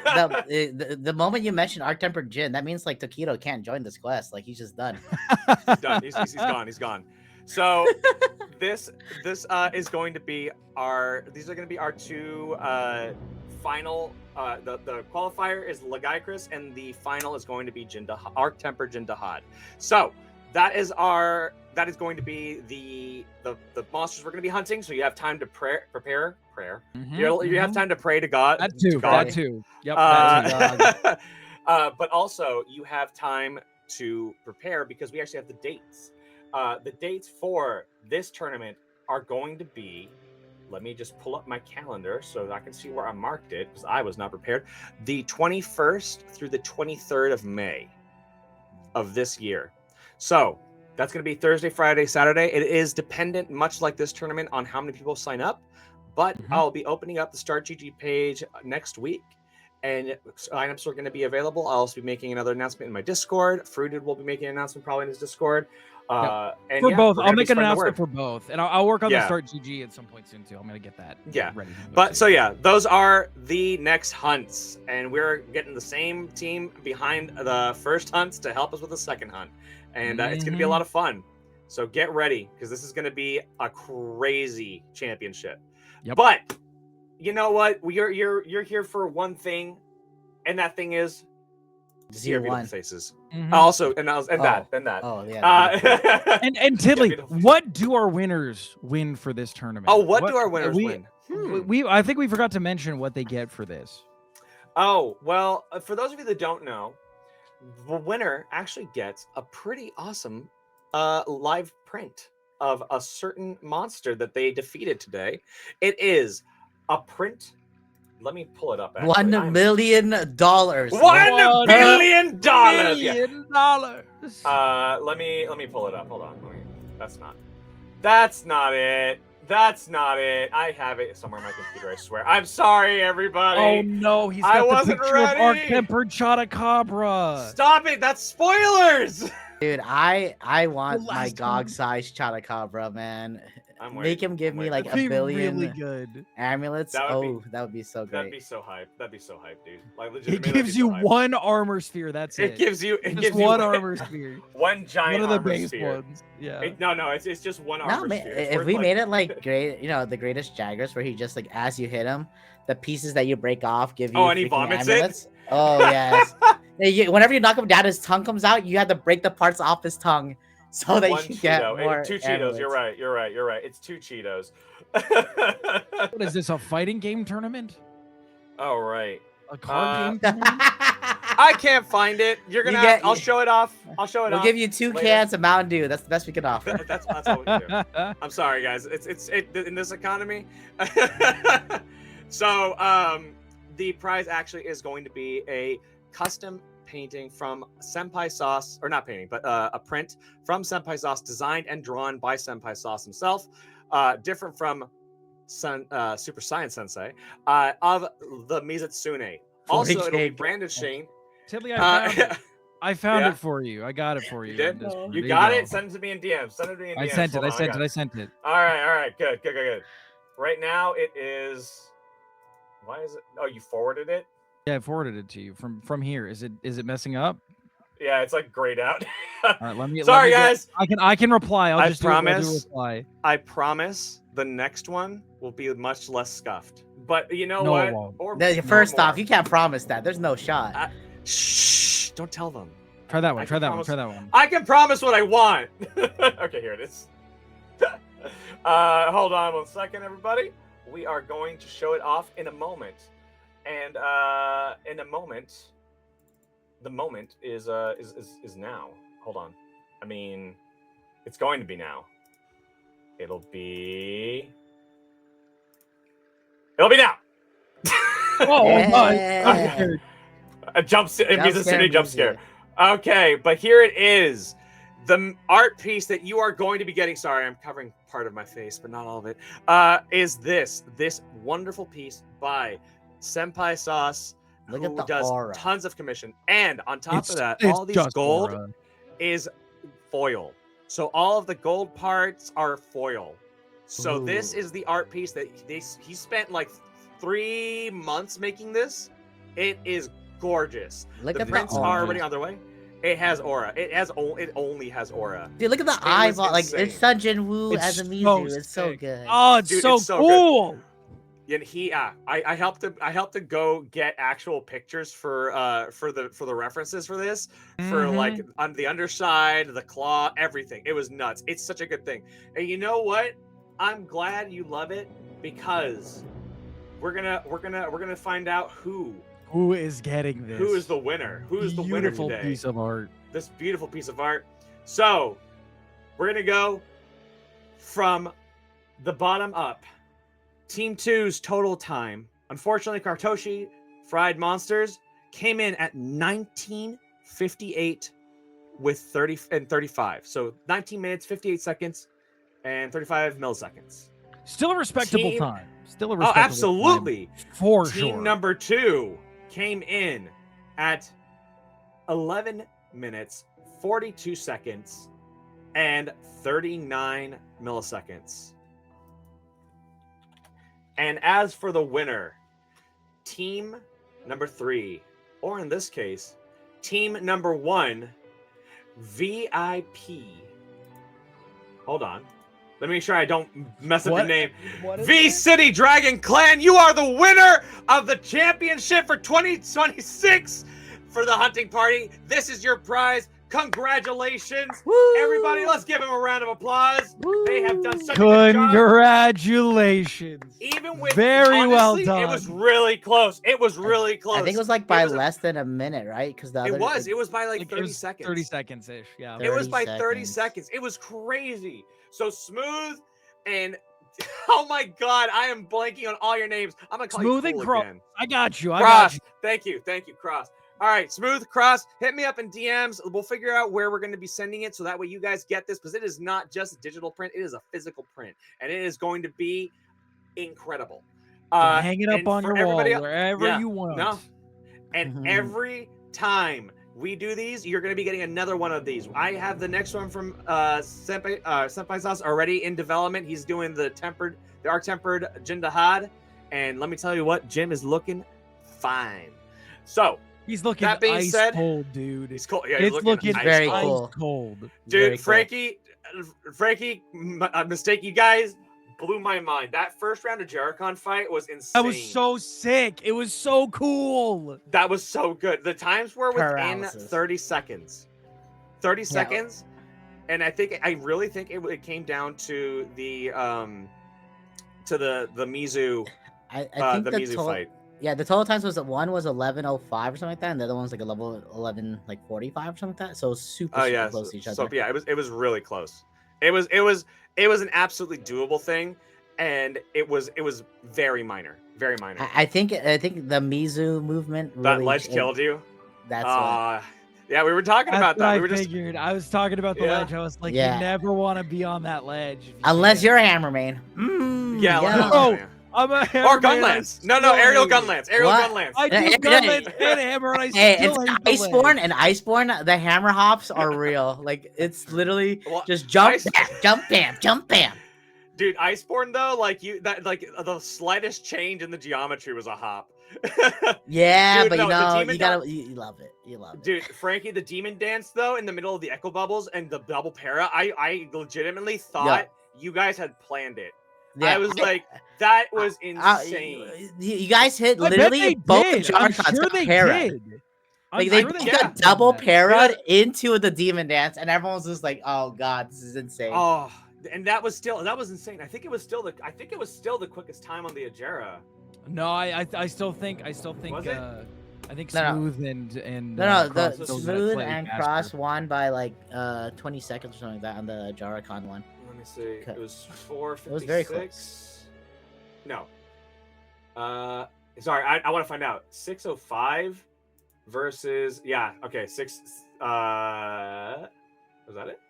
the moment you mentioned Arc Tempered Jin, that means like Tokido can't join this quest. Like he's just done. He's done. He's gone. He's gone. So this is going to be these are going to be our two final. The qualifier is Lagiacrus, and the final is going to be Arc Tempered Jin Dahad. So that is going to be the monsters we're going to be hunting. So you have time to prepare. You have time to pray to God. That too. Yep. But also you have time to prepare because we actually have the dates. The dates for this tournament are going to be. Let me just pull up my calendar so that I can see where I marked it because I was not prepared. The 21st through the 23rd of May of this year. So that's going to be Thursday, Friday, Saturday. It is dependent, much like this tournament, on how many people sign up. But I'll be opening up the Start GG page next week, and signups are going to be available. I'll also be making another announcement in my Discord. Fruited will be making an announcement probably in his Discord. And for both, we're I'll gonna be make an spreading the announcement word. for both, and I'll work on the Yeah. Start GG at some point soon too. I'm gonna get that. Yeah. ready. But so yeah, those are the next hunts, and we're getting the same team behind the first hunts to help us with the second hunt, and it's going to be a lot of fun. So get ready because this is going to be a crazy championship. Yep. But you know what? You're here for one thing, and that thing is see your beautiful 0-1. faces. Mhm. Also, and that. Oh yeah. And Yeah, Tiddly, beautiful. what do our winners win for this tournament? Oh, what do our winners win? I think we forgot to mention what they get for this. Oh, well, for those of you that don't know, the winner actually gets a pretty awesome live print of a certain monster that they defeated today. It is a print. Let me pull it up. Actually. $1 million. $1 billion. $1 million. Let me pull it up. Hold on. That's not it. I have it somewhere on my computer, I swear. I'm sorry, everybody. Oh no, he's got I the wasn't picture of Arc ready. Tempered Chotacabra. Stop it. That's spoilers. Dude, I want The my last GOG one. size Chotacabra, man. I'm Make waiting. him give I'm me waiting. like That'd a be billion really good. amulets. That would That would be so That'd be great. so hype. That'd be so hype, dude. Like It legitimately. gives you one armor sphere. That's it. It gives you. It Just gives one you armor sphere. one giant One of the armor base sphere. ones. Yeah. No, it's just one No, armor man, sphere. It's if worth, we made it like great, the greatest Jaggers, where he just like as you hit him, the pieces that you break off give you. Oh, and he freaking vomits it? amulets. Oh yes. Whenever you knock him down, his tongue comes out. You have to break the parts off his tongue so that one you get Cheeto. more. 2 Cheetos. amulets. You're right. It's 2 Cheetos. What is this? A fighting game tournament? All right. A card game? Tournament? I can't find it. You're gonna. You get- I'll show it off. We'll off. give you 2 later. cans of Mountain Dew. That's the best we can offer. That's all we can do. I'm sorry, guys. It's in this economy. So the prize actually is going to be a custom painting from Senpai Sauce, or not painting, but a print from Senpai Sauce, designed and drawn by Senpai Sauce himself. Different from Super Saiyan Sensei of the Mizutsune. Also, it'll be brandishing. Tiddly, I found it. I found yeah. it for you. I got it for you. You did? in Discord. You There got go. it? Send it to me in DMs. Send it to me in DMs. I sent it. Hold I on, sent got it. I sent it. All right. Good. Right now it is. Why is it? Oh, you forwarded it? Yeah, I forwarded it to you from here. Is it messing up? Yeah, it's like grayed out. All right, let me. Sorry, let me guys. I can reply. I'll I just do I'll do promise. reply. I promise the next one will be much less scuffed. But you know No, what? it won't. Or First more. off, you can't promise that. There's no shot. Shh! Don't tell them. Try that one. I Try can that promise- one. Try that one. I can promise what I want. Okay, here it is. Hold on 1 second, everybody. We are going to show it off in a moment, and in a moment, the moment is now. Hold on. I mean, it's going to be now. It'll be now. Oh my! Yeah. I'm scared. A jump scare. It means a city jump music. scare. Okay, but here it is. the art piece that you are going to be getting, sorry, I'm covering part of my face, but not all of it, is this wonderful piece by Senpai Sauce, Look who at the does aura. tons of commission. And on top of that, it's all these just gold aura. is foil. So all of the gold parts are foil. So this Ooh. is the art piece that he spent like 3 months making this. It is gorgeous. Look The at the prints are aura. already on their way. It has aura. It only has aura. Dude, look at the was eyeball. Like insane. it's Sun Jin Woo It's as a so Mizu. It's so sick. good. Oh, it's Dude, so it's so good. cool. And I helped to go get actual pictures for the references for this, for like on the underside, the claw, everything. It was nuts. It's such a good thing. And you know what? I'm glad you love it, because we're gonna find out who is getting this? is the winner. Who is the winner Beautiful today? piece of art. This beautiful piece of art. So we're gonna go from the bottom up. Team 2's total time. Unfortunately, Kartoshi Fried Monsters came in at 19:58 with 30 and 35. So 19 minutes, 58 seconds, and 35 milliseconds. Still a respectable Team- time. Still a Oh, respectable absolutely. time, for Team sure. number 2 came in at 11 minutes, 42 seconds, and 39 milliseconds. And as for the winner, team number 3, or in this case, team number 1, VIP. Hold on. Let me make sure I don't mess up the What? name. What is V it? City Dragon Clan, you are the winner of the championship for 2026 for the hunting party. This is your prize. Congratulations. Woo! Everybody, let's give them a round of applause. Woo! They have done such a good job. Congratulations. Even with Very well honestly, done. It was really close. It was really close. I think it was like by was a- less than a minute, right? Because the other It was. It was by like Like, 30 it was seconds. 30 seconds ish. Yeah. It was by 30 30 seconds. seconds. It was crazy. So Smooth and oh my god, I am blanking on all your names. I'm gonna call Smooth you and Cool Cross. again. I got you. I Cross. got you. Thank you, Cross. All right, Smooth, Cross, hit me up in DMs. We'll figure out where we're going to be sending it, so that way you guys get this, because it is not just a digital print; it is a physical print, and it is going to be incredible. Hang it up and on for your wall everybody else- wherever yeah, you want. No, and Mhm. every time we do these, you're going to be getting another one of these. I have the next one from Senpai Sauce already in development. He's doing the arc tempered Jindahad, and let me tell you what, Jim is looking fine. So He's looking That being ice said, cold, dude. he's cool. Yeah, he's It's looking ice very cold. cool. cold. Very Dude, cool. Frankie, mistake, you guys blew my mind. That first round of Jericho fight was insane. That was so sick. It was so cool. That was so good. The times were within Paralysis. 30 seconds. 30 seconds. And I really think it came down to the Mizu I think the the Mizu total, fight. yeah, the total times was one was 11:05 or something like that, and the other one was like 11:45 or something like that. So it was super, Oh super yeah, close to each so other. yeah, it was really close. It was an absolutely doable thing, and it was very minor, very minor. I think the Mizu movement really That ledge killed you. That's what. Yeah, we were talking about That's what that. We I were just figured. I was talking about the Yeah. ledge. I was like, Yeah. you never want to be on that ledge. if you Unless can. you're a Hammerman. yeah, like- Oh, yeah. I'm a Or hammer man, Gunlance. I No, still aerial hate it. Gunlance. Aerial What? Gunlance. I do Yeah, Gunlance yeah. and hammer, and I Hey, still it's hate the Iceborne, ledge. and Iceborne, the hammer hops are real. Like it's literally Well, just jump, Ice- bam, jump, bam, jump, bam. Dude, Iceborne though, like the slightest change in the geometry was a hop. Yeah, Dude, but no, you the know, demon you gotta, you love it. You love it. Dude, Frankie, the demon dance though, in the middle of the echo bubbles and the double para, I legitimately thought you guys had planned it. I was like, that was insane. You guys hit I bet literally they both did. I'm Jarkons sure got they para'd. did. Like I'm they sure did yeah. a double did that. para'd into the demon dance, and everyone was just like, "Oh God, this is insane." Oh, and that was insane. I think it was still the quickest time on the Ajera. No, I still think Was it? I think No, no. Smooth and No, Cross the still got Smooth slightly and faster. Cross won by like 20 seconds or something like that on the Jarkon one. Let me see. Okay. It was 4:56. It was very close. No. Sorry, I want to find out. 6:05 versus okay, 6 was that it?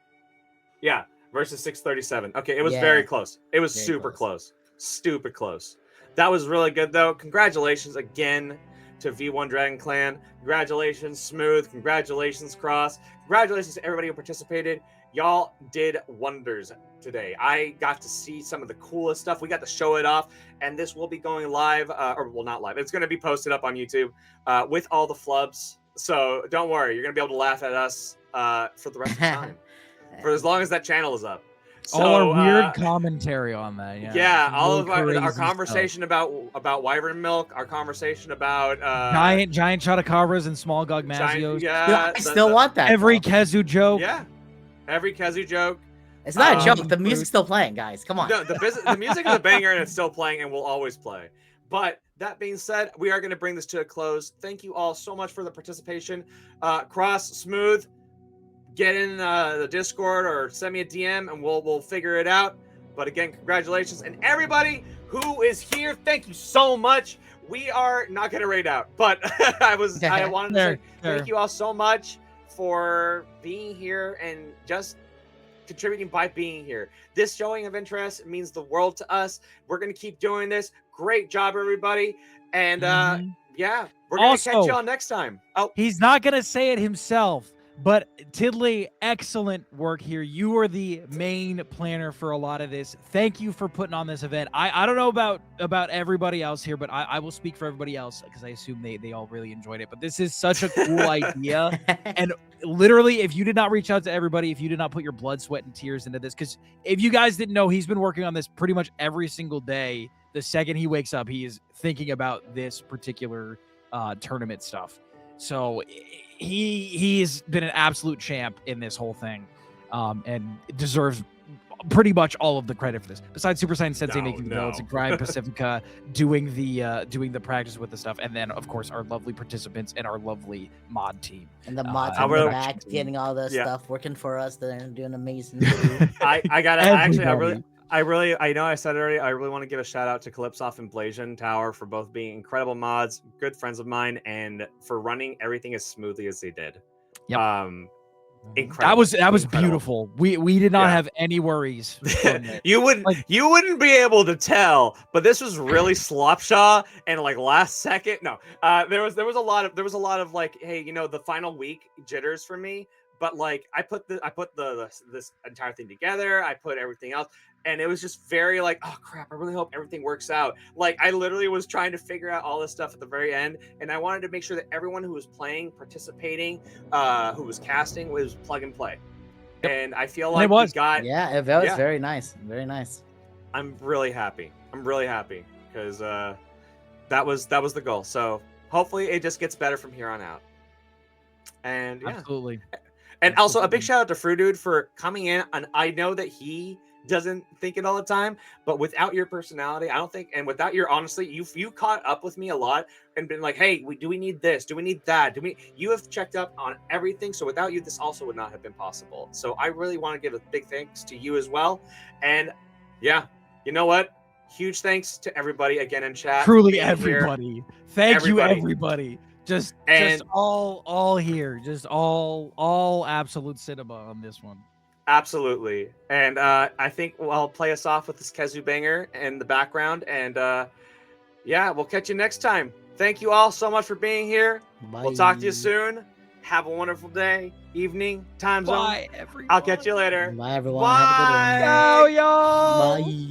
Yeah, versus 637. Okay, it was Yeah. very close. It was Very super close. close. Stupid close. That was really good though. Congratulations again to V1 Dragon Clan. Congratulations, Smooth. Congratulations, Cross. Congratulations to everybody who participated. Y'all did wonders today. I got to see some of the coolest stuff. We got to show it off, and this will be going live, or well, not live. It's going to be posted up on YouTube with all the flubs. So don't worry, you're going to be able to laugh at us for the rest of the time, for as long as that channel is up. So, all our weird commentary on that. Yeah, some all really of our crazy conversation stuff. about wyvern milk, our conversation about giant chotacabras and small Gogmazios. yeah, I still want that. Every though. Kezu joke. yeah, every Kezu joke. It's not a joke. The Fruit. music's still playing, guys. Come on. No, the music is a banger and it's still playing and will always play. But that being said, we are going to bring this to a close. Thank you all so much for the participation. Cross, Smooth, get in the Discord or send me a DM and we'll figure it out. But again, congratulations. And everybody who is here, thank you so much. We are not going to raid out, but I wanted to say thank you all so much for being here and just contributing by being here. This showing of interest means the world to us. We're going to keep doing this. Great job, everybody. And yeah, we're going to catch y'all next time. Oh, he's not going to say it himself, but Tiddly, excellent work here. You are the main planner for a lot of this. Thank you for putting on this event. I don't know about everybody else here, but I will speak for everybody else because I assume they all really enjoyed it. But this is such a cool idea. And literally, if you did not reach out to everybody, if you did not put your blood, sweat, and tears into this, because if you guys didn't know, he's been working on this pretty much every single day. The second he wakes up, he is thinking about this particular tournament stuff. So he's been an absolute champ in this whole thing, and deserves pretty much all of the credit for this. Besides Super Saiyan Sensei making the builds and Grind Pacifica doing the practice with the stuff, and then of course our lovely participants and our lovely mod team. And the mods in the back getting all the stuff working for us. They're doing amazing. I know I said it already. I really want to give a shout out to Calypsoft and Blasian Tower for both being incredible mods, good friends of mine, and for running everything as smoothly as they did. Yep. Incredible. That was beautiful. We did not have any worries. you wouldn't be able to tell, but this was really slopshaw and like last second. No, there was a lot of like, hey, the final week jitters for me. But like I put this entire thing together. I put everything else. And it was just very like, oh crap, I really hope everything works out. Like I literally was trying to figure out all this stuff at the very end. And I wanted to make sure that everyone who was playing, participating, who was casting was plug and play. Yep. And I feel like it was it was very nice. Very nice. I'm really happy because that was the goal. So hopefully it just gets better from here on out. And yeah. Absolutely. And also a big shout out to Fruit Dude for coming in. And I know that he doesn't think it all the time, but without your personality, I don't think, and without your, honestly, you caught up with me a lot and been like, hey, do we need this? Do we need that? You have checked up on everything. So without you, this also would not have been possible. So I really want to give a big thanks to you as well. And yeah, you know what? Huge thanks to everybody again in chat. Truly everybody. Thank you, everybody. Just all here. Just all absolute cinema on this one. Absolutely. And I think I'll play us off with this Kezu banger in the background. And yeah, we'll catch you next time. Thank you all so much for being here. Bye. We'll talk to you soon. Have a wonderful day, evening, time zone. Bye, everyone. I'll catch you later. Bye, everyone. Bye. Have a good one. Ciao, y'all. Bye.